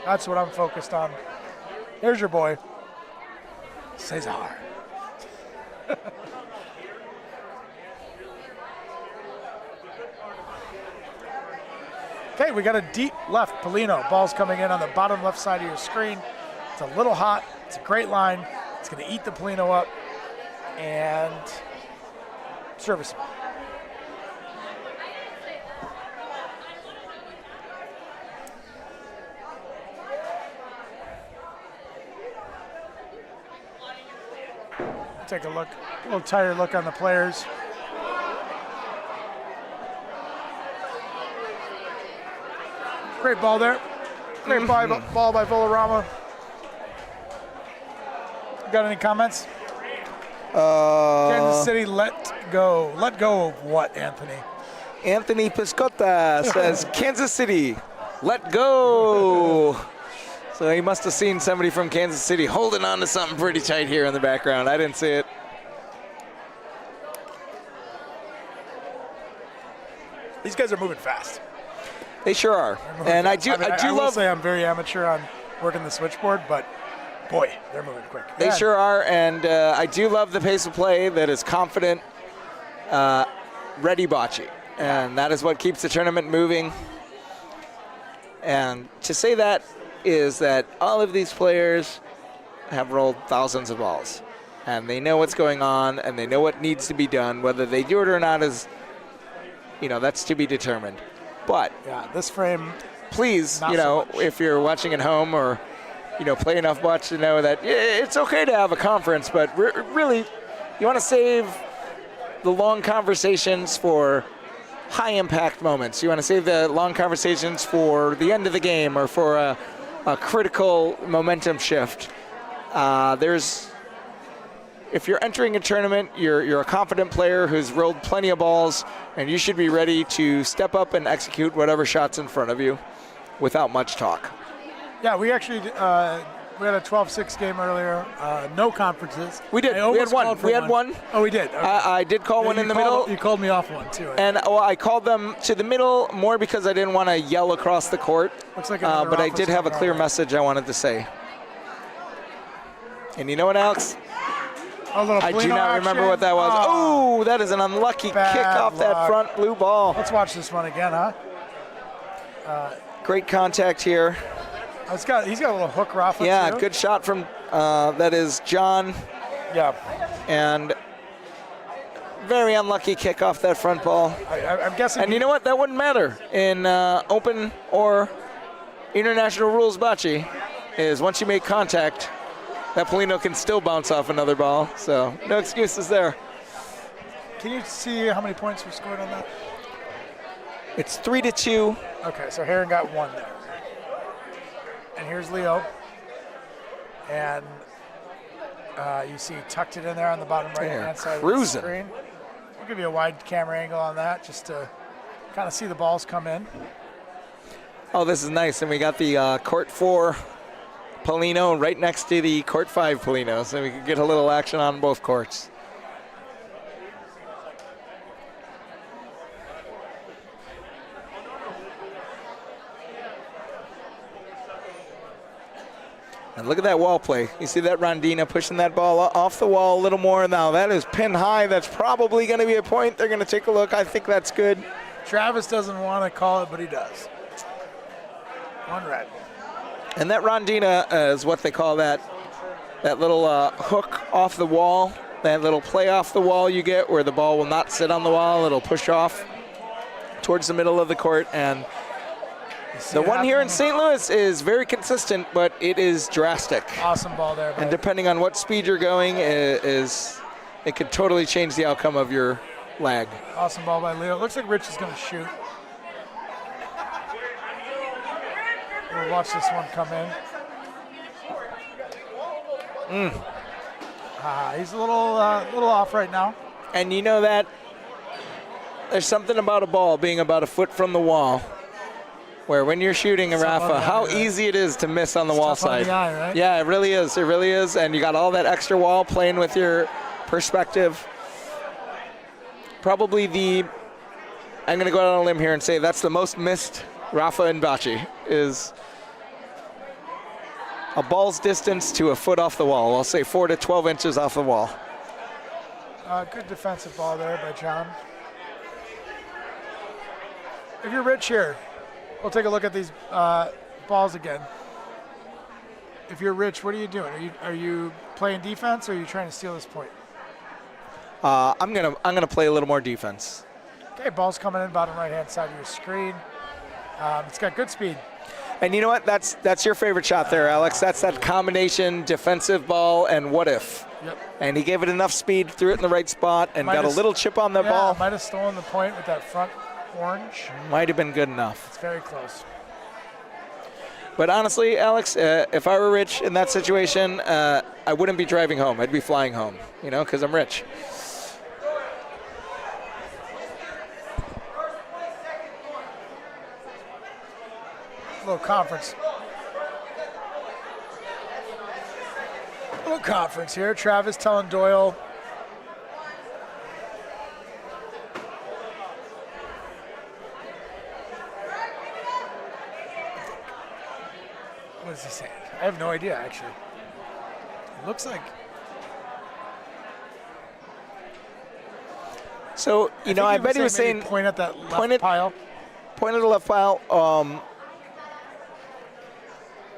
That's what I'm focused on. Here's your boy, Cesar. Okay, we got a deep left, Polino. Ball's coming in on the bottom left side of your screen. It's a little hot. It's a great line. It's going to eat the Polino up and service him. Take a look, a little tighter look on the players. Great ball there. Great ball by Volarama. Got any comments? Kansas City, let go. Let go of what, Anthony? Anthony Piscotta says, Kansas City, let go. So he must have seen somebody from Kansas City holding on to something pretty tight here in the background. I didn't see it. These guys are moving fast. They sure are. And I do will love. say I'm very amateur on working the switchboard, but boy, they're moving quick. They sure are, and I do love the pace of play that is confident, ready bocce, and that is what keeps the tournament moving. And to say that is that all of these players have rolled thousands of balls, and they know what's going on, and they know what needs to be done. Whether they do it or not is, that's to be determined. But yeah, this frame. Please, if you're watching at home or play enough bocce to know that it's okay to have a conference, but really, you want to save the long conversations for high-impact moments. You want to save the long conversations for the end of the game or for a critical momentum shift. If you're entering a tournament, you're a confident player who's rolled plenty of balls, and you should be ready to step up and execute whatever shot's in front of you without much talk. Yeah, we actually we had a 12-6 game earlier. No conferences. We did. We had one. We had one. Oh, we did. Okay. I did call one in the middle. You called me off one too. And I called them to the middle more because I didn't want to yell across the court. Looks like but I did have a clear message I wanted to say. And you know what, Alex? I do not remember what that was. Oh, that is an unlucky kick off that front blue ball. Let's watch this one again, huh? Great contact here. He's got a little hook, Rafa. Yeah, too. good shot from that is John. Yeah. And very unlucky kick off that front ball. I'm guessing. And you know what? That wouldn't matter in open or international rules bocce. Is once you make contact, that Polino can still bounce off another ball. So no excuses there. Can you see how many points were scored on that? It's 3-2. Okay, so Heron got one there. And here's Leo. And you see tucked it in there on the bottom right-hand side of the screen. We'll give you a wide camera angle on that just to kind of see the balls come in. Oh, this is nice. And we got the court 4 Polino right next to the court 5 Polino, so we can get a little action on both courts. And look at that wall play. You see that Rondina pushing that ball off the wall a little more. Now that is pin high. That's probably going to be a point. They're going to take a look. I think that's good. Travis doesn't want to call it, but he does. One red. And that Rondina is what they call that little hook off the wall, that little play off the wall you get where the ball will not sit on the wall. It'll push off towards the middle of the court. And the one here in St. Louis is very consistent, but it is drastic. Awesome ball there. And depending on what speed you're going, it could totally change the outcome of your lag. Awesome ball by Leo. Looks like Rich is going to shoot. We'll watch this one come in. He's a little off right now. And you know that there's something about a ball being about a foot from the wall, where when you're shooting a Rafa, how easy it is to miss on the wall side. On the eye, right? Yeah, it really is. It really is. And you got all that extra wall playing with your perspective. Probably I'm going to go out on a limb here and say that's the most missed Rafa in bocce is a ball's distance to a foot off the wall. I'll say 4 to 12 inches off the wall. Good defensive ball there by John. If you're Rich here, we'll take a look at these balls again. If you're Rich, what are you doing? Are you playing defense or are you trying to steal this point? I'm gonna play a little more defense. Okay, ball's coming in bottom right-hand side of your screen. It's got good speed. And you know what? That's your favorite shot there, Alex. That's that combination defensive ball and what if. Yep. And he gave it enough speed, threw it in the right spot, and got a little chip on the ball. Might have stolen the point with that front orange. Might have been good enough. It's very close. But honestly, Alex, if I were rich in that situation, I wouldn't be driving home. I'd be flying home, because I'm rich. Little conference. Little conference here. Travis telling Doyle. What is he saying? I have no idea, actually. It looks like. So, I bet he was saying point at that left pile. Point at the left pile.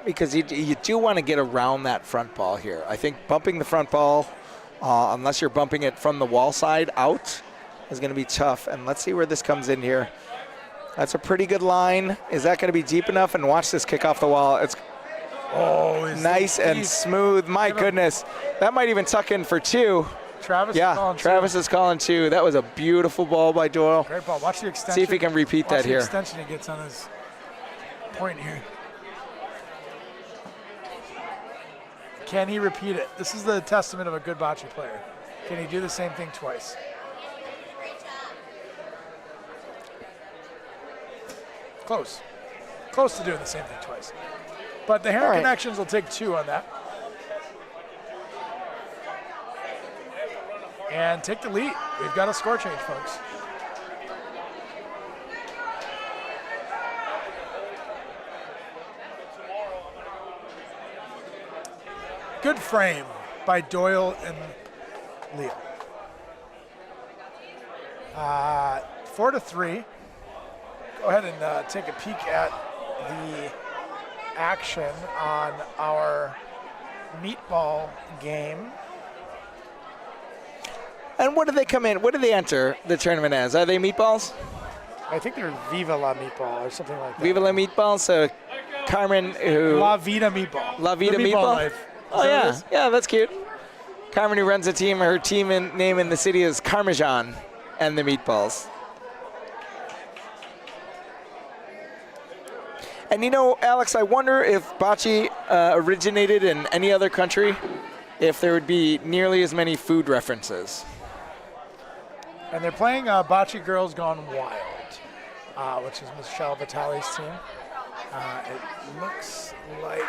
Because you do want to get around that front ball here. I think bumping the front ball, unless you're bumping it from the wall side out, is going to be tough. And let's see where this comes in here. That's a pretty good line. Is that going to be deep enough? And watch this kick off the wall. It's nice and smooth. My goodness. That might even tuck in for 2. Travis is calling 2. That was a beautiful ball by Doyle. Great ball. Watch the extension. See if he can repeat that here. Watch the extension he gets on his point here. Can he repeat it? This is the testament of a good bocce player. Can he do the same thing twice? Close. Close to doing the same thing twice. But the Heron Connections will take 2 on that. And take the lead. We've got a score change, folks. Good frame by Doyle and Leo. 4-3. Go ahead and take a peek at the action on our meatball game. And what do they come in? What do they enter the tournament as? Are they meatballs? I think they're Viva La Meatball or something like that. Viva La Meatball. So Carmen, who La Vida Meatball. La Vida Meatball. Life. Oh yeah, that's cute. Carmen, who runs a team, her team name in the city is Parmesan and the Meatballs. And Alex, I wonder if bocce originated in any other country, if there would be nearly as many food references. And they're playing Bocce Girls Gone Wild, which is Michelle Vitale's team. It looks like.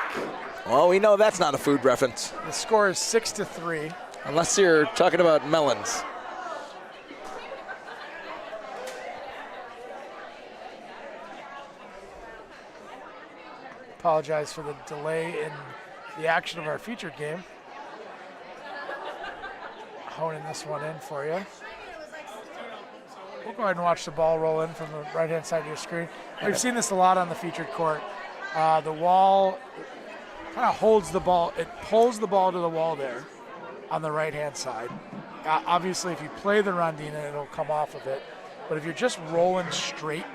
Well, we know that's not a food reference. The score is 6-3. Unless you're talking about melons. Apologize for the delay in the action of our featured game. Honing this one in for you. We'll go ahead and watch the ball roll in from the right-hand side of your screen. We've seen this a lot on the featured court. The wall kind of holds the ball. It pulls the ball to the wall there on the right-hand side. Obviously, if you play the rondina, it'll come off of it. But if you're just rolling straight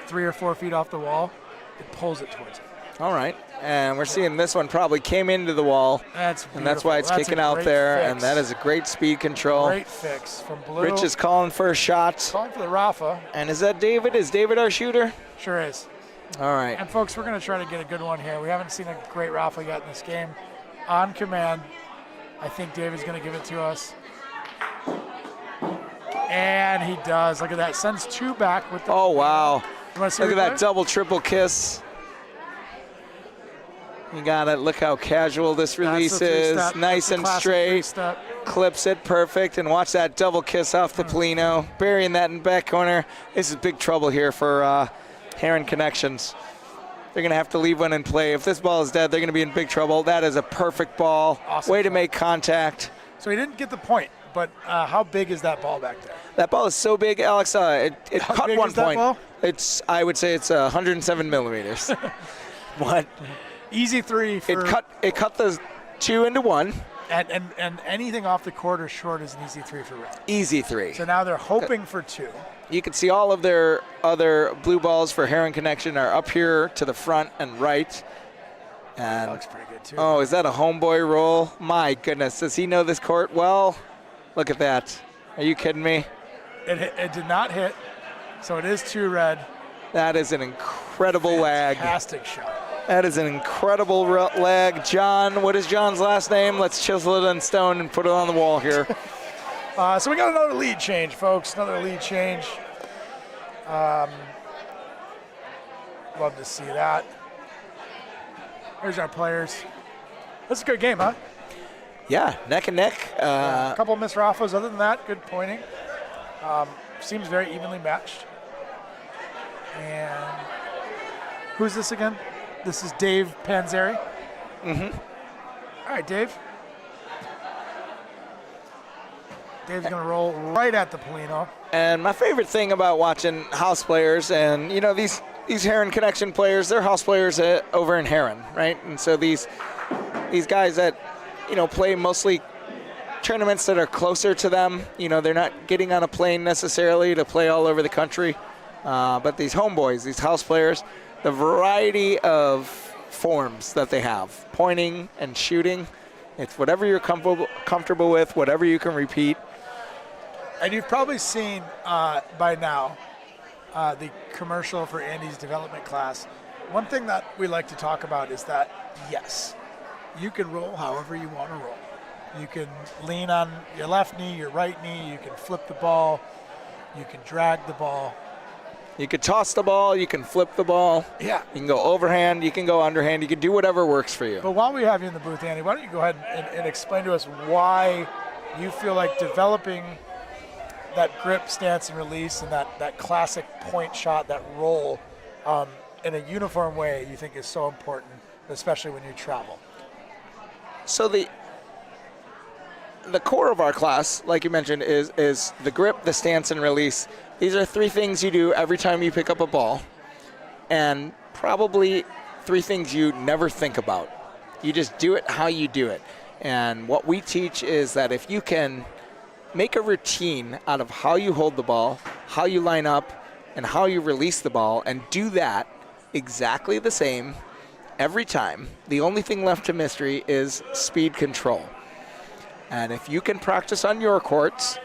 3 or 4 feet off the wall, it pulls it towards it. All right, and we're seeing this one probably came into the wall. That's beautiful. And that's why it's kicking out there, and that is a great speed control. Great fix from Blue. Rich is calling for a shot. Calling for the Rafa. And is that David? Is David our shooter? Sure is. All right. And folks, we're going to try to get a good one here. We haven't seen a great Rafa yet in this game. On command, I think David's going to give it to us. And he does. Look at that. Sends 2 back with the. Oh, wow. You want to see Look at that double, triple kiss. You got it. Look how casual this release is. Nice and straight. Clips it perfect. And watch that double kiss off the Polino. Burying that in back corner. This is big trouble here for Heron Connections. They're going to have to leave one in play. If this ball is dead, they're going to be in big trouble. That is a perfect ball. Awesome. Way to make contact. So he didn't get the point, but how big is that ball back there? That ball is so big, Alex. It cut big 1 is that point. ball? I would say it's 107 millimeters. What? Easy 3 for. It cut the 2 into 1. And anything off the court or short is an easy 3 for Red. Easy 3. So now they're hoping for 2. You can see all of their other blue balls for Heron Connection are up here to the front and right. And Looks pretty good too. oh, is that a homeboy roll? My goodness, does he know this court well? Look at that. Are you kidding me? It did not hit, so it is 2 red. That is an incredible lag. Fantastic shot. That is an incredible lag. John, what is John's last name? Let's chisel it in stone and put it on the wall here. So we got another lead change, folks. Another lead change. Love to see that. Here's our players. That's a good game, huh? Yeah, neck and neck. A couple of missed raffles. Other than that, good pointing. Seems very evenly matched. And who's this again? This is Dave Panzeri. Mm-hmm. All right, Dave. Dave's going to roll right at the Polino. And my favorite thing about watching house players, and you know these Heron Connection players, they're house players over in Heron, right? And so these guys that play mostly tournaments that are closer to them. They're not getting on a plane necessarily to play all over the country. But these homeboys, these house players, the variety of forms that they have, pointing and shooting, it's whatever you're comfortable with, whatever you can repeat. And you've probably seen by now the commercial for Andy's development class. One thing that we like to talk about is that, yes, you can roll however you want to roll. You can lean on your left knee, your right knee, you can flip the ball, you can drag the ball. You can toss the ball, you can flip the ball. Yeah. You can go overhand, you can go underhand, you can do whatever works for you. But while we have you in the booth, Andy, why don't you go ahead and explain to us why you feel like developing that grip, stance, and release and that classic point shot, that roll in a uniform way you think is so important, especially when you travel. So the core of our class, like you mentioned, is the grip, the stance, and release. These are 3 things you do every time you pick up a ball, and probably 3 things you never think about. You just do it how you do it. And what we teach is that if you can make a routine out of how you hold the ball, how you line up, and how you release the ball, and do that exactly the same every time, the only thing left to mystery is speed control. And if you can practice on your courts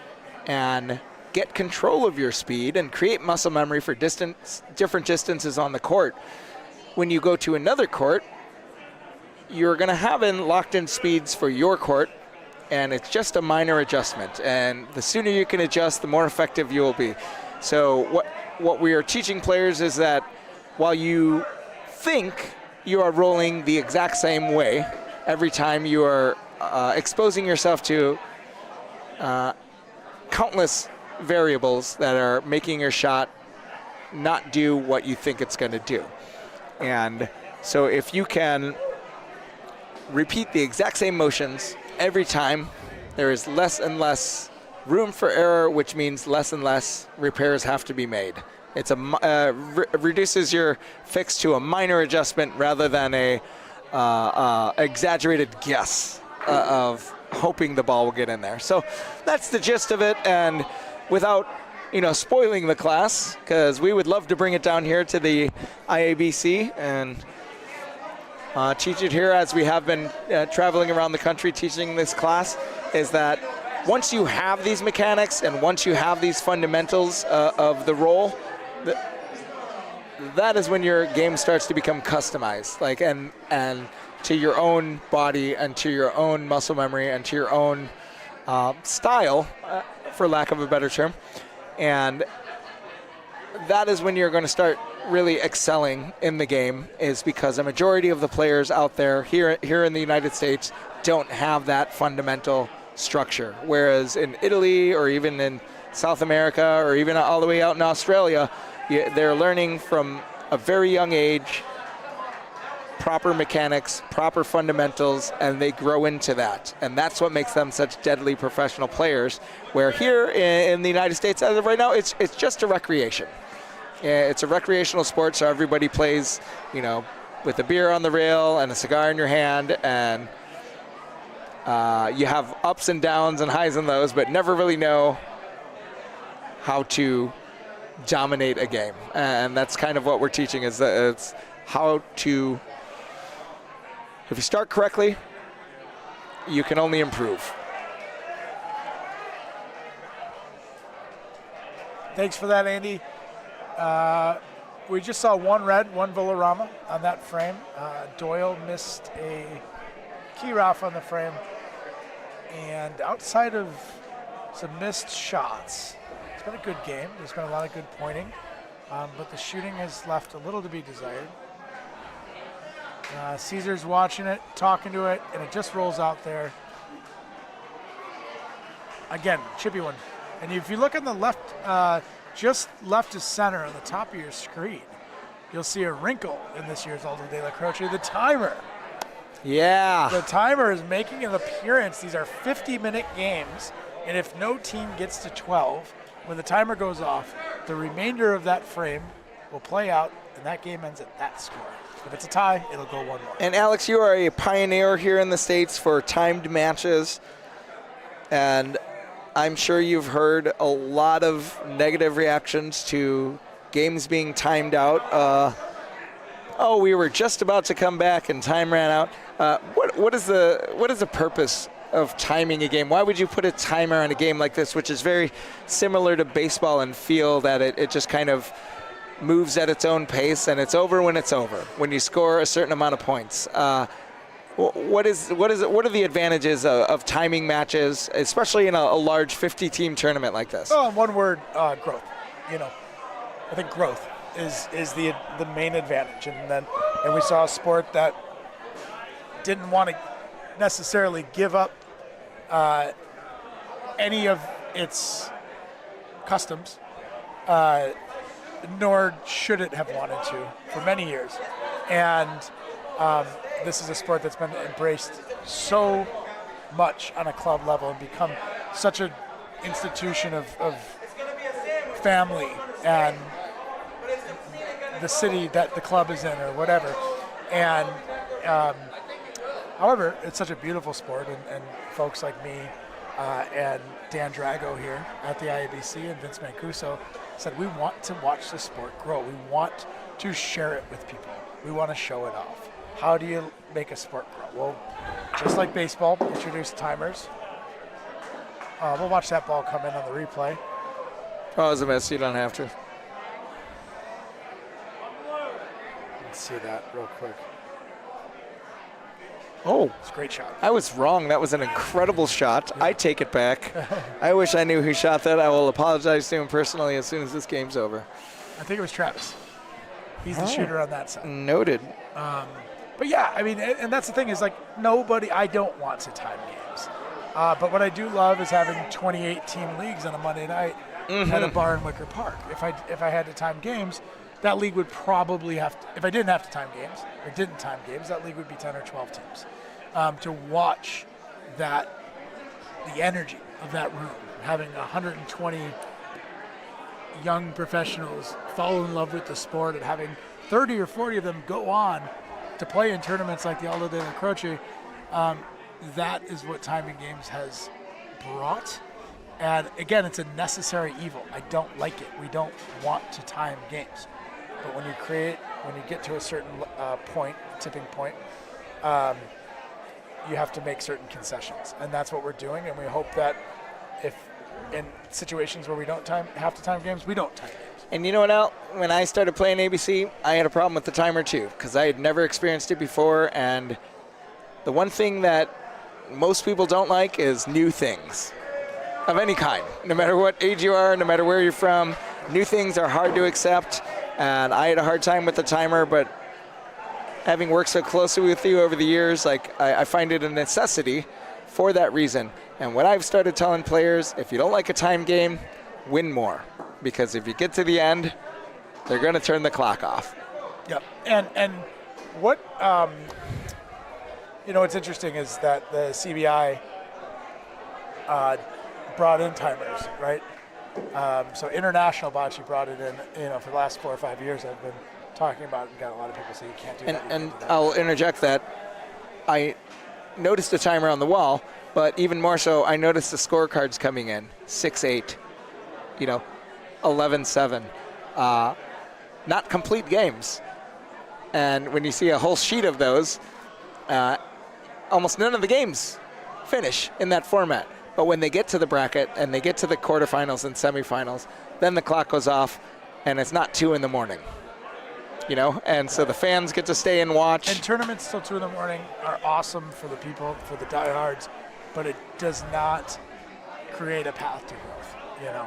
and get control of your speed and create muscle memory for different distances on the court, when you go to another court, you're going to have locked-in speeds for your court, and it's just a minor adjustment. And the sooner you can adjust, the more effective you will be. So what we are teaching players is that while you think you are rolling the exact same way every time you are exposing yourself to countless variables that are making your shot not do what you think it's going to do. And so if you can repeat the exact same motions every time, there is less and less room for error, which means less and less repairs have to be made. It's reduces your fix to a minor adjustment rather than a exaggerated guess of hoping the ball will get in there. So that's the gist of it. And without spoiling the class, because we would love to bring it down here to the IABC and teach it here, as we have been traveling around the country teaching this class, is that once you have these mechanics and once you have these fundamentals of the roll, that is when your game starts to become customized, and to your own body and to your own muscle memory and to your own style, for lack of a better term. And that is when you're going to start really excelling in the game, is because a majority of the players out there here in the United States don't have that fundamental structure. Whereas in Italy or even in South America or even all the way out in Australia, they're learning from a very young age proper mechanics, proper fundamentals, and they grow into that. And that's what makes them such deadly professional players, where here in the United States, as of right now, it's just a recreation. It's a recreational sport, so everybody plays, with a beer on the rail and a cigar in your hand, and you have ups and downs and highs and lows, but never really know how to dominate a game. And that's kind of what we're teaching, is that it's how to if you start correctly, you can only improve. Thanks for that, Andy. We just saw one red, one Villarama on that frame. Doyle missed a key off on the frame. And outside of some missed shots, it's been a good game. There's been a lot of good pointing, but the shooting has left a little to be desired. Caesar's watching it, talking to it, and it just rolls out there. Again, chippy one. And if you look on the left, just left to center on the top of your screen, you'll see a wrinkle in this year's Aldo Della Croce, the timer. Yeah. The timer is making an appearance. These are 50-minute games, and if no team gets to 12, when the timer goes off, the remainder of that frame will play out, and that game ends at that score. If it's a tie, it'll go one more. And Alex, you are a pioneer here in the States for timed matches, and I'm sure you've heard a lot of negative reactions to games being timed out. We were just about to come back and time ran out. What is the purpose of timing a game? Why would you put a timer on a game like this, which is very similar to baseball and feel that it just kind of moves at its own pace and it's over when it's over, when you score a certain amount of points? What are the advantages of timing matches, especially in a large 50-team tournament like this? Oh, in one word, growth. I think growth is the main advantage, and we saw a sport that didn't want to necessarily give up any of its customs, nor should it have wanted to for many years, and this is a sport that's been embraced so much on a club level and become such an institution of family and the city that the club is in or whatever. And however, it's such a beautiful sport, and folks like me and Dan Drago here at the IABC and Vince Mancuso said we want to watch the sport grow. We want to share it with people. We want to show it off. How do you make a sport grow? Well, just like baseball, introduce timers. We'll watch that ball come in on the replay. Oh, it was a miss. You don't have to. Let's see that real quick. Oh, It's a great shot. I was wrong. That was an incredible shot. I take it back. I wish I knew who shot that. I will apologize to him personally as soon as this game's over. I think it was Travis. He's the shooter on that side. Noted. But yeah, I mean, and that's the thing is like I don't want to time games. But what I do love is having 28-team leagues on a Monday night at a bar in Wicker Park. If I had to time games, that league would probably have to, if I didn't have to time games or didn't time games, that league would be 10 or 12 teams. To watch the energy of that room, having 120 young professionals fall in love with the sport and having 30 or 40 of them go on to play in tournaments like the Aldo Della Croce, that is what timing games has brought. And again, it's a necessary evil. I don't like it. We don't want to time games. But when you get to a certain tipping point, you have to make certain concessions. And that's what we're doing. And we hope that if in situations where we don't have to time games, we don't time games. And you know what, Al? When I started playing ABC, I had a problem with the timer too, because I had never experienced it before. And the one thing that most people don't like is new things of any kind. No matter what age you are, no matter where you're from, new things are hard to accept. And I had a hard time with the timer, but having worked so closely with you over the years, I find it a necessity for that reason. And what I've started telling players, if you don't like a time game, win more. Because if you get to the end, they're going to turn the clock off. Yep. And what, what's interesting is that the CBI brought in timers, right? So International Bocce brought it in, for the last 4 or 5 years I've been talking about it and got a lot of people say you can't do that. And I'll interject that I noticed the timer on the wall, but even more so, I noticed the scorecards coming in, 6-8, 11-7, not complete games. And when you see a whole sheet of those, almost none of the games finish in that format. But when they get to the bracket and they get to the quarterfinals and semifinals, then the clock goes off and it's not 2 in the morning. You know, and so the fans get to stay and watch. And tournaments till 2 in the morning are awesome for the people, for the diehards, but it does not create a path to growth, you know.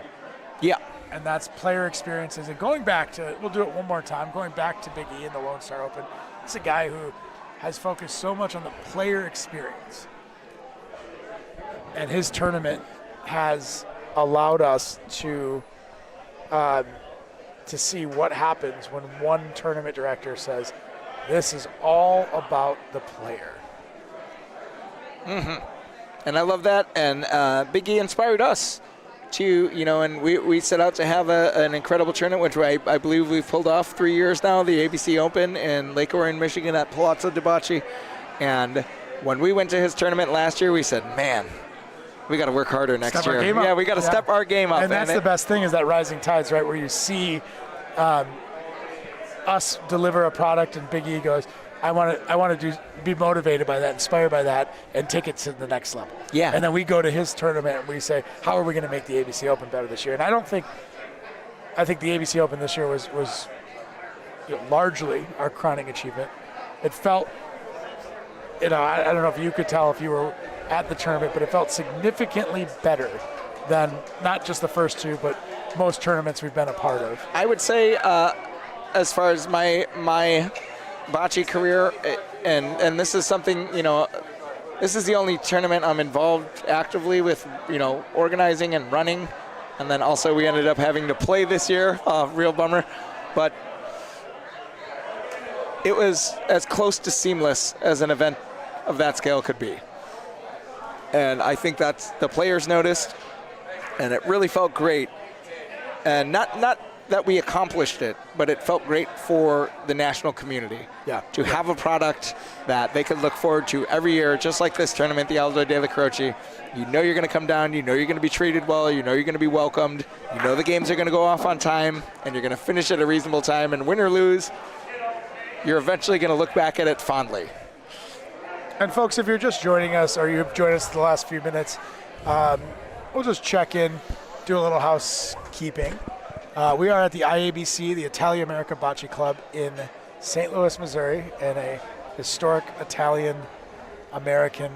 Yeah. And that's player experiences. And going back to, we'll do it one more time, going back to Big E and the Lone Star Open, it's a guy who has focused so much on the player experience. And his tournament has allowed us to see what happens when one tournament director says, this is all about the player. Mm-hmm. And I love that. And Big E inspired us to, you know, and we set out to have an incredible tournament, which I believe we've pulled off 3 years now, the ABC Open in Lake Orion, Michigan at Palazzo de Bocce. And when we went to his tournament last year, we said, man, we got to work harder next year. Yeah, we got to step our game up. And that's the best thing is that rising tides, right, where you see us deliver a product and Big E goes, I want to be motivated by that, inspired by that, and take it to the next level. Yeah. And then we go to his tournament and we say, how are we going to make the ABC Open better this year? And I think the ABC Open this year was you know, largely our crowning achievement. It felt, you know, I don't know if you could tell if you were at the tournament, but it felt significantly better than not just the first 2, but most tournaments we've been a part of. I would say, as far as my bocce career, and this is something, you know, this is the only tournament I'm involved actively with, you know, organizing and running, and then also we ended up having to play this year, real bummer, but it was as close to seamless as an event of that scale could be. And I think that's the players noticed, and it really felt great. And not that we accomplished it, but it felt great for the national community. Yeah. To have a product that they could look forward to every year, just like this tournament, the Aldo Della Croce. You know you're going to come down, you know you're going to be treated well, you know you're going to be welcomed, you know the games are going to go off on time, and you're going to finish at a reasonable time, and win or lose, you're eventually going to look back at it fondly. And folks, if you're just joining us or you've joined us the last few minutes, we'll just check in, do a little housekeeping. We are at the IABC, the Italia America Bocce Club in St. Louis, Missouri, in a historic Italian-American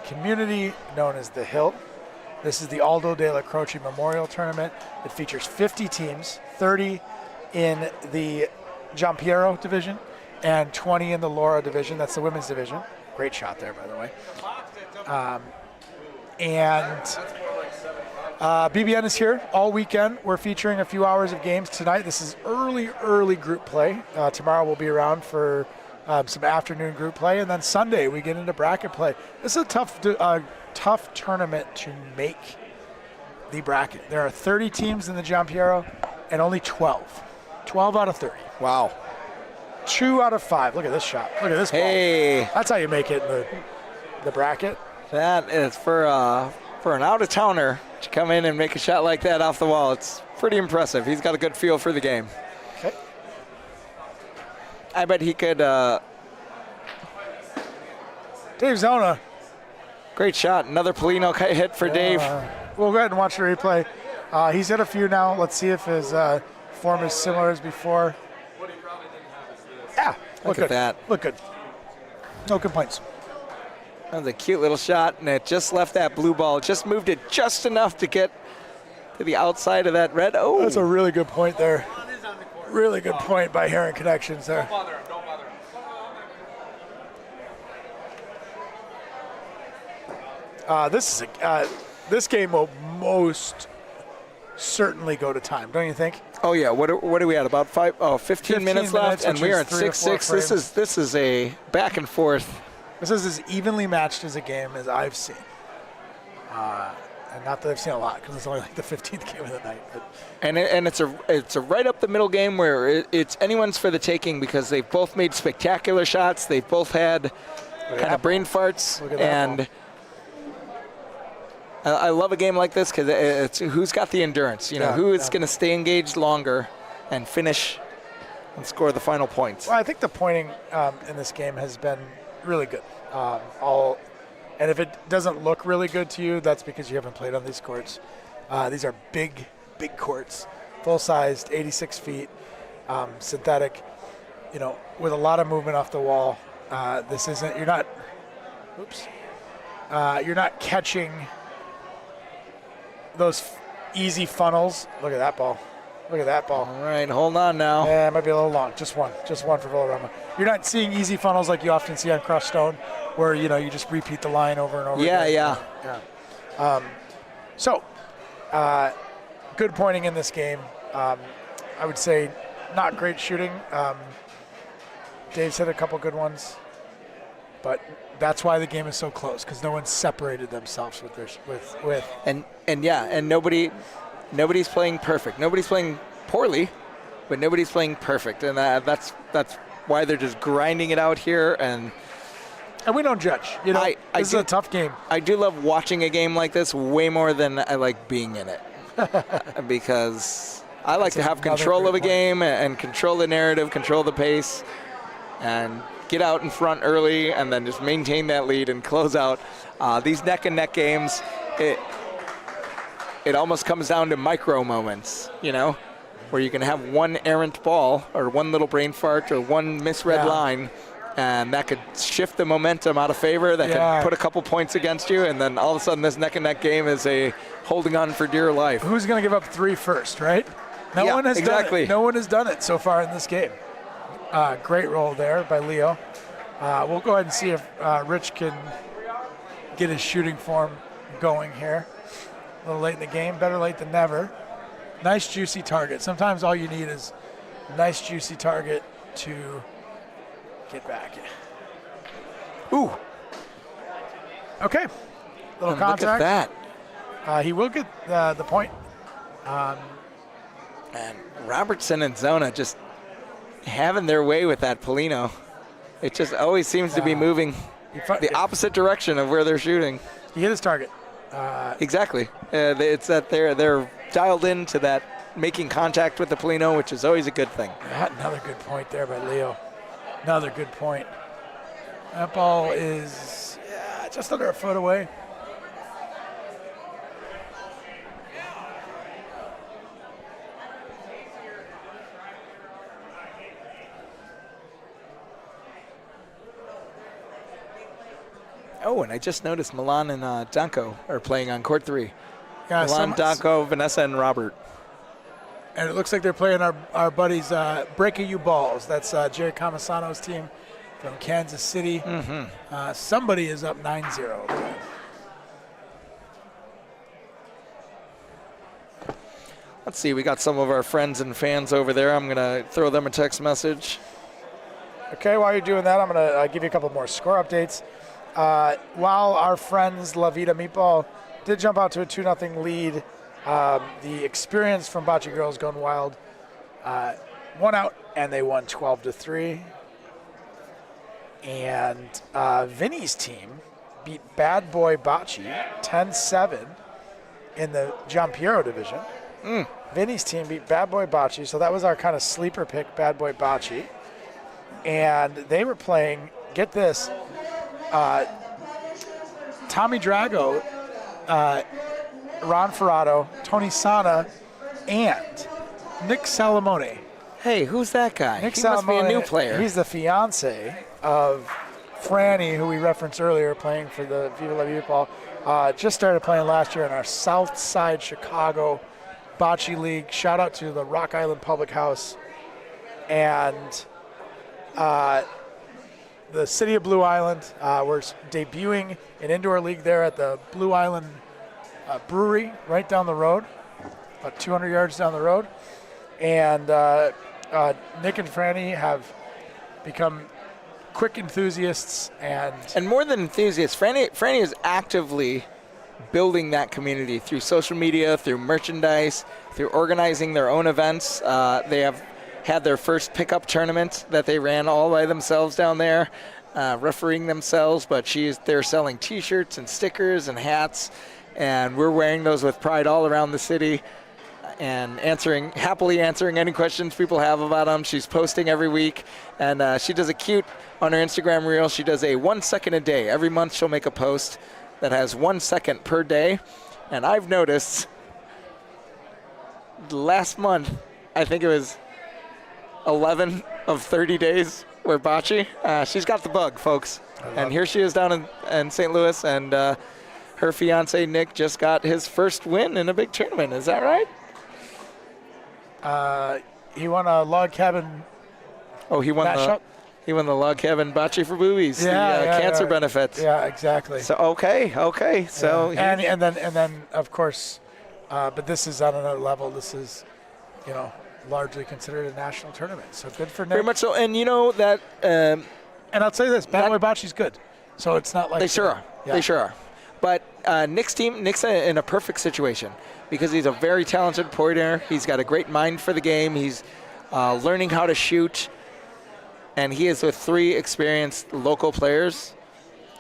community known as the Hill. This is the Aldo Della Croce Memorial Tournament. It features 50 teams, 30 in the Giampiero division and 20 in the Laura division. That's the women's division. Great shot there, by the way. BBN is here all weekend. We're featuring a few hours of games tonight. This is early group play. Tomorrow we'll be around for some afternoon group play, and then Sunday we get into bracket play. This is a tough tournament to make the bracket. There are 30 teams in the Giampiero and only 12 out of 30. Wow. 2 out of 5. Look at this shot. Look at this ball. Hey. That's how you make it in the bracket. That is for an out-of-towner to come in and make a shot like that off the wall. It's pretty impressive. He's got a good feel for the game. Okay. I bet he could. Dave Zona. Great shot. Another Polino hit for Dave. We'll go ahead and watch the replay. He's hit a few now. Let's see if his form is similar as before. Yeah, Look at that. Look good. No complaints. That was a cute little shot, and it just left that blue ball. Just moved it just enough to get to the outside of that red. Oh, that's a really good point there. Really good point by Heron Connections there. Don't bother. This game will most certainly go to time, don't you think? Oh yeah. What are we at? About 15 minutes left, and we are at 6-6. This is a back and forth. This is as evenly matched as a game as I've seen. And not that I've seen a lot, because it's only like the 15th game of the night. But. And it's a right up the middle game where it's anyone's for the taking, because they've both made spectacular shots. They've both had kind of brain farts, and I love a game like this because it's who's got the endurance. You know, who is going to stay engaged longer and finish and score the final points. Well, I think the pointing in this game has been really good. And if it doesn't look really good to you, that's because you haven't played on these courts. These are big courts, full-sized, 86 feet, synthetic, with a lot of movement off the wall. You're not catching those easy funnels. Look at that ball. All right, hold on now. Yeah, it might be a little long. Just one for Villarama. You're not seeing easy funnels like you often see on crushed stone, where you just repeat the line over and over. Yeah. So, good pointing in this game. I would say not great shooting. Dave's hit a couple good ones, but that's why the game is so close, because no one separated themselves with. And nobody's playing perfect. Nobody's playing poorly, but nobody's playing perfect, and that's why they're just grinding it out here. And we don't judge. This is a tough game. I do love watching a game like this way more than I like being in it, because I like to have control of a game and control the narrative, control the pace, and get out in front early, and then just maintain that lead and close out. These neck and neck games, it almost comes down to micro moments, where you can have one errant ball or one little brain fart or one misread line, and that could shift the momentum out of favor. That could put a couple points against you, and then all of a sudden this neck and neck game is a holding on for dear life. Who's going to give up 3 first, right? No one has done it. No one has done it so far in this game. Great roll there by Leo. We'll go ahead and see if Rich can get his shooting form going here. A little late in the game, better late than never. Nice juicy target. Sometimes all you need is a nice juicy target to get back. Ooh. Okay. Little contact. Look at that. He will get the point. And Robertson and Zona just having their way with that Polino. It just always seems to be moving the opposite direction of where they're shooting. He hit his target. Exactly. It's that they're dialed into that making contact with the Polino, which is always a good thing. Another good point there by Leo. Another good point. That ball is just under a foot away. Oh, and I just noticed Milan and Danko are playing on court 3. Yeah, Milan, Danko, Vanessa, and Robert. And it looks like they're playing our buddies Breaking You Balls. That's Jerry Camasano's team from Kansas City. Mm-hmm. Somebody is up 9-0. Let's see, we got some of our friends and fans over there. I'm going to throw them a text message. Okay, while you're doing that, I'm going to give you a couple more score updates. While our friends La Vida Meatball did jump out to a 2-0 lead, the experience from Bocce Girls Gone Wild won out, and they won 12-3. And Vinny's team beat Bad Boy Bocce 10-7 in the Giampiero division. Vinny's team beat Bad Boy Bocce, so that was our kind of sleeper pick, Bad Boy Bocce. And they were playing, get this, Tommy Drago, Ron Ferrato, Tony Sana, and Nick Salamone. Hey, who's that guy? Nick He Salamone, must be a new player. He's the fiance of Franny, who we referenced earlier, playing for the Viva La Vida Ball. Just started playing last year in our South Side Chicago Bocce League. Shout out to the Rock Island Public House. And the city of Blue Island. We're debuting an indoor league there at the Blue Island Brewery right down the road, about 200 yards down the road. And Nick and Franny have become quick enthusiasts. And more than enthusiasts, Franny is actively building that community through social media, through merchandise, through organizing their own events. They have had their first pickup tournament that they ran all by themselves down there, refereeing themselves, but they're selling T-shirts and stickers and hats, and we're wearing those with pride all around the city. and happily answering any questions people have about him. She's posting every week, and she does a cute, on her Instagram reel, she does a 1 second a day. Every month she'll make a post that has 1 second per day, and I've noticed last month, I think it was 11 of 30 days were bocce. She's got the bug, folks. And here she is down in St. Louis, and her fiance Nick just got his first win in a big tournament. Is that right? He won a log cabin. Oh, he won mashup. the log cabin bocce for boobies, cancer benefits. Yeah, exactly. So okay. So and then of course, but this is on another level. This is, largely considered a national tournament. So good for Nick. very much so. And you know that. And I'll tell you this, Bantamweight Bocce's good. So it's not like They sure are. Yeah. They sure are. But Nick's in a perfect situation because he's a very talented pointer. He's got a great mind for the game. He's learning how to shoot. And he is with 3 experienced local players.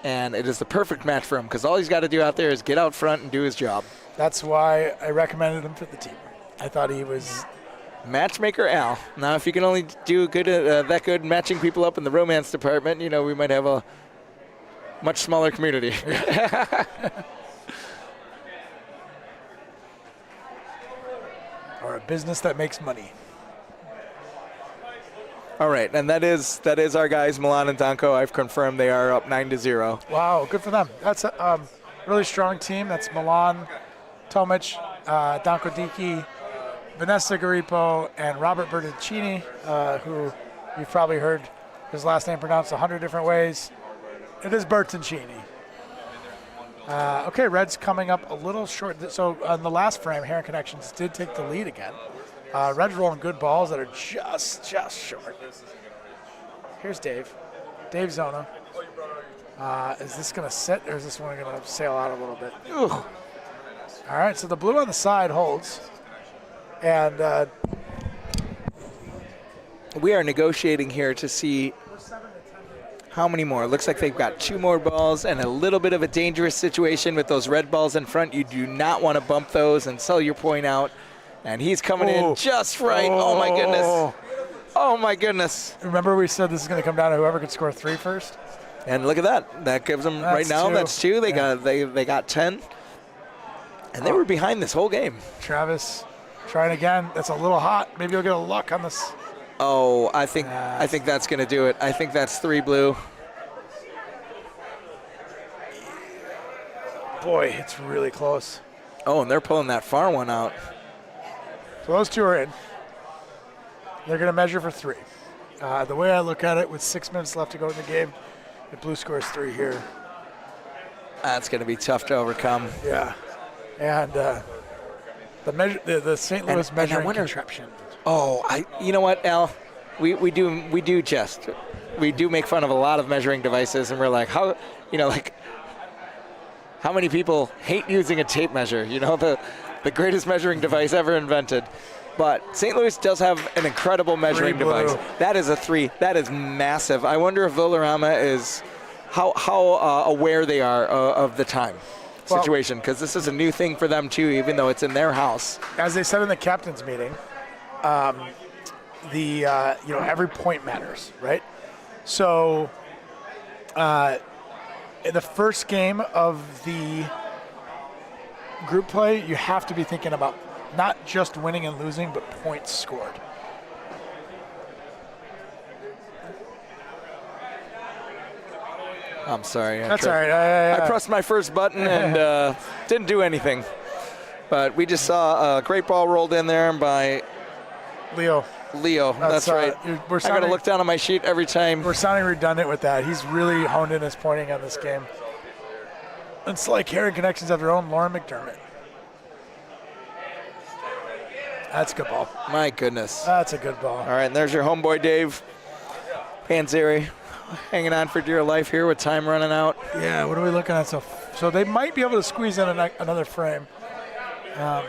And it is the perfect match for him because all he's got to do out there is get out front and do his job. That's why I recommended him for the team. I thought he was... Matchmaker Al. Now, if you can only do that good matching people up in the romance department, we might have a much smaller community. Or a business that makes money. All right, and that is our guys, Milan and Danko. I've confirmed they are up 9-0. Wow, good for them. That's a really strong team. That's Milan, Tomic, Danko Diki, Vanessa Garipo, and Robert Bertoncini, who you've probably heard his last name pronounced 100 different ways. It is Bertoncini. Okay, Red's coming up a little short. So on the last frame, Heron Connections did take the lead again. Red's rolling good balls that are just short. Here's Dave. Dave Zona. Is this going to sit, or is this one going to sail out a little bit? Ugh. All right, so the blue on the side holds. And we are negotiating here to see how many more. It looks like they've got 2 more balls and a little bit of a dangerous situation with those red balls in front. You do not want to bump those and sell your point out. And he's coming in just right. Oh, my goodness. Oh, my goodness. Remember we said this is going to come down to whoever could score 3 first? And look at that. That gives them That's right now. 2. That's 2. They got 10. And they were behind this whole game. Travis trying again. That's a little hot. Maybe he'll get a luck on this. Oh, I think that's going to do it. I think that's 3 blue. Boy, it's really close. Oh, and they're pulling that far one out. So those 2 are in. They're going to measure for 3. The way I look at it, with 6 minutes left to go in the game, the blue scores 3 here. That's going to be tough to overcome. Yeah. And the St. Louis measuring contraption. Oh, you know what, Al? We do jest. We do make fun of a lot of measuring devices, and we're like, how many people hate using a tape measure? The greatest measuring device ever invented. But St. Louis does have an incredible measuring device. That is a 3. That is massive. I wonder if Villarama is how aware they are of the time situation, because this is a new thing for them too, even though it's in their house. As they said in the captain's meeting, every point matters, right? So, in the first game of the group play, you have to be thinking about not just winning and losing, but points scored. I'm sorry. That's all right. I pressed my first button and didn't do anything. But we just saw a great ball rolled in there by Leo. That's right. I got to look down on my sheet every time. We're sounding redundant with that. He's really honed in his pointing on this game. It's like Heron Connections have their own Lauren McDermott. That's a good ball. My goodness. That's a good ball. All right, and there's your homeboy, Dave Panzeri, hanging on for dear life here with time running out. Yeah, what are we looking at? So they might be able to squeeze in another frame. At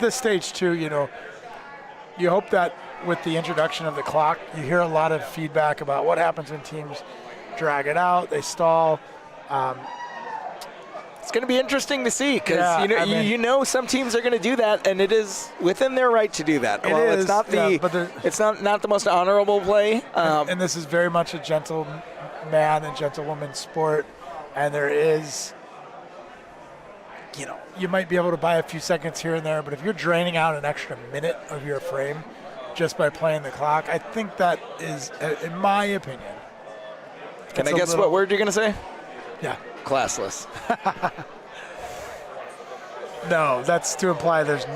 this stage, too, you hope that with the introduction of the clock, you hear a lot of feedback about what happens when teams drag it out, they stall. It's going to be interesting to see because Yeah, you know some teams are going to do that, and it is within their right to do that. It It's not it's not the most honorable play. And this is very much a gentleman and gentlewoman sport, and there is, you might be able to buy a few seconds here and there, but if you're draining out an extra minute of your frame just by playing the clock, I think that is, in my opinion. Can I guess what word you're going to say? Yeah. Classless. No, that's to imply there's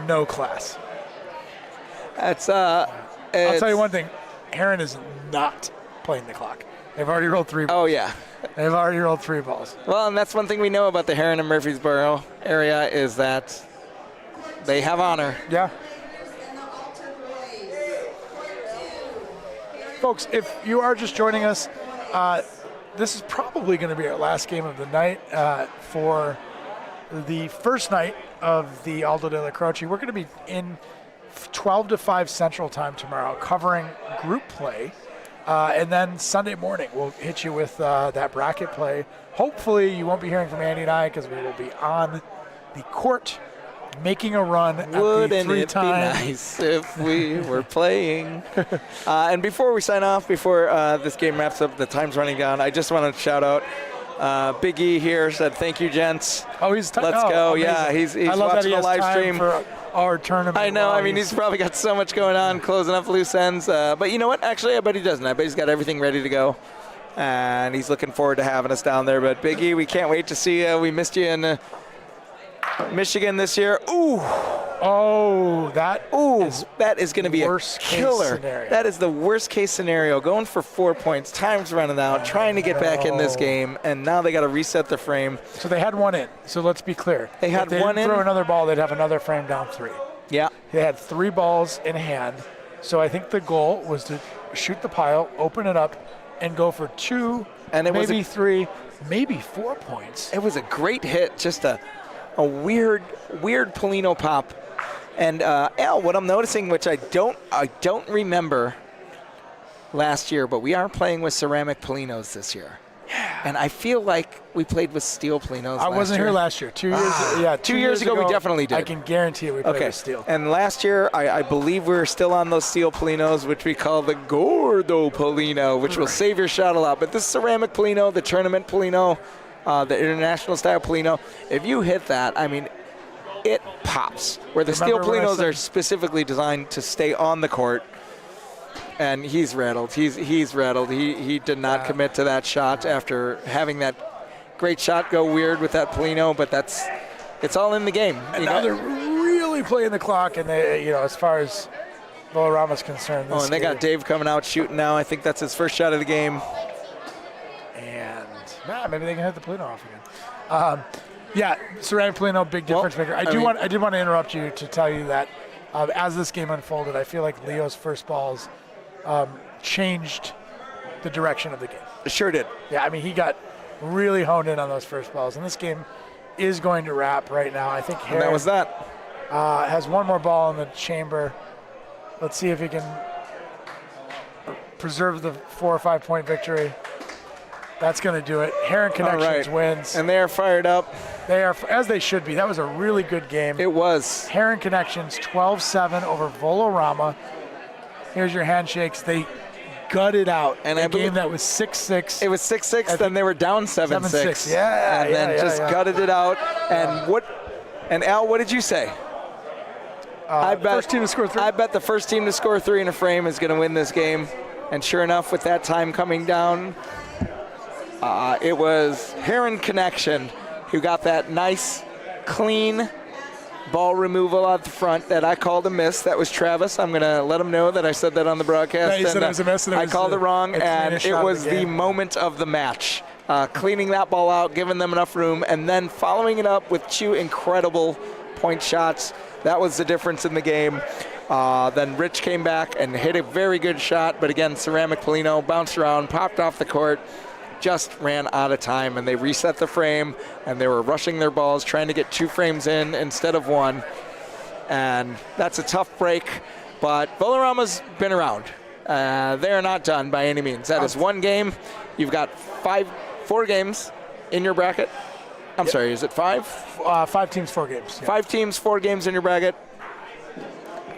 no class. That's I'll tell you one thing. Heron is not playing the clock. They've already rolled 3 balls. Oh, yeah. They've already rolled 3 balls. Well, and that's one thing we know about the Heron and Murfreesboro area is that they have honor. Yeah. Folks, if you are just joining us, this is probably going to be our last game of the night for the first night of the Aldo Della Croce. We're going to be in 12 to 5 Central Time tomorrow covering group play. And then Sunday morning, we'll hit you with that bracket play. Hopefully, you won't be hearing from Andy and I because we will be on the court making a run at the 3-time. Wouldn't it be nice if we were playing? And before we sign off, before this game wraps up, the time's running down, I just want to shout out Big E here said, thank you, gents. Oh, he's Let's go. Amazing. Yeah, he's I love that watching he the has live time stream. for our tournament. I know. while I mean, he's probably got so much going on, closing up loose ends. But you know what? Actually, I bet he doesn't. I bet he's got everything ready to go. And he's looking forward to having us down there. But Big E, we can't wait to see you. We missed you in Michigan this year. Ooh. Oh, that is going to be a killer. Scenario. That is the worst case scenario. Going for 4 points, time's running out, trying to get back in this game, and now they got to reset the frame. So they had one in. So let's be clear. They had if they one didn't in. Throw another ball, they'd have another frame down 3. Yeah. They had 3 balls in hand. So I think the goal was to shoot the pile, open it up, and go for 2, and it maybe was 3, maybe 4 points. It was a great hit, just a weird Polino pop. And Al, what I'm noticing, which I don't remember last year, but we are playing with ceramic Polinos this year. Yeah. And I feel like we played with steel Polinos. I wasn't here last year. 2 years. Yeah, 2 years ago we definitely did. I can guarantee we played with steel. And last year, I believe we were still on those steel Polinos, which we call the Gordo Polino, which will save your shot a lot. But this ceramic Polino, the tournament Polino, the international style Polino, if you hit that, I mean, it pops. Where the steel Polinos are specifically designed to stay on the court. And he's rattled. He's rattled. He did not commit to that shot after having that great shot go weird with that Polino, but it's all in the game. And now they're really playing the clock, and they, as far as Bolorama's concerned. And they got Dave coming out shooting now. I think that's his first shot of the game. And maybe they can hit the Polino off again. Yeah, ceramic Polino, big difference maker. I did want to interrupt you to tell you that as this game unfolded, I feel like Leo's first balls changed the direction of the game. It sure did. Yeah, I mean, he got really honed in on those first balls, and this game is going to wrap right now. I think Heron, that was that. Has one more ball in the chamber. Let's see if he can preserve the 4 or 5 point victory. That's going to do it. Heron Connections wins. And they are fired up. They are, as they should be. That was a really good game. It was. Heron Connections 12-7 over Volorama. Here's your handshakes. They gutted out a game that was 6-6. It was 6-6, then they were down 7-6. Yeah, and then just gutted it out. And Al, what did you say? I bet first team to score 3. I bet the first team to score 3 in a frame is going to win this game. And sure enough, with that time coming down, it was Heron Connection who got that nice, clean ball removal out the front that I called a miss. That was Travis. I'm going to let him know that I said that on the broadcast. Yeah, you said it was a miss. I called it wrong, and it was the moment of the match. Cleaning that ball out, giving them enough room, and then following it up with 2 incredible point shots. That was the difference in the game. Then Rich came back and hit a very good shot, but again, ceramic Polino bounced around, popped off the court, just ran out of time, and they reset the frame, and they were rushing their balls, trying to get 2 frames in instead of 1. And that's a tough break, but Bolorama's been around. They are not done by any means. That is 1 game. You've got 4 games in your bracket. I'm sorry, is it 5? 5 teams, 4 games. Yeah. 5 teams, 4 games in your bracket.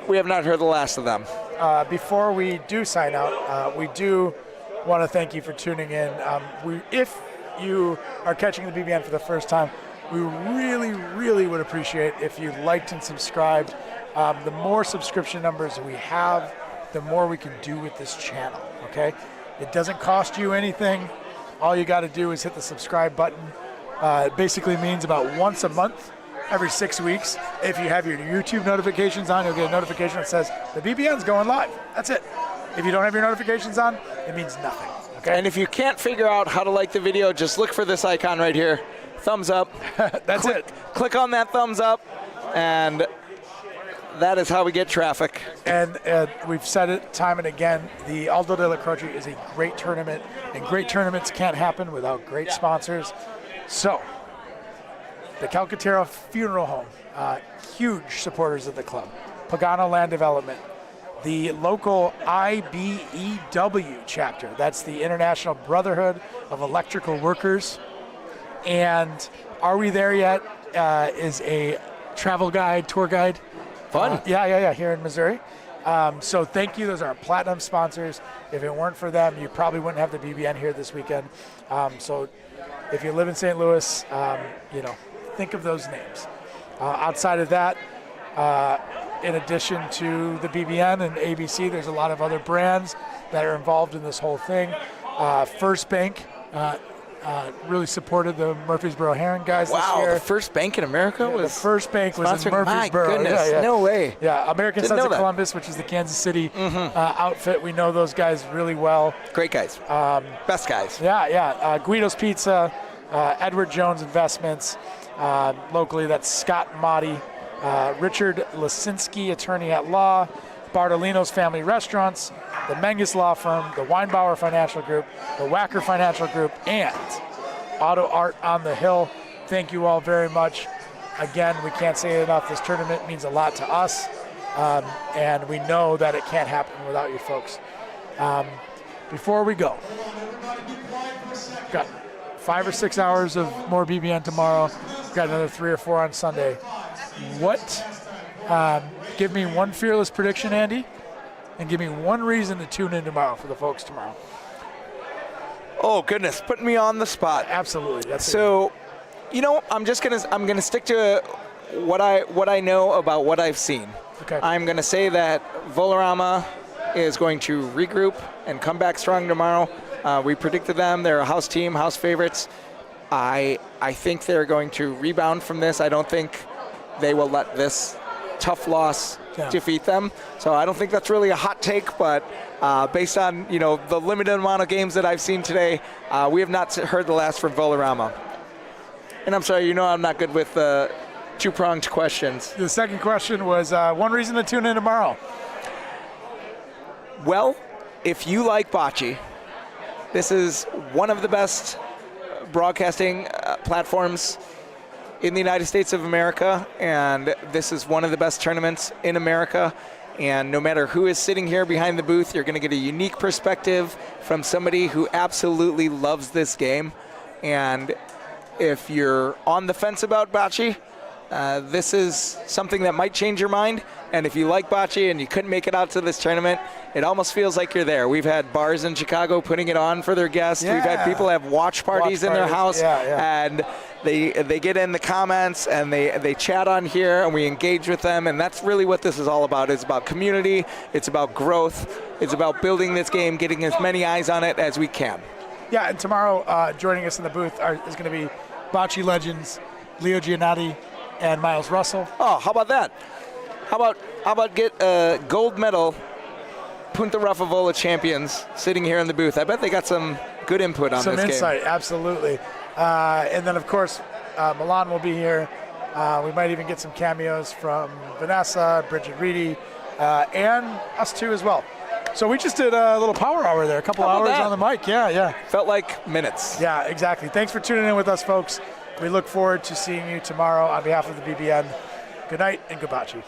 We have not heard the last of them. Before we do sign out, we do want to thank you for tuning in. If you are catching the BBN for the first time, we really, really would appreciate if you liked and subscribed. The more subscription numbers we have, the more we can do with this channel, okay? It doesn't cost you anything. All you got to do is hit the subscribe button. It basically means about once a month, every 6 weeks, if you have your YouTube notifications on, you'll get a notification that says, the BBN's going live. That's it. If you don't have your notifications on, it means nothing, okay? And if you can't figure out how to like the video, just look for this icon right here. Thumbs up. That's it. Click on that thumbs up, and that is how we get traffic. And we've said it time and again, the Aldo Della Croce is a great tournament, and great tournaments can't happen without great sponsors. So, the Calcaterra Funeral Home, huge supporters of the club. Pagano Land Development, the local IBEW chapter, that's the International Brotherhood of Electrical Workers. And Are We There Yet is a travel guide, tour guide. Fun. Yeah, here in Missouri. So thank you. Those are our platinum sponsors. If it weren't for them, you probably wouldn't have the BBN here this weekend. So if you live in St. Louis, think of those names. Outside of that, in addition to the BBN and ABC, there's a lot of other brands that are involved in this whole thing. First Bank really supported the Murfreesboro Heron guys this year. Wow, the first bank in America was the first bank was in sponsoring- Murfreesboro. My goodness, Yeah. no way. Yeah, American Didn't Sons know of that. Columbus, which is the Kansas City outfit. We know those guys really well. Great guys. Best guys. Yeah. Guido's Pizza, Edward Jones Investments. Locally, that's Scott Motti, Richard Lisinski, attorney at law, Bartolino's Family Restaurants, the Menges Law Firm, the Weinbauer Financial Group, the Wacker Financial Group, and Auto Art on the Hill. Thank you all very much. Again, we can't say it enough. This tournament means a lot to us, and we know that it can't happen without you folks. Before we go, got 5 or 6 hours of more BBN tomorrow. Got another 3 or 4 on Sunday. Give me one fearless prediction, Andy, and give me one reason to tune in tomorrow for the folks tomorrow. Oh goodness, putting me on the spot. Absolutely. That's So, I'm gonna stick to what I know about what I've seen. Okay. I'm gonna say that Volarama is going to regroup and come back strong tomorrow. We predicted them. They're a house team, house favorites. I think they're going to rebound from this. I don't think they will let this tough loss defeat them. So I don't think that's really a hot take, but based on the limited amount of games that I've seen today, we have not heard the last from Volarama. And I'm sorry, I'm not good with two-pronged questions. The second question was one reason to tune in tomorrow. Well, if you like bocce, this is one of the best broadcasting platforms in the United States of America, and this is one of the best tournaments in America. And no matter who is sitting here behind the booth, you're going to get a unique perspective from somebody who absolutely loves this game. And if you're on the fence about bocce, this is something that might change your mind. And if you like bocce and you couldn't make it out to this tournament, it almost feels like you're there. We've had bars in Chicago putting it on for their guests. Yeah. We've had people have watch parties in their house. And they get in the comments and they chat on here and we engage with them. And that's really what this is all about. It's about community. It's about growth. It's about building this game, getting as many eyes on it as we can. Yeah, and tomorrow joining us in the booth is going to be bocce legends Leo Giannatti and Miles Russell. Oh, how about that? How about get a gold medal Punta Rafavola champions sitting here in the booth? I bet they got some good input on this game. Some insight, absolutely. And then, of course, Milan will be here. We might even get some cameos from Vanessa, Bridget Reedy, and us too as well. So we just did a little power hour there, a couple hours on the mic. Yeah. Felt like minutes. Yeah, exactly. Thanks for tuning in with us, folks. We look forward to seeing you tomorrow on behalf of the BBN. Good night and good bocce.